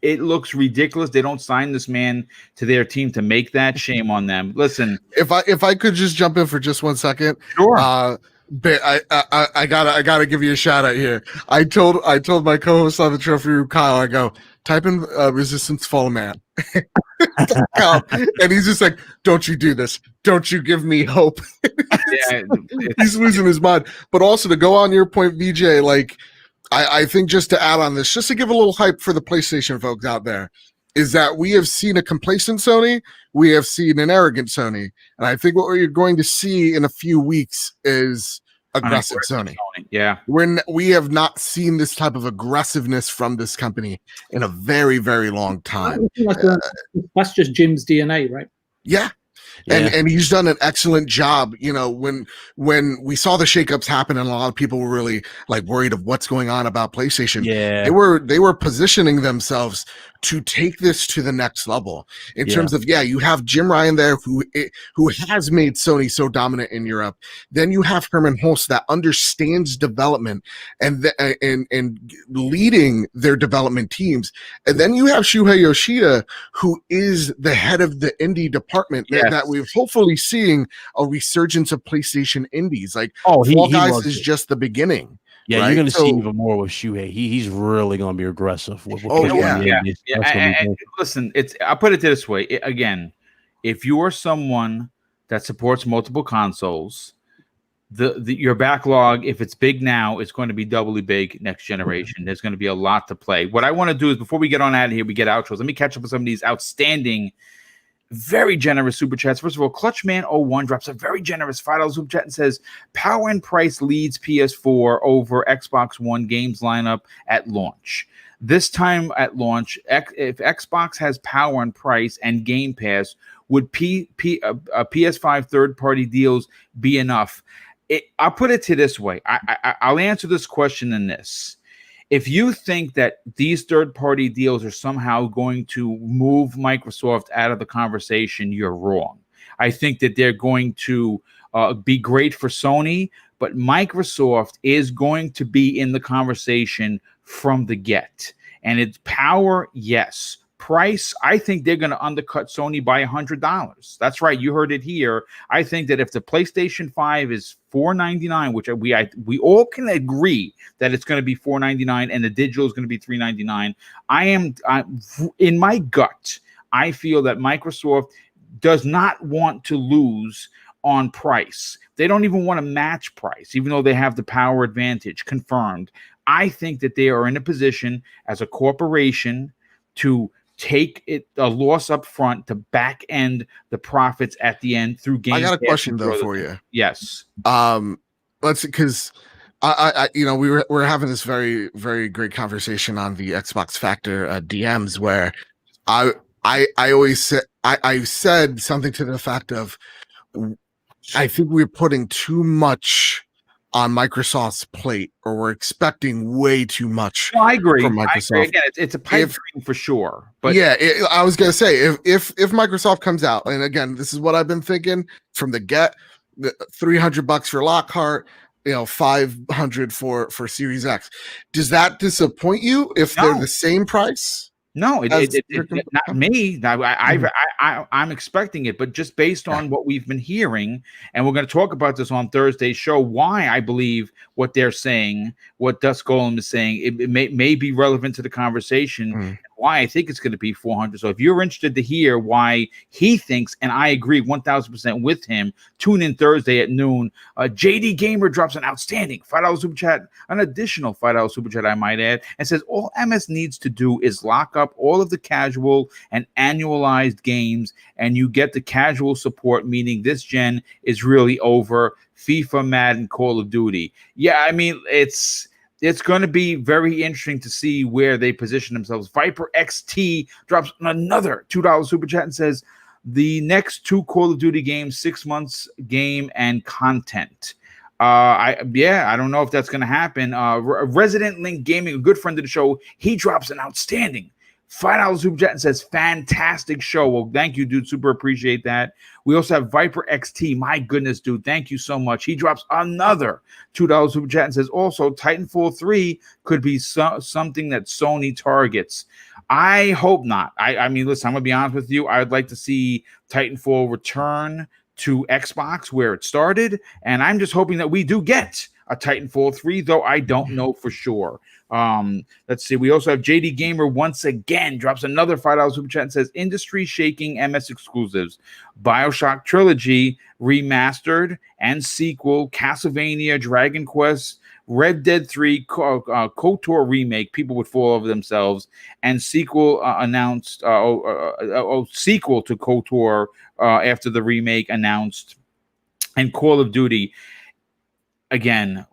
It looks ridiculous. They don't sign this man to their team to make that. Shame on them. Listen, if I could just jump in for just 1 second, sure. I gotta give you a shout out here. I told my co-host on the trophy room, Kyle, I go, type in Resistance Fall Man. And he's just like, don't you do this. Don't you give me hope. He's losing his mind. But also to go on your point, VJ, like I think just to add on this, just to give a little hype for the PlayStation folks out there, is that we have seen a complacent Sony, we have seen an arrogant Sony, and I think what we're going to see in a few weeks is aggressive Sony. Yeah, we have not seen this type of aggressiveness from this company in a very, very long time. That's just Jim's DNA, right? Yeah. And he's done an excellent job. When we saw the shakeups happen and a lot of people were really like worried of what's going on about PlayStation. Yeah. They were positioning themselves to take this to the next level in terms of, you have Jim Ryan there who has made Sony so dominant in Europe. Then you have Herman Hulst that understands development and leading their development teams. And then you have Shuhei Yoshida, who is the head of the indie department that we're hopefully seeing a resurgence of PlayStation indies. Like Fall Guys is just the beginning. Yeah, right? You're going to see even more with Shuhei. He's really going to be aggressive. And listen, I'll put it this way. Again, if you are someone that supports multiple consoles, your backlog, if it's big now, it's going to be doubly big next generation. There's going to be a lot to play. What I want to do is, before we get on out of here, we get outros. Let me catch up with some of these outstanding, very generous super chats. First of all, Clutchman01 drops a very generous $5 super chat and says, power and price leads PS4 over Xbox One games lineup at launch. This time at launch, if Xbox has power and price and Game Pass, would PS5 third-party deals be enough? I'll put it to this way. I'll answer this question in this. If you think that these third-party deals are somehow going to move Microsoft out of the conversation, you're wrong. I think that they're going to be great for Sony, but Microsoft is going to be in the conversation from the get. And it's power, yes. Price, I think they're going to undercut Sony by $100. That's right. You heard it here. I think that if the PlayStation 5 is $499, which we all can agree that it's going to be $499 and the digital is going to be $399, I'm in my gut, I feel that Microsoft does not want to lose on price. They don't even want to match price, even though they have the power advantage confirmed. I think that they are in a position as a corporation to take a loss up front to back end the profits at the end through Game Pass. I got a question though for you. Yes. Because we're having this very, very great conversation on the Xbox Factor DMs where I always said I said something to the effect of, I think we're putting too much on Microsoft's plate, or we're expecting way too much. No, I agree. From Microsoft. Again, it's a pipe dream for sure. But I was gonna say if Microsoft comes out, and again, this is what I've been thinking from the get: $300 for Lockhart, $500 for Series X. Does that disappoint you if they're the same price? No, it's not me. I'm expecting it, but just based on what we've been hearing, and we're going to talk about this on Thursday's show, why I believe what they're saying, what Dusk Golem is saying, it may be relevant to the conversation, why I think it's going to be 400. So if you're interested to hear why he thinks, and I agree 1000% with him, tune in Thursday at noon. JD Gamer drops an outstanding $5 super chat, an additional $5 super chat, I might add, and says all MS needs to do is lock up all of the casual and annualized games, and you get the casual support, meaning this gen is really over. FIFA, Madden, Call of Duty. Yeah, I mean, it's going to be very interesting to see where they position themselves. Viper XT drops another $2 super chat and says, the next 2 Call of Duty games, 6 months game and content. I don't know if that's going to happen. Resident Link Gaming, a good friend of the show, he drops an outstanding $5 super chat and says, fantastic show. Well, thank you, dude. Super appreciate that. We also have Viper XT. My goodness, dude. Thank you so much. He drops another $2 super chat and says, also, Titanfall 3 could be something that Sony targets. I hope not. I mean, listen, I'm going to be honest with you. I would like to see Titanfall return to Xbox where it started. And I'm just hoping that we do get a Titanfall 3, though I don't know for sure. Let's see. We also have JD Gamer once again drops another $5 super chat and says, industry shaking MS exclusives, BioShock Trilogy remastered and sequel, Castlevania, Dragon Quest, Red Dead 3, KOTOR remake, people would fall over themselves, and sequel announced, sequel to KOTOR after the remake announced, and Call of Duty. Again,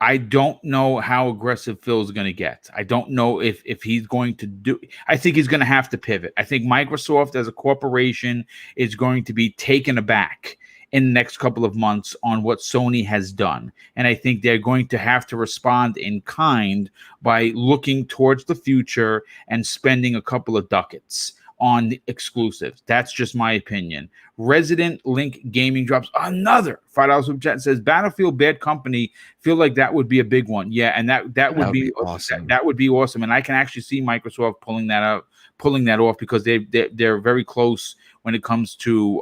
I don't know how aggressive Phil's going to get. I don't know if he's going to do. I think he's going to have to pivot. I think Microsoft as a corporation is going to be taken aback in the next couple of months on what Sony has done. And I think they're going to have to respond in kind by looking towards the future and spending a couple of ducats on the exclusives. That's just my opinion. Resident Link Gaming drops another $5 super chat and says, Battlefield Bad Company, feel like that would be a big one. Yeah, and that would be awesome. That would be awesome. And I can actually see Microsoft pulling that off because they're very close when it comes to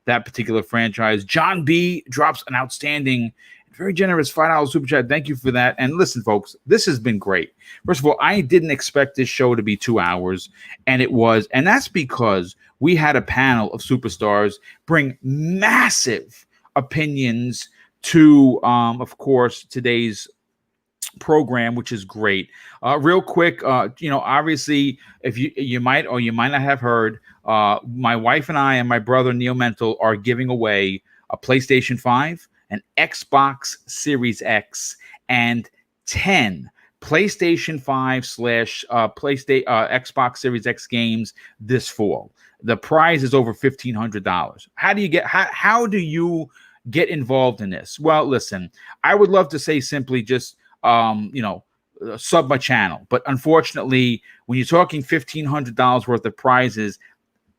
that particular franchise. John B drops an outstanding, very generous $5 super chat. Thank you for that. And listen, folks, this has been great. First of all, I didn't expect this show to be 2 hours, and it was. And that's because we had a panel of superstars bring massive opinions to, of course, today's program, which is great. Real quick, obviously, if you might or you might not have heard, my wife and I and my brother Neil Mental are giving away a PlayStation 5, an Xbox Series X, and 10 PlayStation 5 / Xbox Series X games this fall. The prize is over $1,500. How do you get involved in this? Well, listen, I would love to say simply just sub my channel, but unfortunately, when you're talking $1,500 worth of prizes,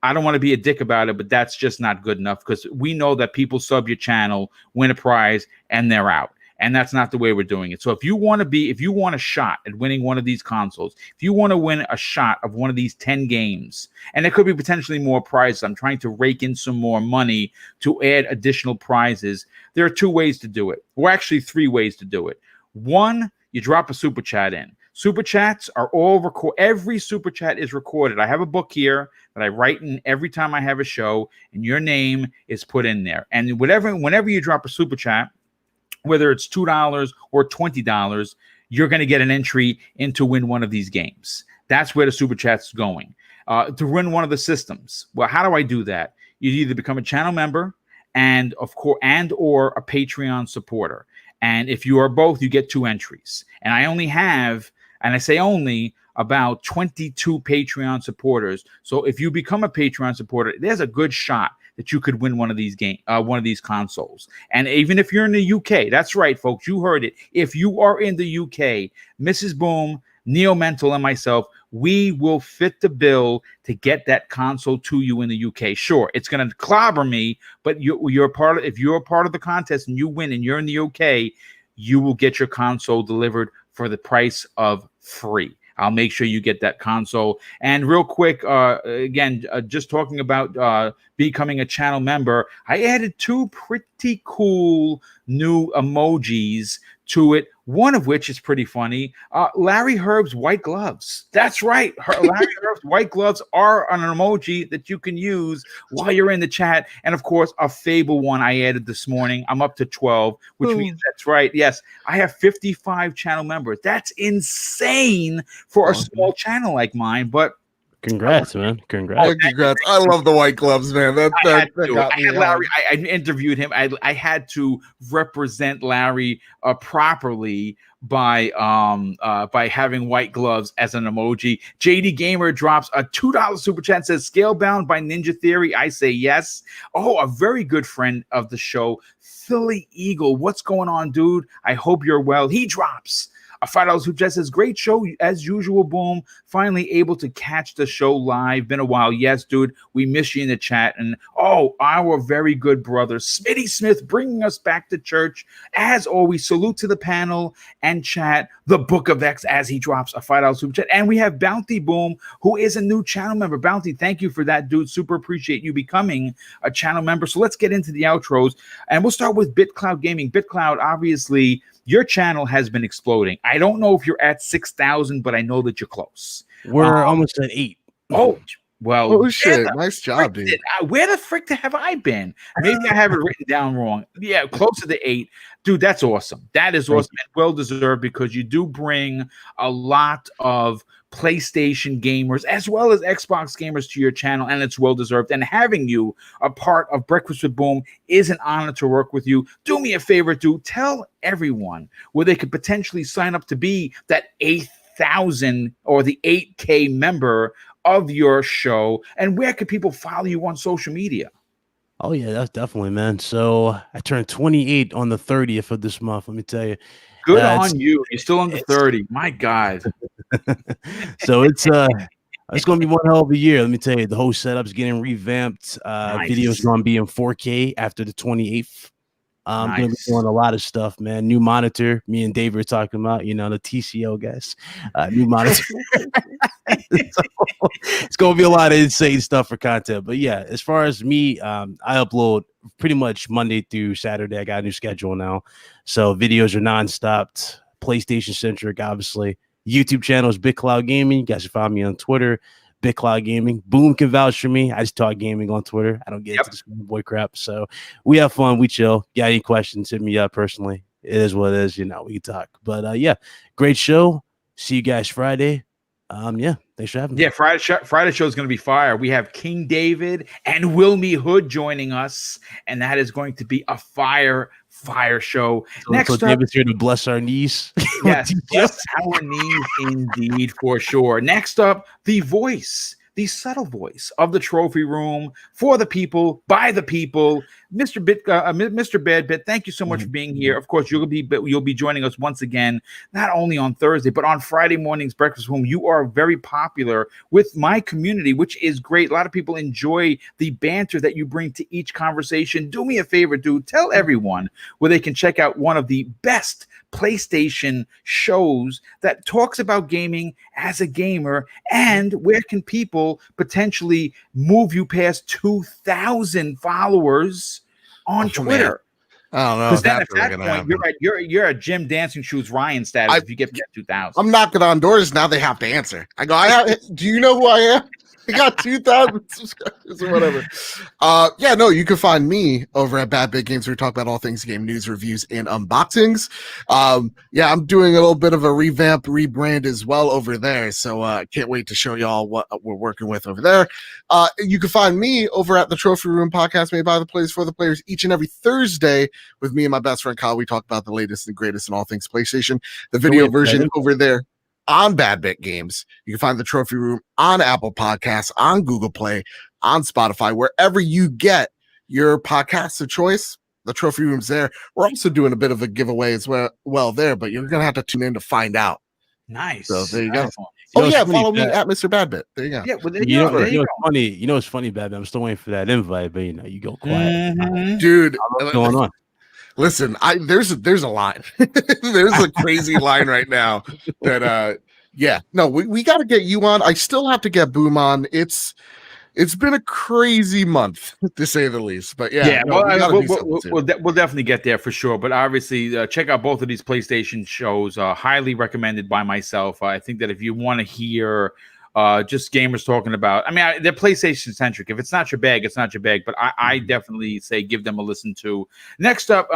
I don't want to be a dick about it, but that's just not good enough because we know that people sub your channel, win a prize, and they're out. And that's not the way we're doing it. So if you want a shot at winning one of these consoles, if you want to win a shot of one of these 10 games, and there could be potentially more prizes, I'm trying to rake in some more money to add additional prizes. There are 2 ways to do it. Well, actually 3 ways to do it. 1, you drop a super chat in. Super chats are all recorded. Every super chat is recorded. I have a book here that I write in every time I have a show, and your name is put in there. And whenever you drop a super chat, whether it's $2 or $20, you're going to get an entry in to win one of these games. That's where the super chat's going. To win one of the systems. Well, how do I do that? You either become a channel member and or a Patreon supporter. And if you are both, you get 2 entries. And I only have, and I say only, about 22 Patreon supporters. So if you become a Patreon supporter, there's a good shot that you could win one of these consoles. And even if you're in the UK, that's right, folks, you heard it. If you are in the UK, Mrs. Boom, Neo Mental, and myself, we will fit the bill to get that console to you in the UK. Sure, it's going to clobber me, but if you're a part of the contest and you win and you're in the UK, you will get your console delivered for the price of free. I'll make sure you get that console. And real quick, just talking about becoming a channel member, I added 2 pretty cool new emojis to it, one of which is pretty funny. Larry Herb's white gloves. That's right. Larry Herb's white gloves are an emoji that you can use while you're in the chat. And of course, a Fable one I added this morning. I'm up to 12, which means that's right. Yes, I have 55 channel members. That's insane for a small channel like mine, but congrats, man. Congrats. Oh, congrats. I love the white gloves, man. I had Larry. I interviewed him. I had to represent Larry properly by having white gloves as an emoji. JD Gamer drops a $2 super chat and says Scalebound by Ninja Theory. I say yes. Oh, a very good friend of the show, Philly Eagle. What's going on, dude? I hope you're well. He drops a $5 super chat says, great show as usual, Boom. Finally able to catch the show live. Been a while. Yes, dude. We miss you in the chat. And our very good brother, Smitty Smith, bringing us back to church. As always, salute to the panel and chat. The Book of X as he drops a $5 super chat. And we have Bounty Boom, who is a new channel member. Bounty, thank you for that, dude. Super appreciate you becoming a channel member. So let's get into the outros. And we'll start with BitCloud Gaming. BitCloud, obviously, your channel has been exploding. I don't know if you're at 6,000, but I know that you're close. We're almost at 8. Oh, well. Oh, shit. Nice job, dude. Where the frick have I been? Maybe I have it written down wrong. Yeah, closer to 8. Dude, that's awesome. That is awesome and well-deserved because you do bring a lot of PlayStation gamers as well as Xbox gamers to your channel, and it's well-deserved. And having you a part of Breakfast with Boom is an honor to work with you. Do me a favor, dude. Tell everyone where they could potentially sign up to be that 8,000 or the 8K member of your show, and where could people follow you on social media? Oh yeah, that's definitely, man. So I turned 28 on the 30th of this month. Let me tell you. Good on you. You're still under 30. My God. So it's going to be one hell of a year. Let me tell you, the whole setup's getting revamped. Nice. Video's going to be in 4K after the 28th. I'm going to be doing a lot of stuff, man. New monitor. Me and Dave were talking about, the TCO guys. New monitor. So, it's going to be a lot of insane stuff for content. But yeah, as far as me, I upload pretty much Monday through Saturday. I got a new schedule now. So videos are nonstop, PlayStation centric, obviously. YouTube channel is BitCloud Gaming. You guys can find me on Twitter. BitCloud Gaming. Boom can vouch for me. I just talk gaming on Twitter. I don't get into this boy crap. So we have fun. We chill. Got any questions, hit me up personally. It is what it is. We can talk. But yeah, great show. See you guys Friday. Yeah, thanks for having me. Yeah, Friday show is going to be fire. We have King David and Wilmy Hood joining us, and that is going to be a fire show. Next up, David's here to bless our knees. Yes, bless our knees indeed, for sure. Next up, the voice, the subtle voice of the trophy room, for the people, by the people, Mr. Badbit. Thank you so much for being here. Of course, you'll be joining us once again, not only on Thursday but on Friday mornings. Breakfast Room. You are very popular with my community, which is great. A lot of people enjoy the banter that you bring to each conversation. Do me a favor, dude. Tell everyone where they can check out one of the best PlayStation shows that talks about gaming as a gamer, and where can people potentially move you past 2,000 followers on Twitter? Man. I don't know. Because then at that point, you're right. You're a Jim Dancing Shoes Ryan status if you get 2,000. I'm knocking on doors now. They have to answer. I go, do you know who I am? I got 2,000 subscribers or whatever. Yeah, no, you can find me over at Bad Big Games where we talk about all things game news, reviews, and unboxings. Yeah, I'm doing a little bit of a rebrand as well over there. So can't wait to show y'all what we're working with over there. You can find me over at the Trophy Room podcast made by the players for the players each and every Thursday with me and my best friend Kyle. We talk about the latest and greatest in all things PlayStation. The video version over there on Bad Bit Games. You can find the Trophy Room on Apple Podcasts, on Google Play, on Spotify, wherever you get your podcasts of choice. The Trophy Room's there. We're also doing a bit of a giveaway as well there, but you're gonna have to tune in to find out. Nice. So there you go. Oh yeah, follow me at Mr. Badbit. There you go. Yeah, well, it's funny. It's funny, Badbit. I'm still waiting for that invite, but you go quiet, dude. What's going on? Listen, there's a line. There's a crazy line right now that yeah. No, we got to get you on. I still have to get Boom on. It's It's been a crazy month, to say the least. But yeah, we'll definitely get there for sure. But obviously, check out both of these PlayStation shows. Highly recommended by myself. I think that if you want to hear just gamers talking about, I mean, they're PlayStation centric. If it's not your bag, it's not your bag. But I definitely say give them a listen to. Next up,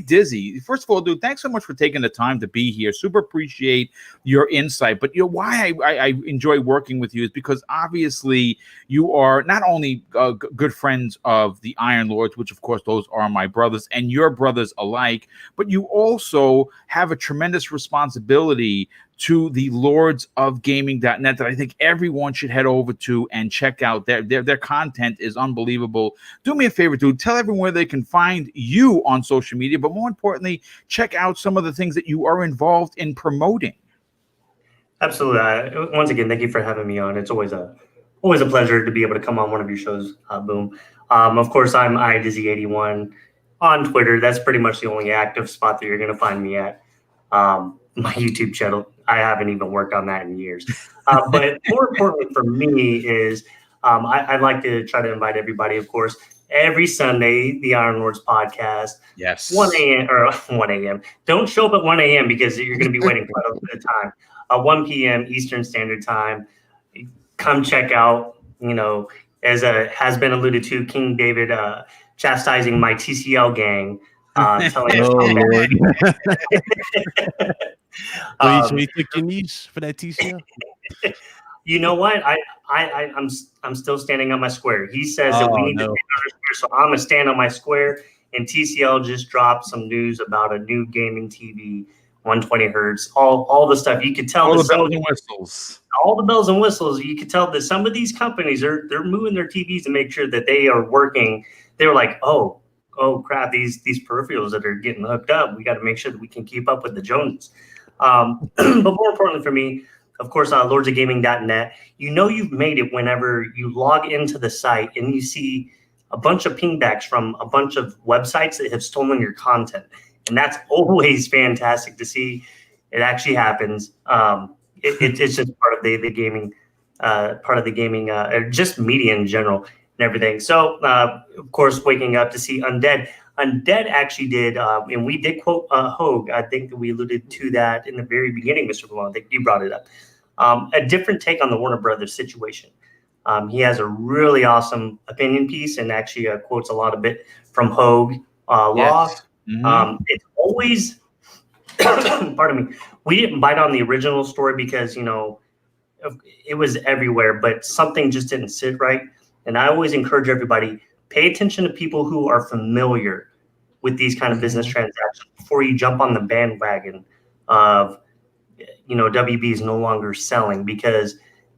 Dizzy. First of all, dude, thanks so much for taking the time to be here. Super appreciate your insight. But why I enjoy working with you is because obviously you are not only good friends of the Iron Lords, which of course those are my brothers and your brothers alike, but you also have a tremendous responsibility to the Lords of Gaming.net that I think everyone should head over to and check out. Their content is unbelievable. Do me a favor, dude. Tell everyone where they can find you on social media, but more importantly, check out some of the things that you are involved in promoting. Absolutely. Once again, thank you for having me on. It's always a pleasure to be able to come on one of your shows, Boom. Of course, I'm iDizzy81 on Twitter. That's pretty much the only active spot that you're going to find me at. My YouTube channel, I haven't even worked on that in years. But more importantly for me is I'd like to try to invite everybody, of course, every Sunday, the Iron Lords podcast. Yes. 1 a.m. Don't show up at 1 a.m. because you're going to be waiting quite a bit of time. 1 p.m. Eastern Standard Time. Come check out, as has been alluded to, King David chastising my TCL gang. Telling us Lord. So you took your knees for that TCL? You know what? I'm still standing on my square. He says that we need to stand on our square, so I'm gonna stand on my square. And TCL just dropped some news about a new gaming TV, 120 hertz, all the stuff. You could tell all the bells and whistles. All the bells and whistles. You could tell that some of these companies they're moving their TVs to make sure that they are working. They were like, oh crap, these peripherals that are getting hooked up, we got to make sure that we can keep up with the Joneses. But more importantly for me, of course, lordsofgaming.net, you've made it whenever you log into the site and you see a bunch of pingbacks from a bunch of websites that have stolen your content. And that's always fantastic to see. It actually happens. It's just part of the gaming, just media in general. Everything. So, of course, waking up to see Undead. Undead actually did, and we did quote Hogue. I think that we alluded to that in the very beginning, Mr. Malone. I think you brought it up. A different take on the Warner Brothers situation. He has a really awesome opinion piece and actually quotes a lot of it from Hogue Law. Yes. Mm-hmm. It's always, pardon me, we didn't bite on the original story because, it was everywhere, but something just didn't sit right. And I always encourage everybody, pay attention to people who are familiar with these kind of business transactions before you jump on the bandwagon of, WB is no longer selling. Because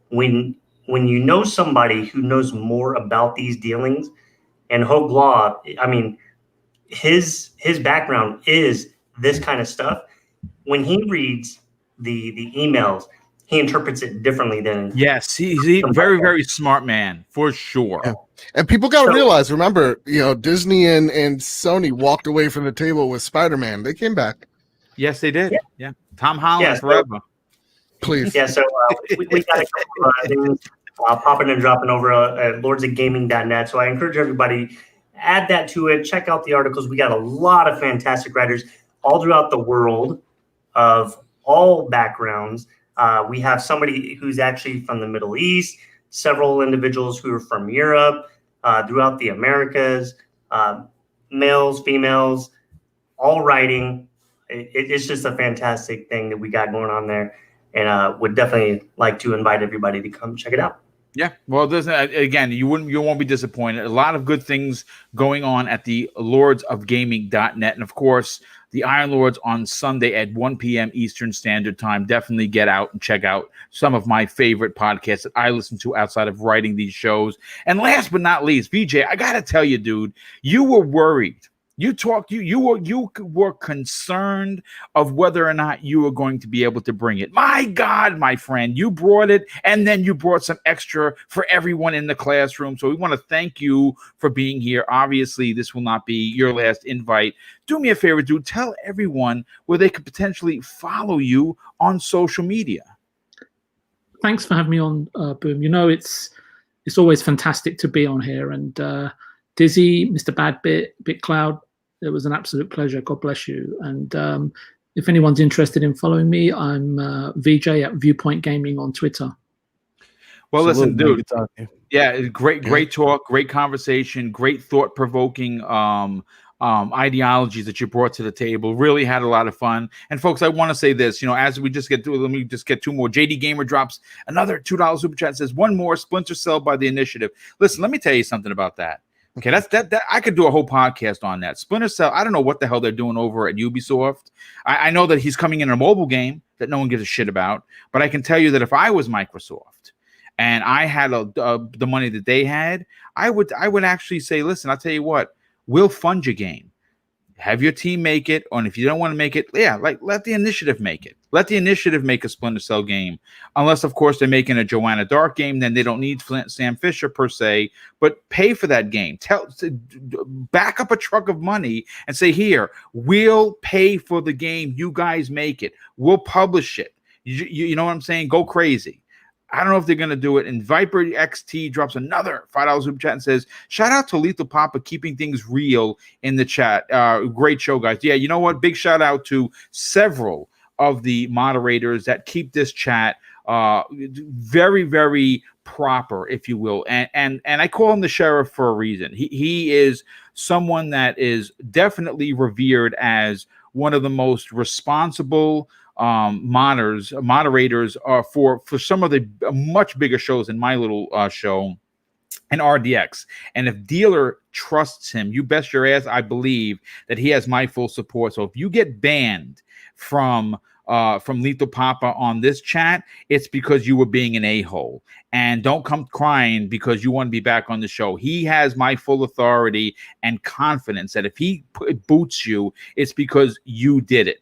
when you know somebody who knows more about these dealings, and Hogue Law, I mean, his background is this kind of stuff. When he reads the emails, he interprets it differently than. Yes, he's a very, very smart man for sure. Yeah. And people got to realize, remember, Disney and Sony walked away from the table with Spider-Man. They came back. Yes, they did. Yeah. Tom Holland forever. Please. Yeah, so we got a couple of things popping and dropping over at lordsofgaming.net. So I encourage everybody, add that to it. Check out the articles. We got a lot of fantastic writers all throughout the world of all backgrounds. We have somebody who's actually from the Middle East, several individuals who are from Europe, throughout the Americas, males, females, all writing. It's just a fantastic thing that we got going on there, and would definitely like to invite everybody to come check it out. Yeah, well, again, you won't be disappointed. A lot of good things going on at the lordsofgaming.net, and of course, the Iron Lords on Sunday at 1 p.m. Eastern Standard Time. Definitely get out and check out some of my favorite podcasts that I listen to outside of writing these shows. And last but not least, VJ, I gotta tell you, dude, you were worried. You were concerned of whether or not you were going to be able to bring it. My God, my friend, you brought it, and then you brought some extra for everyone in the classroom. So we want to thank you for being here. Obviously, this will not be your last invite. Do me a favor, dude. Tell everyone where they could potentially follow you on social media. Thanks for having me on, Boom. it's always fantastic to be on here. And Dizzy, Mr. Badbit, BitCloud, it was an absolute pleasure. God bless you. And if anyone's interested in following me, I'm VJ at Viewpoint Gaming on Twitter. Well, listen, dude. Yeah, great talk, great conversation, great thought-provoking ideologies that you brought to the table. Really had a lot of fun. And folks, I want to say this, as we just get through, let me just get two more. JD Gamer drops another $2 super chat, says one more Splinter Cell by the Initiative. Listen, let me tell you something about that. Okay, that I could do a whole podcast on that. Splinter Cell, I don't know what the hell they're doing over at Ubisoft. I know that he's coming in a mobile game that no one gives a shit about, but I can tell you that if I was Microsoft and I had the money that they had, I would actually say, listen, I'll tell you what, we'll fund your game. Have your team make it, and if you don't want to make it, let the Initiative make it. Let the Initiative make a Splinter Cell game. Unless, of course, they're making a Joanna Dark game, then they don't need Sam Fisher per se, but pay for that game. Back up a truck of money and say, here, we'll pay for the game. You guys make it. We'll publish it. You know what I'm saying? Go crazy. I don't know if they're going to do it. And Viper XT drops another $5 super chat and says, shout out to Lethal Papa keeping things real in the chat. Great show, guys. Yeah, you know what? Big shout out to several of the moderators that keep this chat very, very proper, if you will. And I call him the sheriff for a reason. He is someone that is definitely revered as one of the most responsible moderators are for some of the much bigger shows in my little show and RDX. And if Dealer trusts him, you bet your ass I believe that he has my full support. So if you get banned from Lethal Papa on this chat, it's because you were being an a-hole. And don't come crying because you want to be back on the show. He has my full authority and confidence that if he boots you, it's because you did it.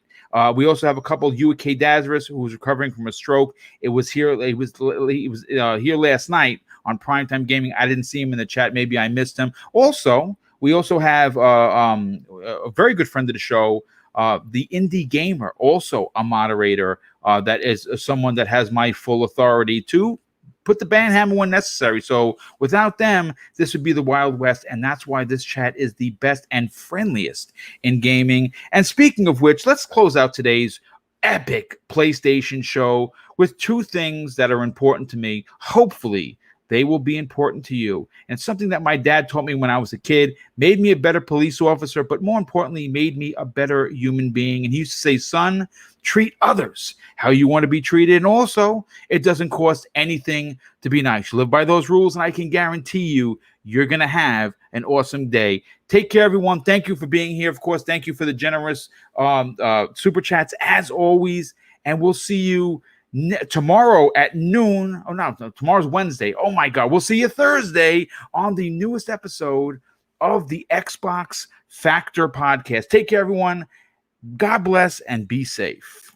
We also have a couple. UK Dazarus, who was recovering from a stroke. He was here last night on Primetime Gaming. I didn't see him in the chat. Maybe I missed him. Also, we also have a very good friend of the show, the Indie Gamer, also a moderator that is someone that has my full authority to put the ban hammer when necessary. So without them, this would be the Wild West, and that's why this chat is the best and friendliest in gaming. And speaking of which, let's close out today's epic PlayStation show with two things that are important to me. Hopefully, they will be important to you. And something that my dad taught me when I was a kid, made me a better police officer, but more importantly, made me a better human being. And he used to say, son, treat others how you want to be treated. And also, it doesn't cost anything to be nice. You live by those rules, and I can guarantee you, you're going to have an awesome day. Take care, everyone. Thank you for being here. Of course, thank you for the generous super chats, as always. And we'll see you tomorrow at noon. Oh, no, tomorrow's Wednesday. Oh, my God. We'll see you Thursday on the newest episode of the Xbox Factor podcast. Take care, everyone. God bless and be safe.